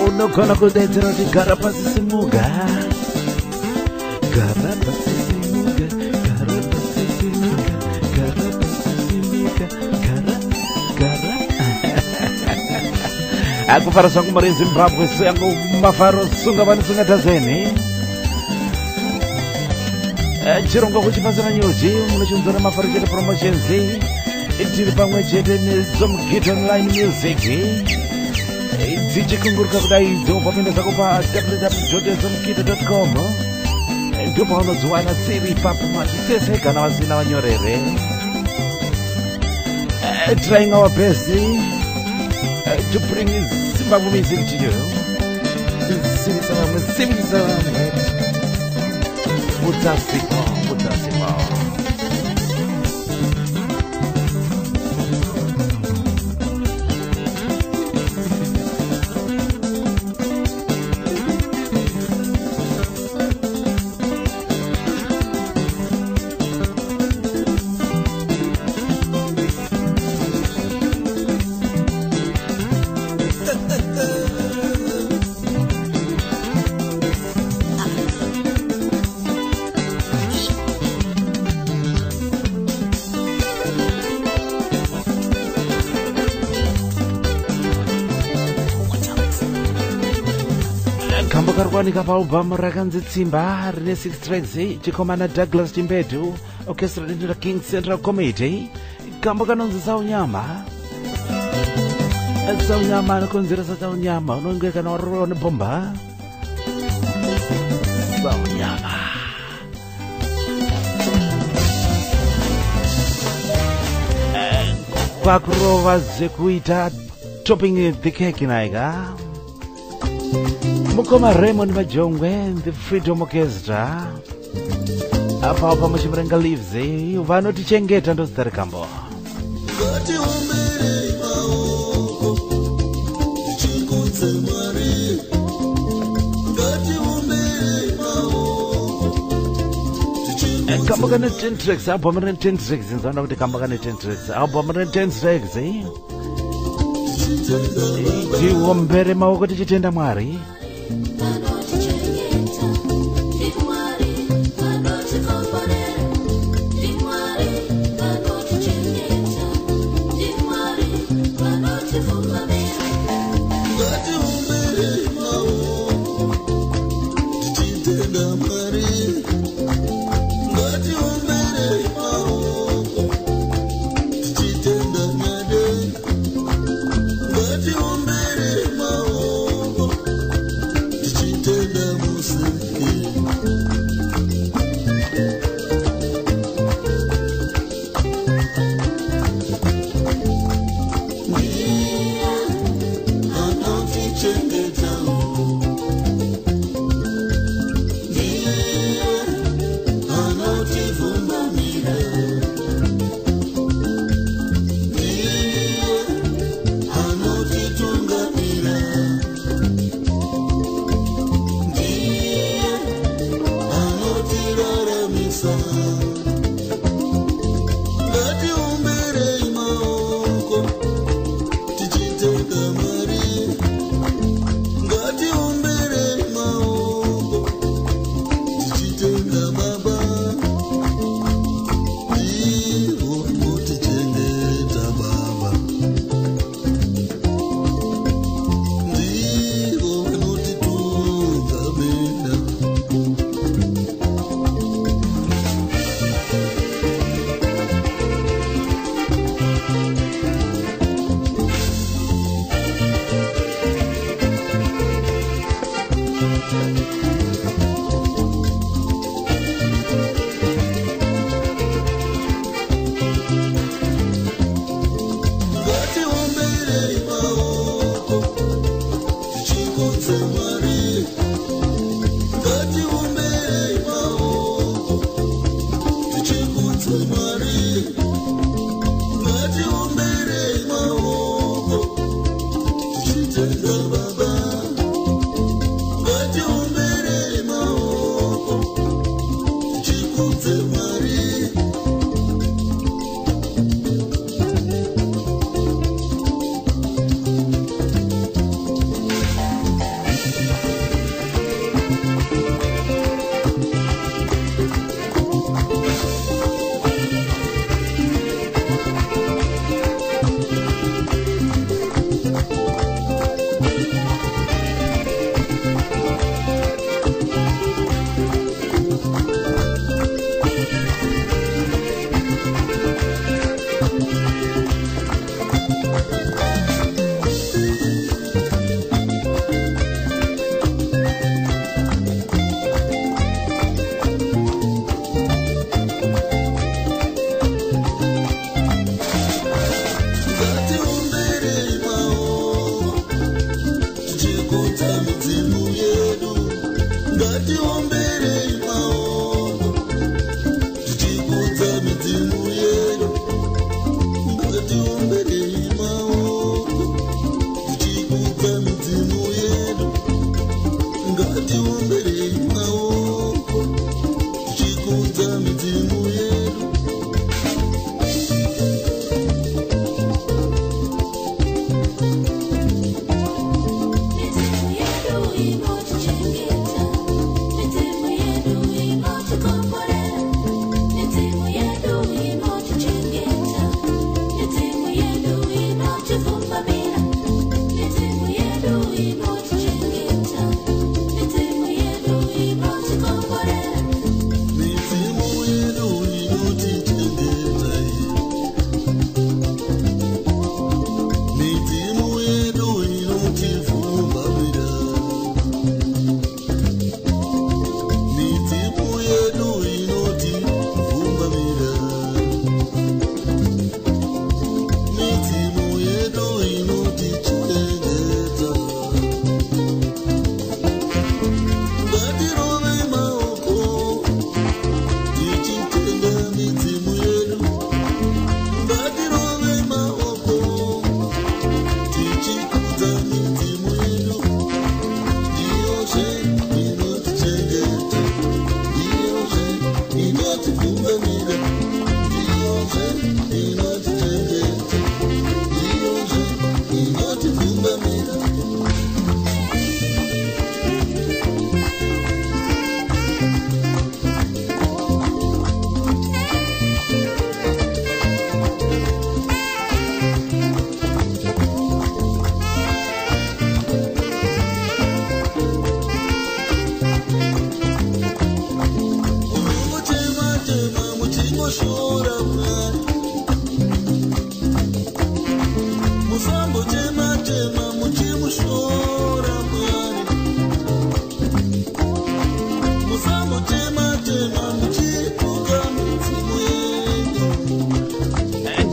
Unogona kudaidzira kuti gara pasi simuka, gara pasi simuka, gara pasi simuka, gara pasi simuka, gara. Akufara sangu mari Zimbabwe sangu mafaro sunga vani sunga tazeni. Chirongo kuchipasana nyuzi munochinzora mafaro chete promotions. Tiri pamwe chete nezomugit online music. Dzichikunguruka kudai dzopamenda zako pa www.zomukita.com. Ndipo unodziwana tsiri ipapo machitese kana vasina vanyorere. Trying our best to bring Zimbabwe music to you. Simisa vamwe. Mutasimo. Karwanika paubhamu rakanzi Tsimba rine 6 tracks chikomana Douglas Chimbedu orchestra rinoita King Central Committee kambo kanonzi Saunyama. Saunyama anokonzeresa Saunyama unonge kana warora nebomba Saunyama. Kwakurova zvekuita topping the cake naika Mukoma Raymond Majongwe, the Freedom Orchestra. Apa pamuchimurenga leaves, vanotichengeta ndozidari kambo. Kambo kane 10 tracks, album kane 10 tracks, nzana kuti kambo kane 10 tracks, album kane 10 tracks, Tiwombere maoko tichitenda Mwari.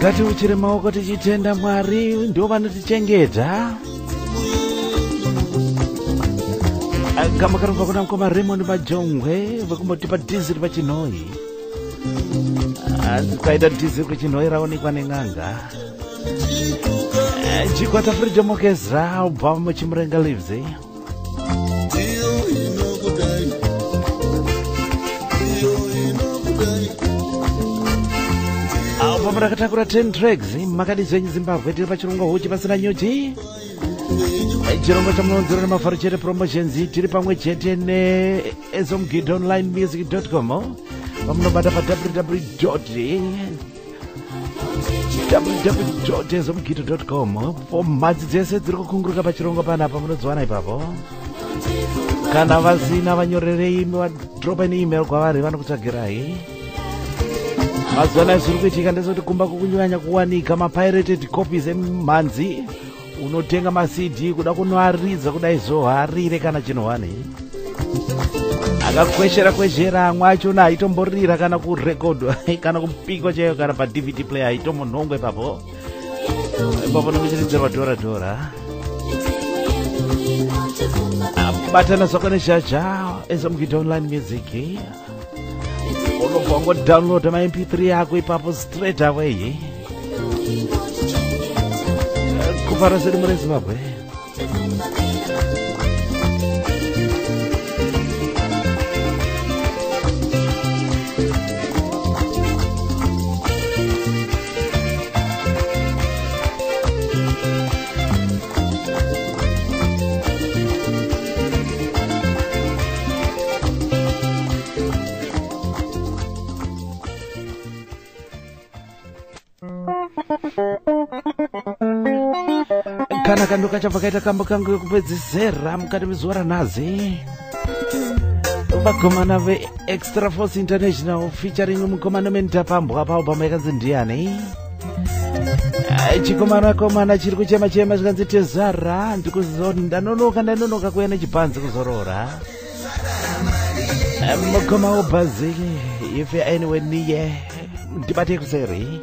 ngati uchiri maoko tichitenda Mwari ndio vanotichengeta. Kama karumva kuna mkoma Raymond Majongwe vakumbotipa dizili pachinoi. Kwaita dizili kuchinoi raonekwa neng'anga. Chikwata Freedom Orchestra ubva muchimurenga Leaves. Murakataura 10 tracks makadzi enyu Zimbabwe tiri pachirongwa huchi pasina nyuchi. Chirongwa chamunonzera nemafaro chete promotions tiri pamwe chete neezomgidonlinemusic.com pamunobata pa www.ezomgido.com po mhatsi dzese dziri kukunguruka pachirongwa panapa munodziwana ipapo. Kana vasina vanyorerei vadropa email kwavari vanokutsvagirai. Mazuva zviri kuitika ndezvoti kumba kukunyanya kuwanika mapirated copies emhanzi unotenga ma-CD kuda kunoaridza kudai zoharire kana chinohwane akakweshera amwe achona aitomborira kana kurekodwa kana kupikwa chaiyo kana pa-DVD player aitomonhongwe ipapo nokucheredzerwa dhora batana zvako nezhazha ezomugidha online music unobva wangodownloada ma-mp3 yako ipapo straight away kubva rose rimwe rezimbabwe. Kana kando kachabva kaita kambo kangu yekupedzisira mukati mezuva ranhasi. Vakomana veExtra Force International featuring mukomana Mentapambwa paalbum yakanzi Ndiani. Chikomana chiri kuchema zvikanzi Tezara. Ndikuzoti ndanonoka kuya nechibhanzi kuzorora. Mukoma wobhazi ife anyway niye ndibate kuseri.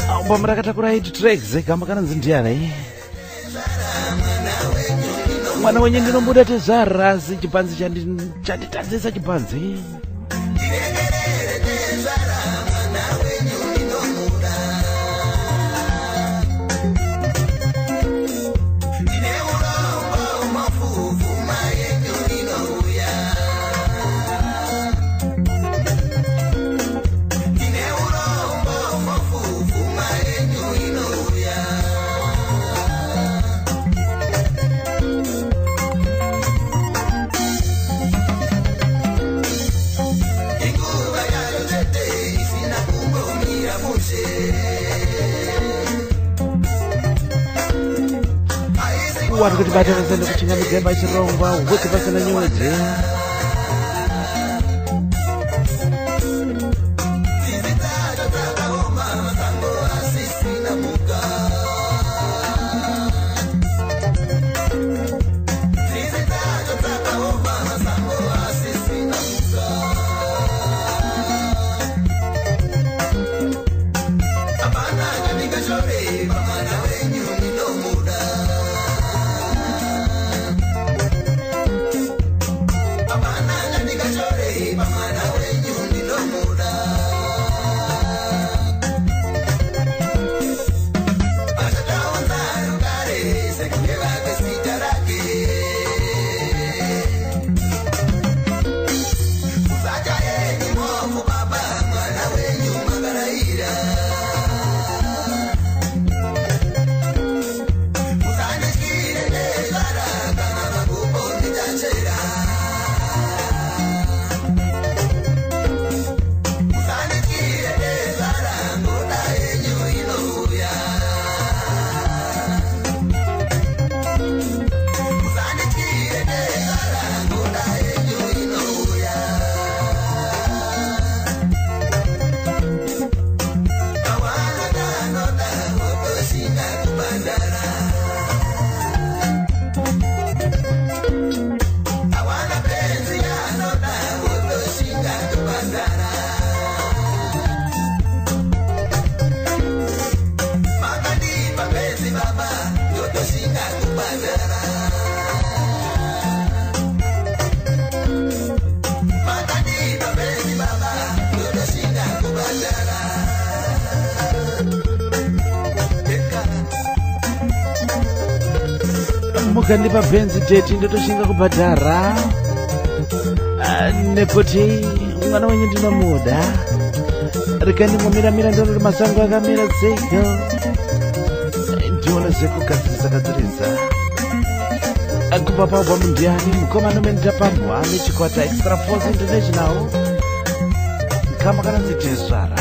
Album rakatakura 8 tracks kama kananzi Ndiani. Mwana wenye ndinombuda Tezara si chibhanzi chanditadzisa chibhanzi. Wari kuti bata vasende kuchingamidza chirongwa wekuti pasina nyowedzi. Mukandipa benzi date ndotoshinga kubhadhara nekuti mwana wenyu ndinomuda. Rikandimomira ndorori masango akamira dzega ndiona zvekugadzirisa kubva paalbum Ndiani mukomana Mentapambwa nechikwata Extra Force International kama kananzi Tezara.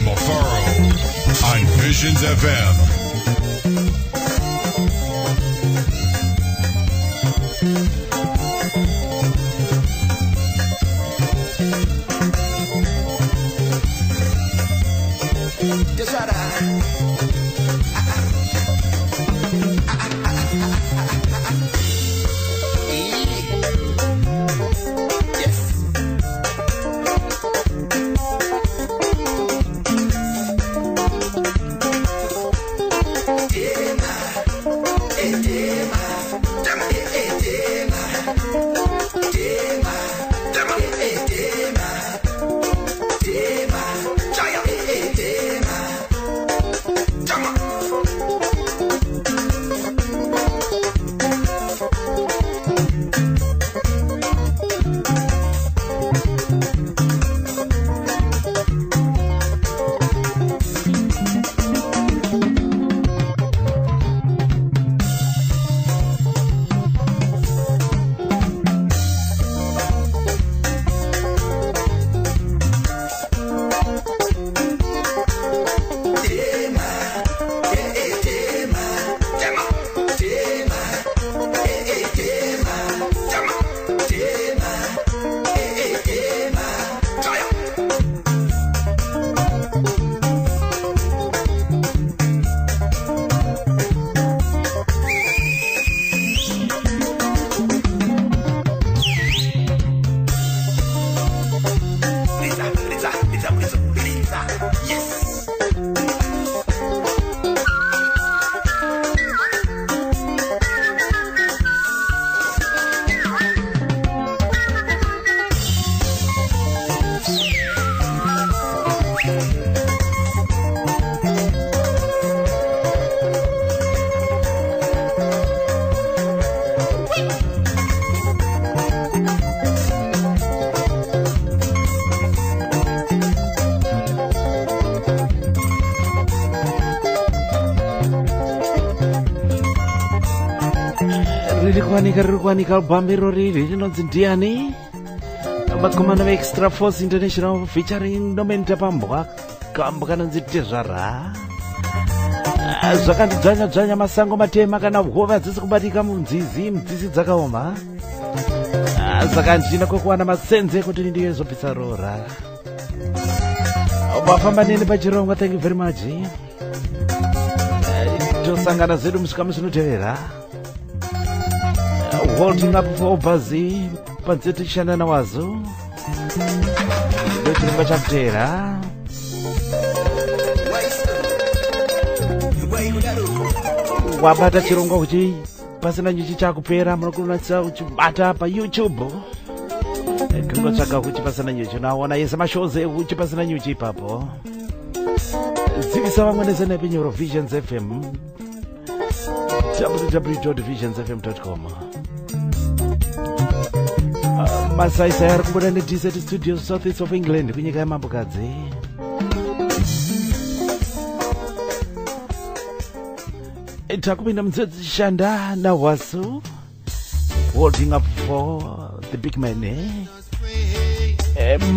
Mafaro on Visions FM. Just right riri kuwanika bambiro riri rinonzi ndiani vakomana veextra force international featuring Nomenta Pambwa kambo kanonzi tezvara zvakandidzvanya masango matema kana hova hadzisi kubatika munzizi mudzizi dzakaoma saka ndina kwekuwana masenze kuti ndiyezopisa rora vafamba neni pachirongwa. Thank you very much. Tosangana zedu musikamu sinotevera holding up for Bazi panzeti shana na wazo ndio chirongwa chakutera wabata chirongwa kuchi pasina nyuchi chakupera munokunatsa uchibata pa YouTube kungotsvaka kuchi pasina nyuchi naona yese mashows ekuchi pasina nyuchi ipapo zivisa vamwe nezenepi Eurovisions FM www.visionsfm.com. Masaisa ari kubuda neDSET Studios Southeast of England kunyika yemambokadzi. Takupinda munzodzi shanda na wasu holding up for the big man.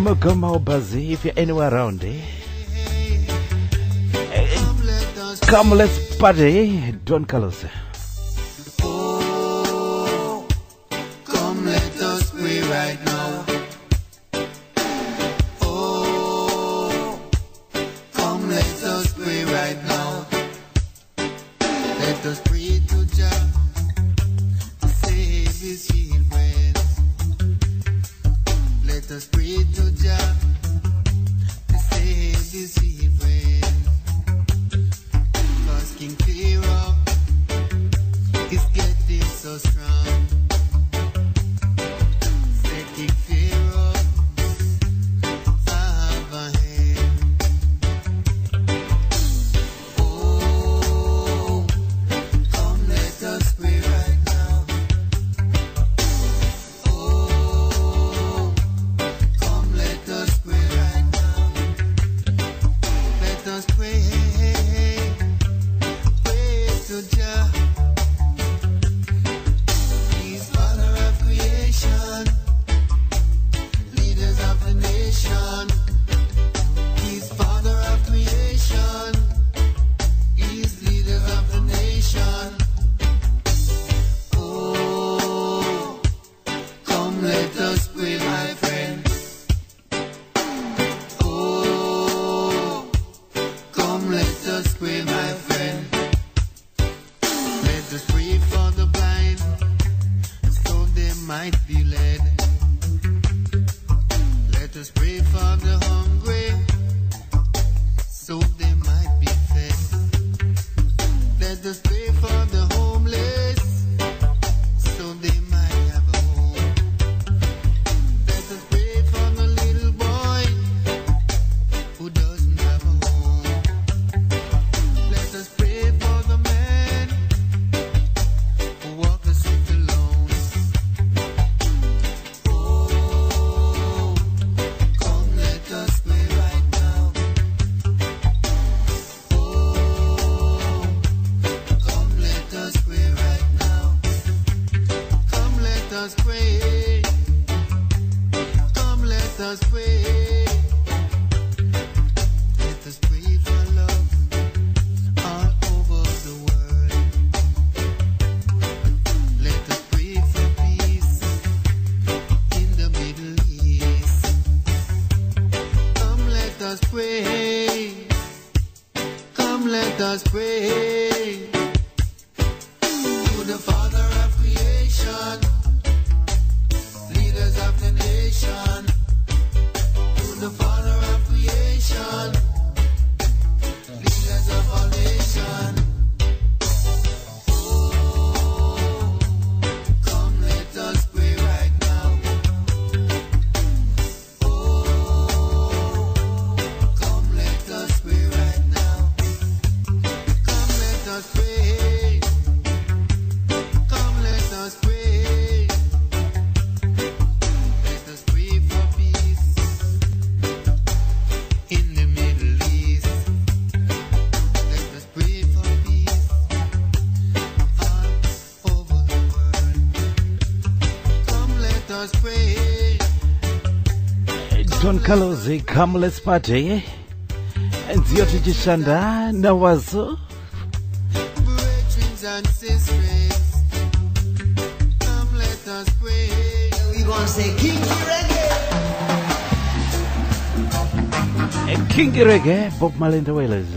Mugoma Bazi, if you're anywhere around, come let's party. Don Carlos. Oh, come let us pray right now. Oh, come let us pray right now. Let us pray to Jah to save His children. Let us pray to Jah to save His children. Cause King Pharaoh is getting so strong. Say King Pharaoh have a hand. Oh, come let us pray right now. Oh, come let us pray right now. Let us pray. Pray to Jah. He's pray for the blind, so they might be led. Let us pray for the hungry, so they might be fed. Let us pray for the homeless, so they might have a home. Let us pray for the little boy who doesn't have a home. Let us pray for the man who walks with alone. Oh, come let us pray right now. Oh, come let us pray right now. Come let us pray. Come let us pray. Let us pray for love all over the world. Let us pray for peace in the Middle East. Come let us pray. Come let us pray to the Father of creation, leaders of the nation. To the Father of creation, leaders of our nation. Oh, come let us pray right now. Oh, come let us pray right now. Come let us pray. Come let us pray. Let us pray for peace in the Middle East. Let us pray for peace all over the world. Come let us pray. Don Carlos, come let's party. Ndio tichishanda na wazo. Brethren and sisters, come let us pray. We gonna say kinky reggae. Kinky reggae, Bob Marley and the Wailers.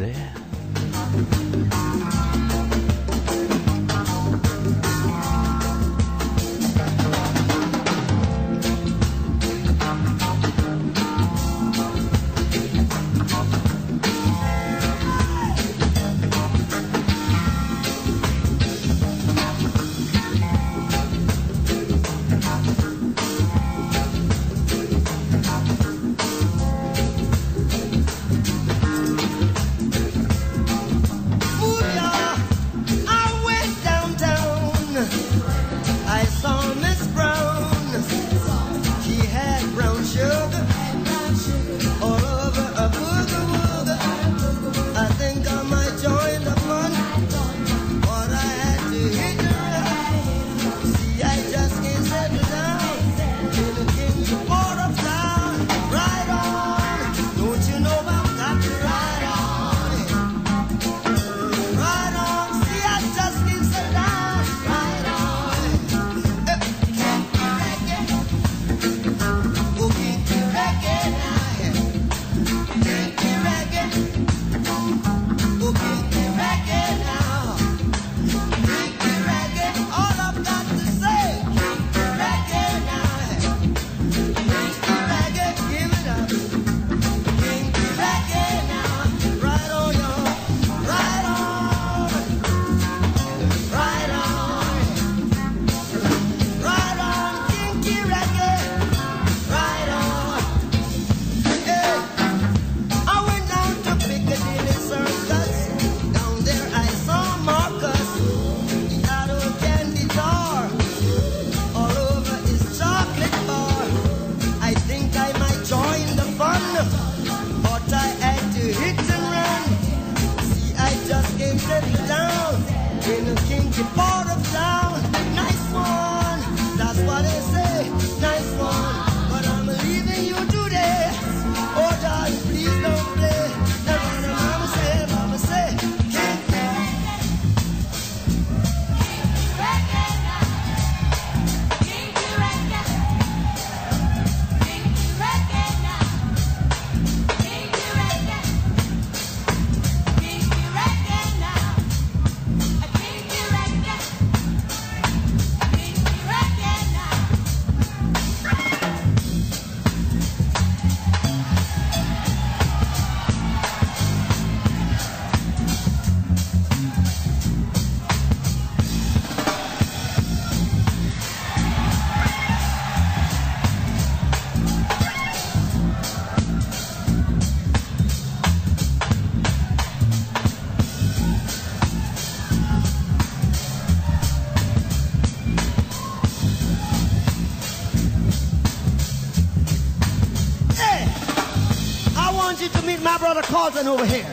my brother Carlton over here.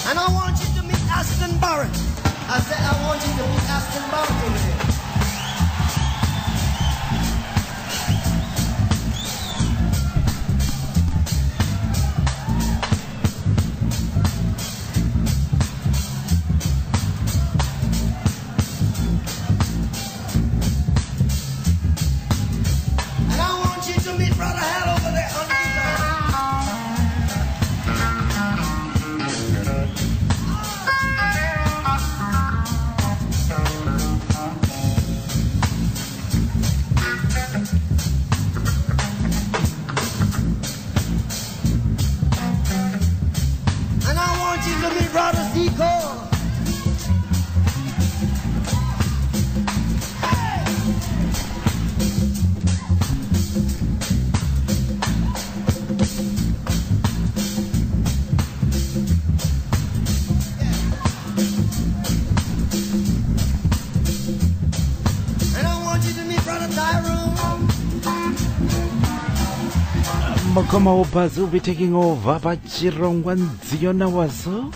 And I want you to meet Aston Barrett. I said I want you to meet Aston Barrett over here. And I want you to meet Brother Hal over there on the guitar. And I want you to meet Brother Seacole. And I want you to meet Brother Tyrone. Mukoma Opazi will be taking over pachirongwa nziyo nawazo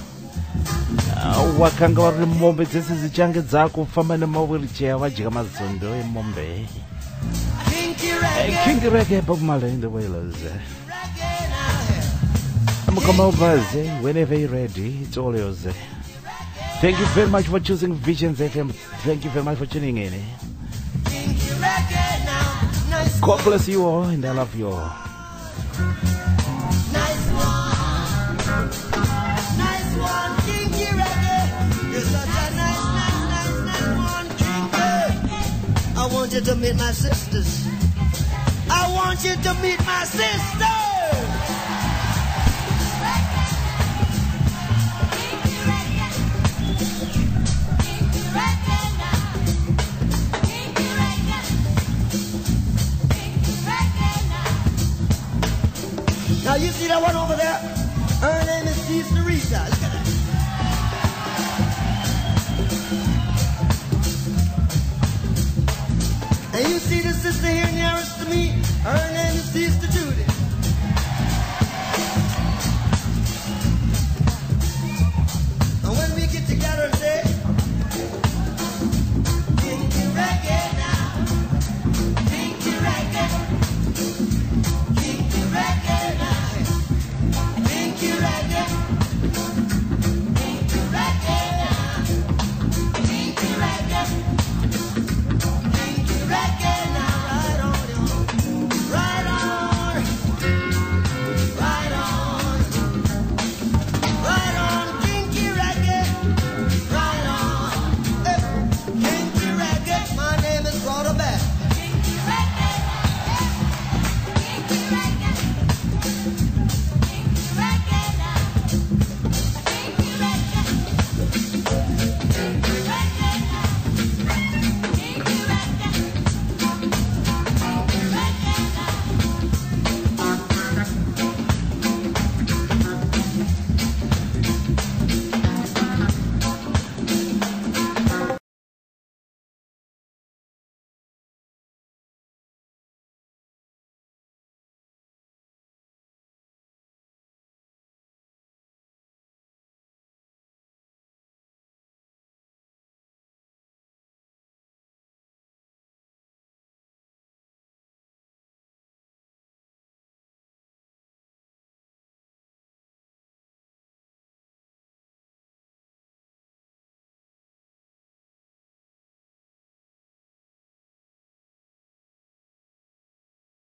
wakanga vari mombe dzese dzichange dzakufamba nemawheelchair vajika mazondo emombe King Reggae Bob Marley in the Wailers. Mukoma Opazi, whenever you're ready, it's all yours. Thank you very much for choosing Visions FM. Thank you very much for tuning in. God bless you all and I love you all. Nice one, Kinky Reggae. You're such a nice one, Kinky. I want you to meet my sisters. I want you to meet my sisters. Now you see that one over there? Her name is Sister Risa. Look at that. And you see the sister here in the